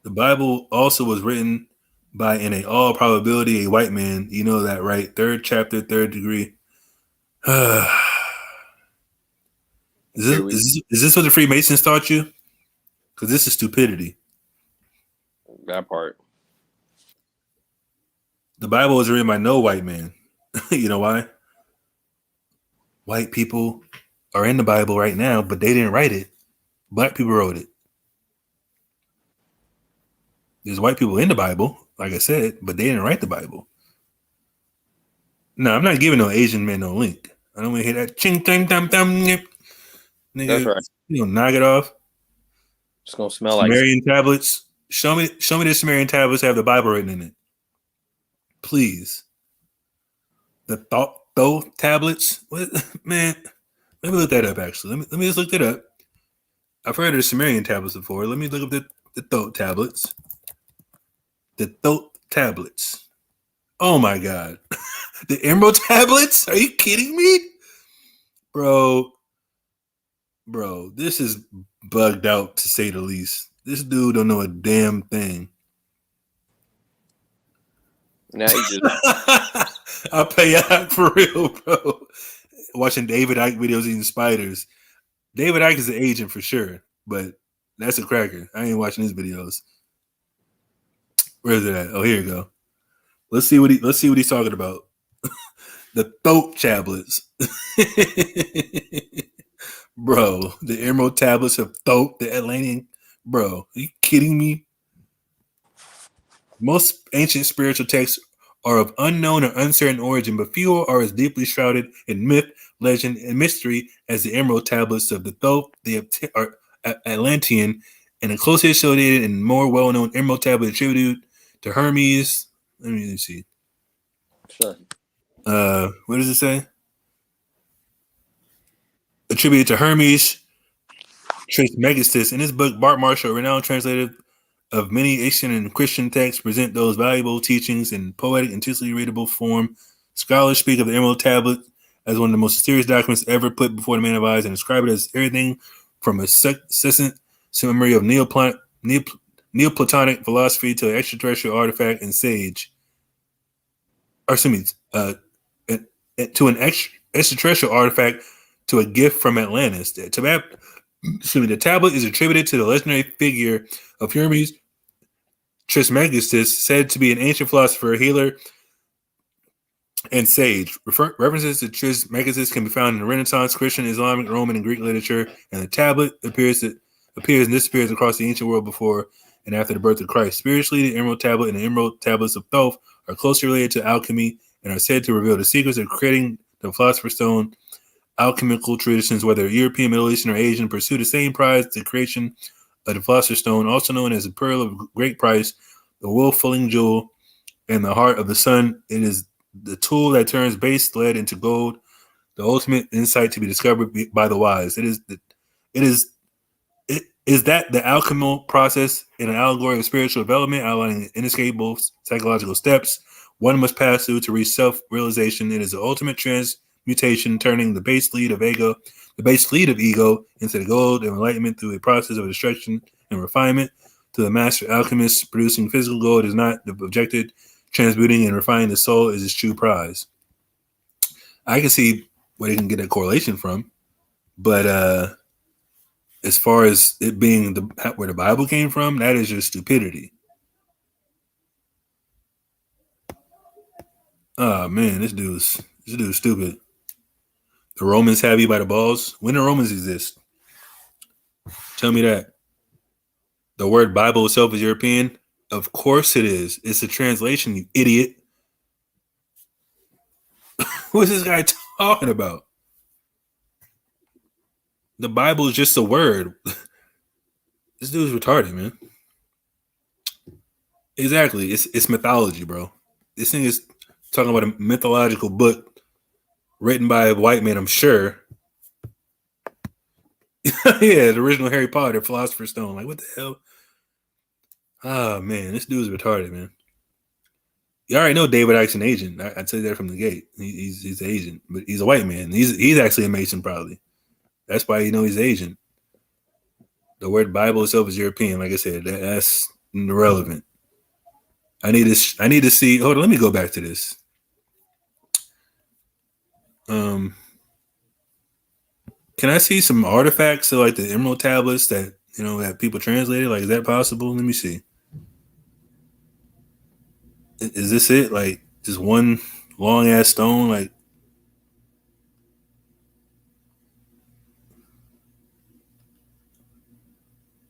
The Bible also was written by, in all probability, a white man. You know that, right? 3rd chapter, 3rd degree. Is this what the Freemasons taught you? Because this is stupidity. That part. The Bible was written by no white man. You know why? White people are in the Bible right now, but they didn't write it. Black people wrote it. There's white people in the Bible, like I said, but they didn't write the Bible. No, I'm not giving no Asian man no link. I don't want to hear that ching dang dum dum. Nigga, that's right. You know, knock it off. It's gonna smell Sumerian tablets. Show me the Sumerian tablets have the Bible written in it. Please. The Thoth tablets. What, man? Let me look that up. Actually, let me just look that up. I've heard of the Sumerian tablets before. Let me look up the Thoth tablets. The Thoth tablets. Oh my God. The Emerald tablets? Are you kidding me? Bro, this is bugged out to say the least. This dude don't know a damn thing. Now he just I'll pay out for real, bro. Watching David Icke videos eating spiders. David Icke is an agent for sure, but that's a cracker. I ain't watching his videos. Where is it at? Oh, here you go. Let's see what he's talking about. The Thoth tablets. Bro, the Emerald tablets of Thoth, the Atlantean. Bro, are you kidding me? Most ancient spiritual texts are of unknown or uncertain origin, but few are as deeply shrouded in myth, legend, and mystery as the emerald tablets of the Thoth, the Atlantean, and a closely associated and more well-known emerald tablet attributed to Hermes. Let me see. Sure. What does it say? Attributed to Hermes Trismegistus. In his book, Bart Marshall, a renowned translator of many Asian and Christian texts, present those valuable teachings in poetic and easily readable form. Scholars speak of the Emerald Tablet as one of the most mysterious documents ever put before the man of eyes and describe it as everything from a succinct summary of Neoplatonic philosophy to an extraterrestrial artifact and sage. Or excuse me, to an extraterrestrial artifact to a gift from Atlantis. The tablet is attributed to the legendary figure of Hermes Trismegistus, said to be an ancient philosopher, healer, and sage. References to Trismegistus can be found in the Renaissance, Christian, Islamic, Roman, and Greek literature, and the tablet appears and disappears across the ancient world before and after the birth of Christ. Spiritually, the Emerald Tablet and the Emerald Tablets of Thoth are closely related to alchemy and are said to reveal the secrets of creating the Philosopher's Stone. Alchemical traditions, whether European, Middle Eastern, or Asian, pursue the same prize, the creation of the Philosopher's Stone, also known as the Pearl of Great Price, the wolf-filling jewel, and the heart of the sun. It is the tool that turns base lead into gold, the ultimate insight to be discovered by the wise. It is that the alchemical process in an allegory of spiritual development, outlining inescapable psychological steps one must pass through to reach self-realization. It is the ultimate transmutation, turning the base lead of ego into the gold of enlightenment through a process of destruction and refinement. To the master alchemist, producing physical gold is not the objective. Transmuting and refining the soul is his true prize. I can see where they can get that correlation from, but as far as it being where the Bible came from, that is just stupidity. Oh man, this dude's stupid. The Romans have you by the balls. When the Romans exist? Tell me that. The word Bible itself is European. Of course it is. It's a translation, you idiot. What's this guy talking about? The Bible is just a word. This dude's retarded, man. Exactly. It's mythology, bro. This thing is talking about a mythological book written by a white man, I'm sure. Yeah, the original Harry Potter, Philosopher's Stone. Like, what the hell? Oh, man, this dude's retarded, man. You already know David Icke's an agent. I tell you that from the gate. He's an agent, but he's a white man. He's actually a Mason, probably. That's why you know he's an agent. The word Bible itself is European. Like I said, that's irrelevant. I need to see. Hold on, let me go back to this. Can I see some artifacts of like the Emerald tablets that that people translated? Like, is that possible? Let me see. Is this it? Like, just one long ass stone? Like,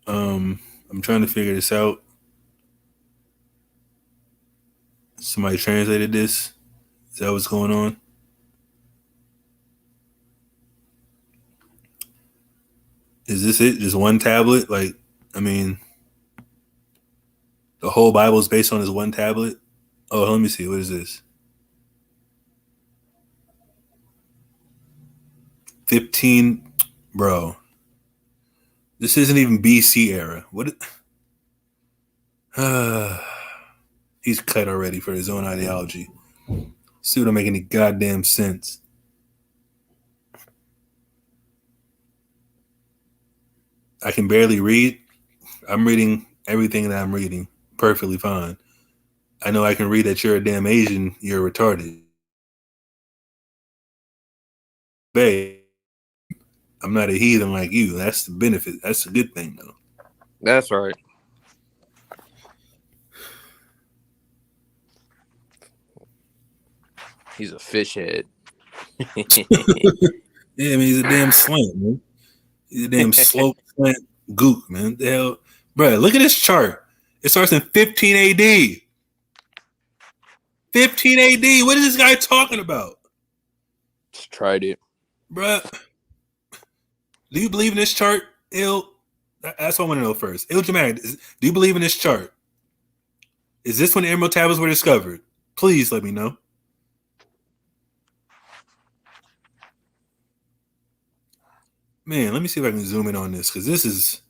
I'm trying to figure this out. Somebody translated this. Is that what's going on? Is this it? Just one tablet? Like, I mean, the whole Bible is based on this one tablet? Oh, let me see. What is this? 15, bro. This isn't even BC era. What? He's cut already for his own ideology. See, don't make any goddamn sense. I can barely read. I'm reading everything that I'm reading perfectly fine. I know I can read that you're a damn Asian. You're retarded. Babe, I'm not a heathen like you. That's the benefit. That's a good thing, though. That's right. He's a fish head. Yeah, I mean, he's a damn slant, man. He's a damn slow slant gook, man. The hell, bro, look at this chart. It starts in 15 AD. 15 AD. What is this guy talking about? Just tried it. Bruh. Do you believe in this chart, Il? That's what I want to know first. Il Jamag, do you believe in this chart? Is this when the Emerald Tablets were discovered? Please let me know. Man, let me see if I can zoom in on this, because this is...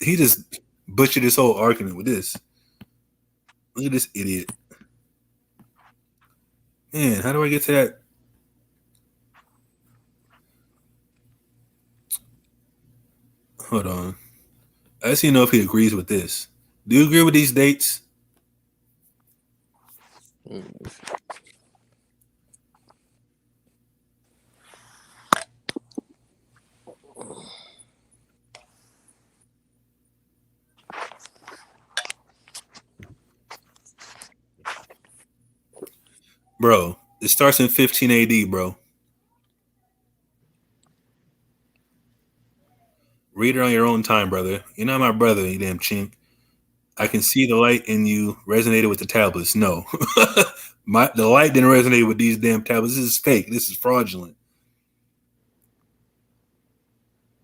He just butchered this whole argument with this. Look at this idiot. Man, how do I get to that? Hold on. I just need to know if he agrees with this. Do you agree with these dates? Bro, it starts in 15 AD, bro. Read it on your own time, brother. You're not my brother, you damn chink. I can see the light in you resonated with the tablets. No. The light didn't resonate with these damn tablets. This is fake. This is fraudulent.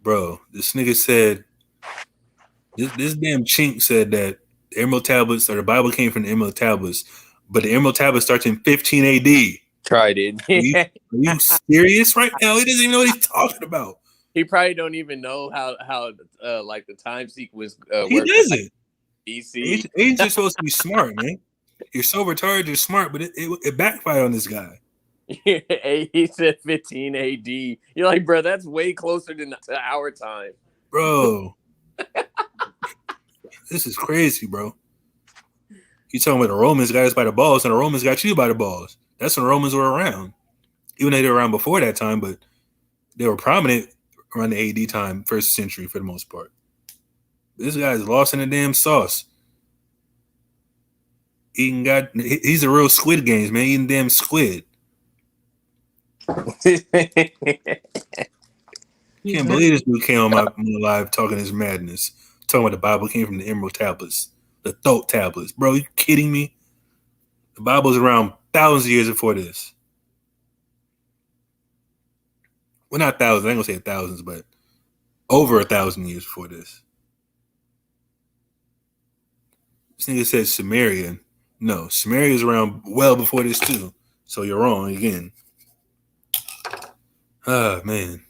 Bro, this nigga said, this damn chink said that the Emerald Tablets, or the Bible came from the Emerald Tablets, but the Emerald Tablets starts in 15 AD. Tried it. Are you serious right now? He doesn't even know what he's talking about. He probably don't even know how like the time sequence He works. doesn't. BC. Age is supposed to be smart, man. You're so retarded, you're smart, but it backfired on this guy. He said 15 AD. You're like, bro, that's way closer to our time. Bro. This is crazy, bro. You talking about the Romans got us by the balls, and the Romans got you by the balls. That's when the Romans were around. Even though they were around before that time, but they were prominent around the AD time, first century for the most part. This guy's lost in the damn sauce. He's a real Squid Games, man. Eating damn squid. Can't believe this dude came on my live talking his madness. Talking about the Bible came from the Emerald Tablets, the Thoth Tablets. Bro, you kidding me? The Bible's around thousands of years before this. Well, not thousands. I ain't gonna say thousands, but over 1,000 years before this. This nigga said Sumerian. No, Sumeria's around well before this too. So you're wrong again. Ah, man.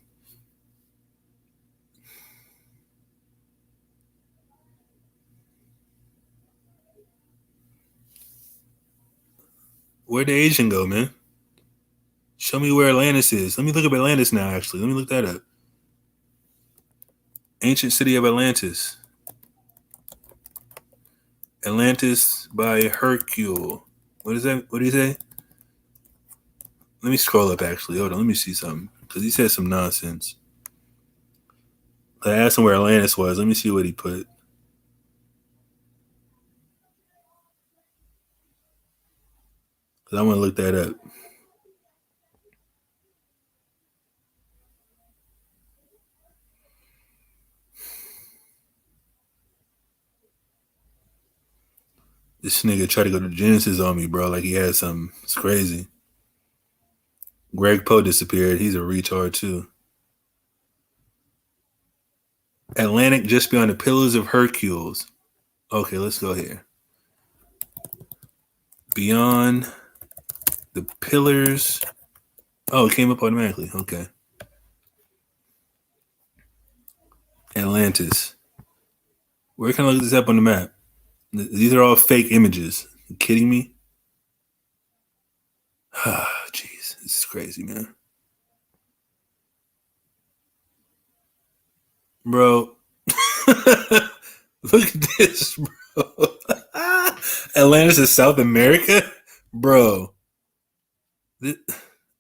Where'd the Asian go, man? Show me where Atlantis is. Let me look up Atlantis now, actually. Let me look that up. Ancient city of Atlantis. Atlantis by Hercule. What is that? What did he say? Let me scroll up, actually. Hold on. Let me see something. Because he said some nonsense. I asked him where Atlantis was. Let me see what he put. Because I want to look that up. This nigga tried to go to Genesis on me, bro. Like he had something. It's crazy. Greg Poe disappeared. He's a retard, too. Atlantic just beyond the Pillars of Hercules. Okay, let's go here. Beyond the Pillars. Oh, it came up automatically. Okay. Atlantis. Where can I look this up on the map? These are all fake images. You kidding me? Ah, jeez. This is crazy, man. Bro. Look at this, bro. Atlantis is South America? Bro.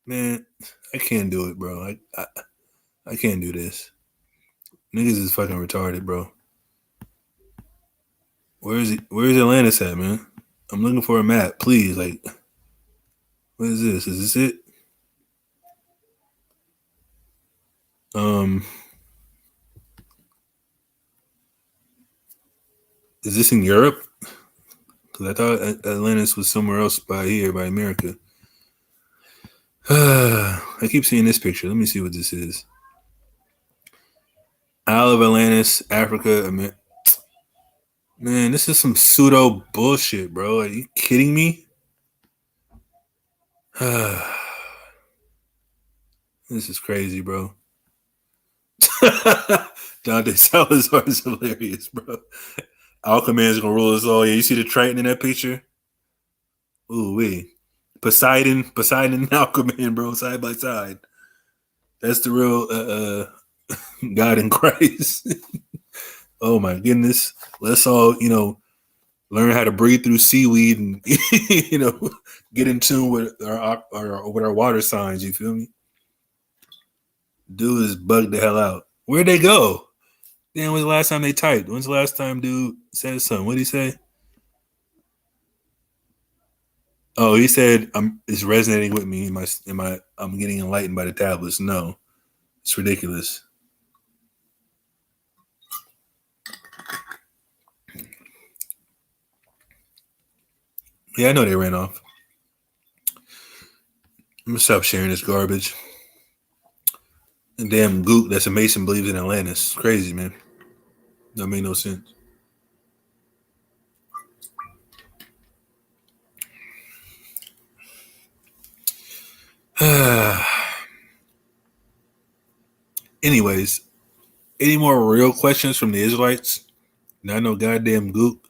Man, I can't do it, bro. I can't do this. Niggas is fucking retarded, bro. Where's Atlantis at, man? I'm looking for a map, please. Like, what is this? Is this it? Is this in Europe? Because because I thought Atlantis was somewhere else by here, by America. I keep seeing this picture. Let me see what this is. Isle of Atlantis, Africa. Man, this is some pseudo bullshit, bro. Are you kidding me? This is crazy, bro. Dante Salazar is hilarious, bro. Alchemand's gonna rule us all. Yeah, you see the Triton in that picture? Ooh wee. Poseidon, and Alchemand, bro, side by side. That's the real God in Christ. Oh my goodness. Let's all, learn how to breathe through seaweed and get in tune with our water signs, you feel me? Dude is bugged the hell out. Where'd they go? Damn, when's the last time they typed? When's the last time dude said something? What'd he say? Oh, he said it's resonating with me. I'm getting enlightened by the tablets. No. It's ridiculous. Yeah, I know they ran off. I'm gonna stop sharing this garbage. And damn goop that's a Mason believes in Atlantis. It's crazy, man. That made no sense. Anyways, any more real questions from the Israelites? Not no goddamn goop.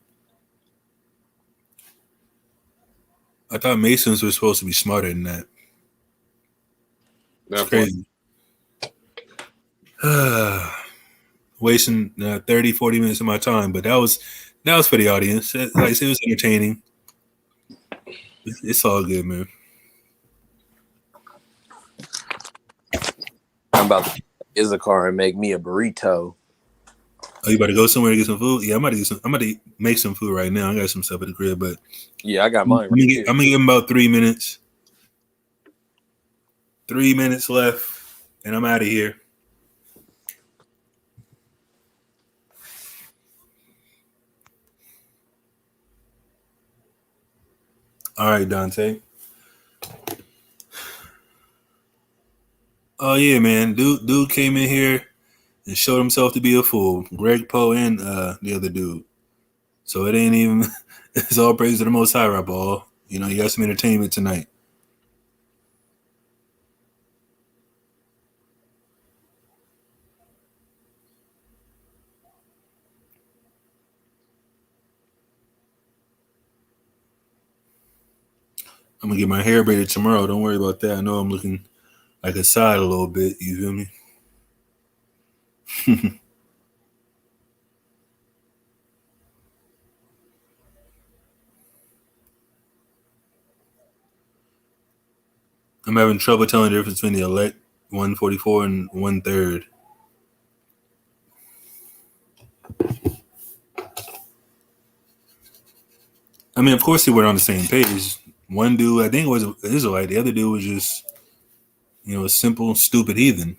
I thought Masons were supposed to be smarter than that. It's crazy. Wasting 30, 40 minutes of my time, but that was for the audience. Like I said, it was entertaining. It's all good, man. I'm about to Issachar and make me a burrito. Oh, you about to go somewhere to get some food? Yeah, I'm about to make some food right now. I got some stuff at the crib, but yeah, I got mine. I'm gonna give him about 3 minutes. 3 minutes left, and I'm out of here. All right, Dante. Oh yeah, man. Dude came in here and showed himself to be a fool. Greg Poe and the other dude. So it ain't even. It's all praise to the Most High, right, ball. You got some entertainment tonight. I'm gonna get my hair braided tomorrow. Don't worry about that. I know I'm looking like a side a little bit. You feel me? I'm having trouble telling the difference between the elect 144 and 1/3. I mean, of course they were on the same page. One dude, I think, was an Israelite. The other dude was just, a simple, stupid heathen.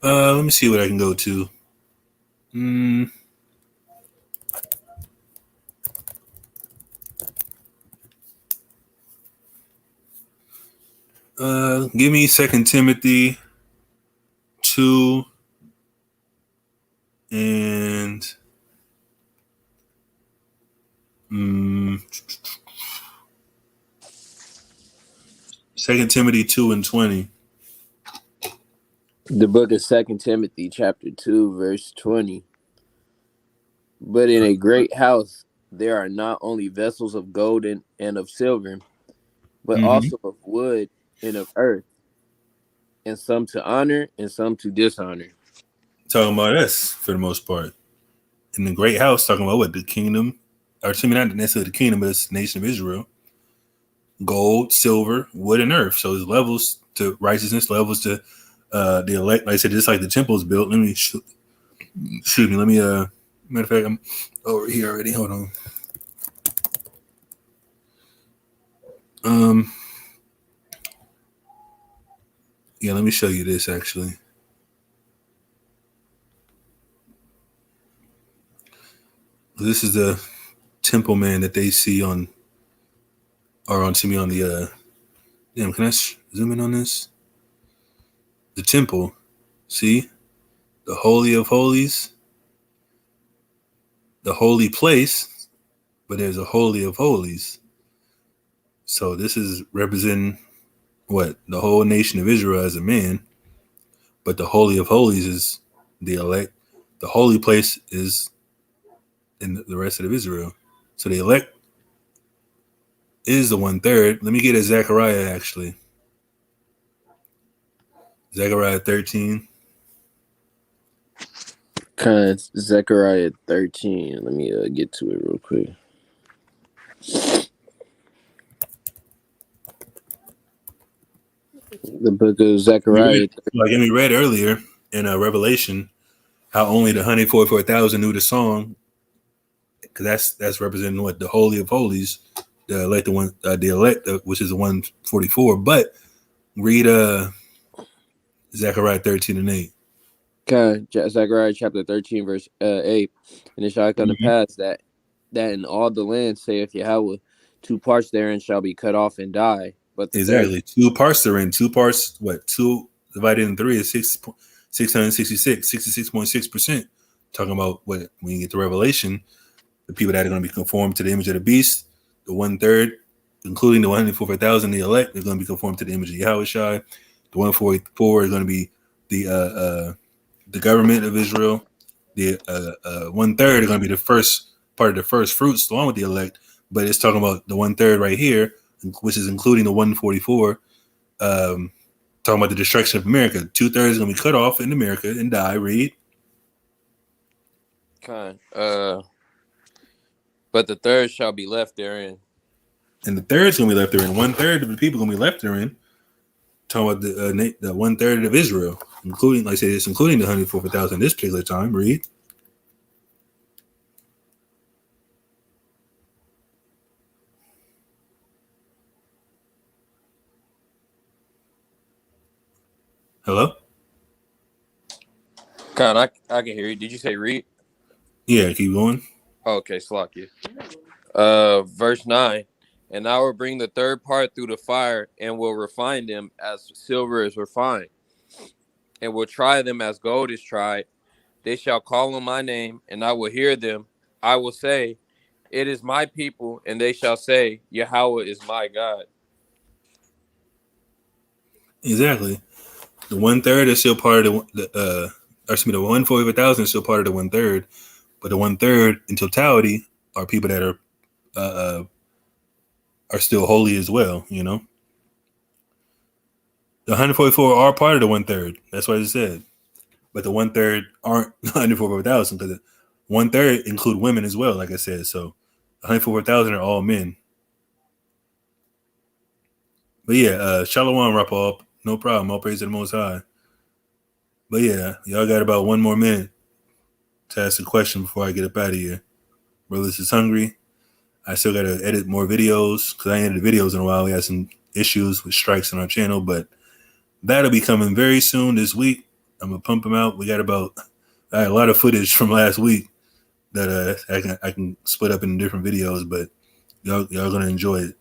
Let me see what I can go to. Give me 2 Timothy 2 and 2 Timothy 2 and 20. The book of 2 Timothy, chapter 2, verse 20. But in a great house there are not only vessels of gold and of silver, but also of wood and of earth, and some to honor and some to dishonor. Talking about us for the most part. In the great house, talking about what? The kingdom, or excuse me, not necessarily the kingdom, but it's the nation of Israel. Gold, silver, wood, and earth. So there's levels to righteousness, levels to the elect. Like I said, just like the temple is built. Let me matter of fact, I'm over here already. Hold on. Yeah, let me show you this actually. This is the temple man that they see on, or on to me on the damn, can I zoom in on this? The temple. See? The Holy of Holies, the holy place, but there's a Holy of Holies. So this is representing what? The whole nation of Israel as a man, but the Holy of Holies is the elect. The holy place is in the rest of Israel. So the elect is the 1/3. Let me get a Zechariah actually. Zechariah 13. Zechariah 13. Let me get to it real quick. The book of Zechariah. Like we read earlier in Revelation, how only the 144,000 knew the song, because that's representing what? The Holy of Holies, the elect, the elect, which is the 144. But read Zechariah 13 and 8. Zechariah chapter 13, verse 8. And it shall come to pass that in all the land, saith Yahweh, 2 parts therein shall be cut off and die. But the Exactly. 2 parts are in. 2 parts, what? 2 divided in 3 is 666, 66.6%. Talking about what? When you get to Revelation, the people that are going to be conformed to the image of the beast, the 1/3, including the 144,000, the elect, is going to be conformed to the image of Yahweh Shai. The 144 is going to be the government of Israel. The 1/3 are going to be the first part of the first fruits, along with the elect. But it's talking about the 1/3 right here, which is including the 144. Talking about the destruction of America. 2/3 is going to be cut off in America and die. Read. But the third shall be left therein. And the third is going to be left therein. 1/3 of the people are going to be left therein. Talking about the 1/3 of Israel, including, like I said, it's including the 144,000 this particular time. Read. Hello? I can hear you. Did you say read? Yeah, keep going. Okay, Slakia. Verse 9. And I will bring the third part through the fire, and will refine them as silver is refined, and will try them as gold is tried. They shall call on my name, and I will hear them. I will say, it is my people, and they shall say, Yahweh is my God. Exactly. The 1/3 is still part of the 144,000 is still part of the 1/3, but the 1/3 in totality are people that are still holy as well. You know, the 144 are part of the 1/3. That's what I just said. But the 1/3 aren't 144,000 because 1/3 include women as well. Like I said, so 144,000 are all men. But yeah, Shalom, wrap up. No problem. All praise to the Most High. But yeah, y'all got about 1 more minute to ask a question before I get up out of here. Brothers is hungry. I still got to edit more videos because I ain't edited videos in a while. We had some issues with strikes on our channel, but that'll be coming very soon this week. I'm gonna pump them out. I had a lot of footage from last week that I can split up in different videos, but y'all gonna enjoy it.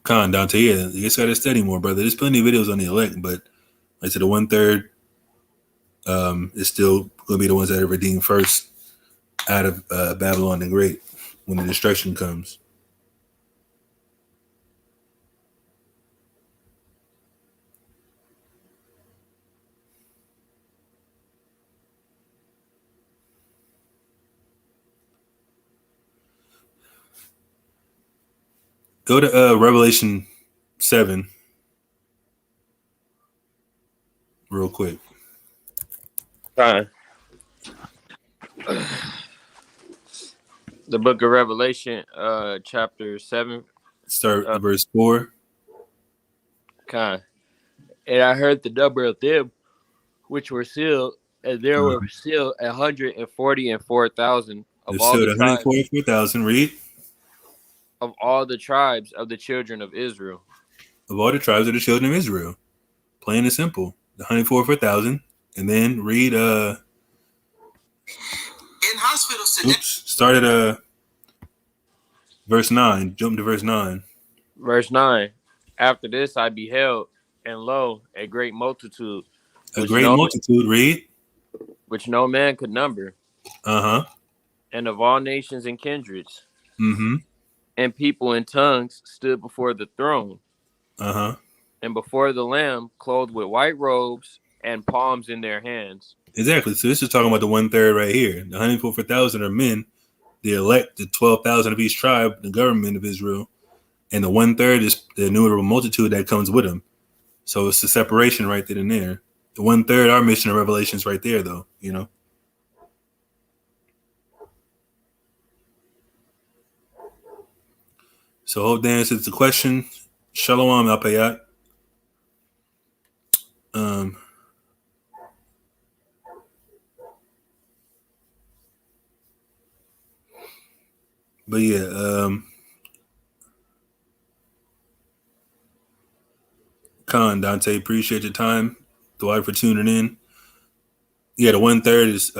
Con Dante, yeah, you just gotta study more, brother. There's plenty of videos on the elect, but like I said, the 1/3 is still gonna be the ones that are redeemed first out of Babylon the Great when the destruction comes. Go to Revelation 7 real quick. The book of Revelation, chapter 7. Start verse 4. And I heard the number of them which were sealed, And there were still 144,000 of There's all still the tribes 144,000. Read. of all the tribes of the children of Israel. Of all the tribes of the children of Israel. Plain and simple. The 144,000. And then read. In hospitals today. Oops. Start at verse 9. Jump to verse 9. Verse 9. After this I beheld, and lo, a great multitude, A great multitude. Read. Which no man could number. And of all nations and kindreds. And people and tongues stood before the throne. And before the Lamb, clothed with white robes and palms in their hands. Exactly. So this is talking about the 1/3 right here. The 144,000 are men. The elect, the 12,000 of each tribe, the government of Israel. And the 1/3 is the innumerable multitude that comes with them. So it's the separation right then and there. The 1/3, our mission of Revelation is right there, though, you know. So hope that answers the question. Shalom, Alpayat. But yeah, Khan, Dante, appreciate your time. Dwight for tuning in. Yeah, the 1/3 is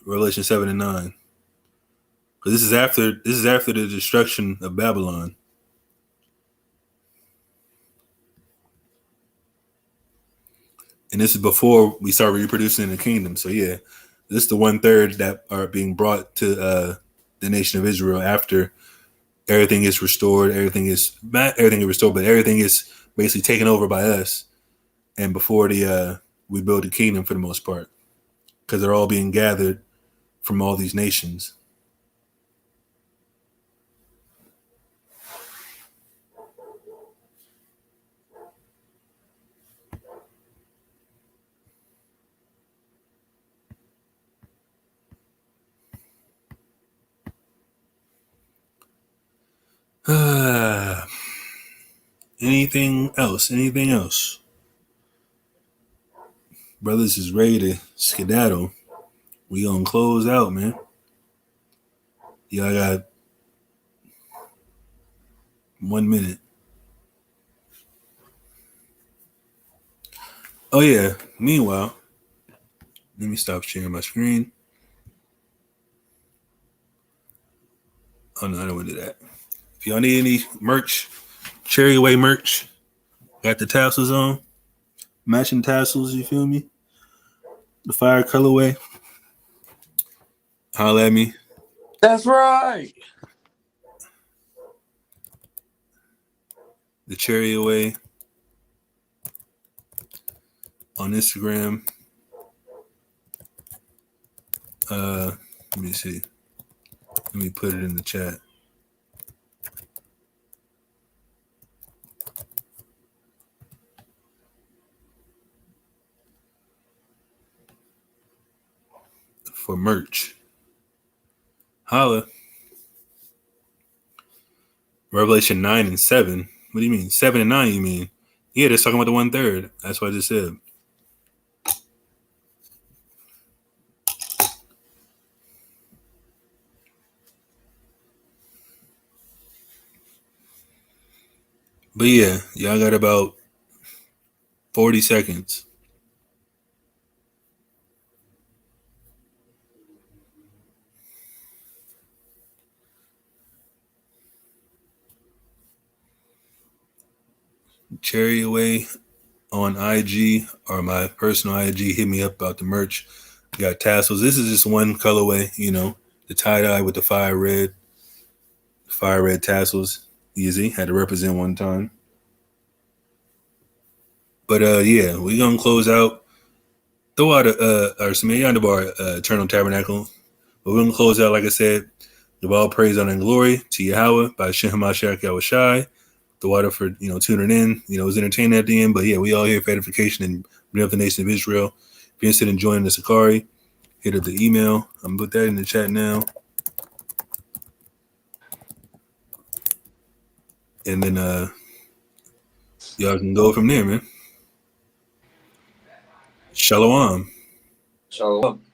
Revelation 7 and 9. Because this is after the destruction of Babylon. And this is before we start reproducing in the kingdom. So yeah, this is the 1/3 that are being brought to the nation of Israel after everything is restored. Everything is restored, but everything is basically taken over by us. And before we build a kingdom for the most part, because they're all being gathered from all these nations. Anything else? Brothers is ready to skedaddle. We gonna close out, man. Y'all got 1 minute. Oh yeah. Meanwhile, let me stop sharing my screen. Oh no, I don't want to do that. If y'all need any merch, Cherry Away merch, got the tassels on, matching tassels. You feel me? The fire colorway. Holla at me. That's right. The Cherry Away on Instagram. Let me see. Let me put it in the chat. For merch. Holla. Revelation 9 and 7. What do you mean? 7 and 9, you mean? Yeah, they're talking about the 1/3. That's what I just said. But yeah, y'all got about 40 seconds. Cherry Away on IG or my personal IG. Hit me up about the merch. We got tassels. This is just one colorway, you know, the tie-dye with the fire red tassels. Easy. Had to represent one time. But yeah, we gonna close out. Throw out our Eternal Tabernacle. But we're gonna close out, like I said, give all praise, honor, and glory to Yahweh by Shem HaMashiach Yahushai. The water for tuning in. It was entertaining at the end, but yeah, we all here for edification and bring up the nation of Israel. If you're interested in joining the SICARII, hit up the email. I'm gonna put that in the chat now. And then y'all can go from there, man. Shalom. Shalom.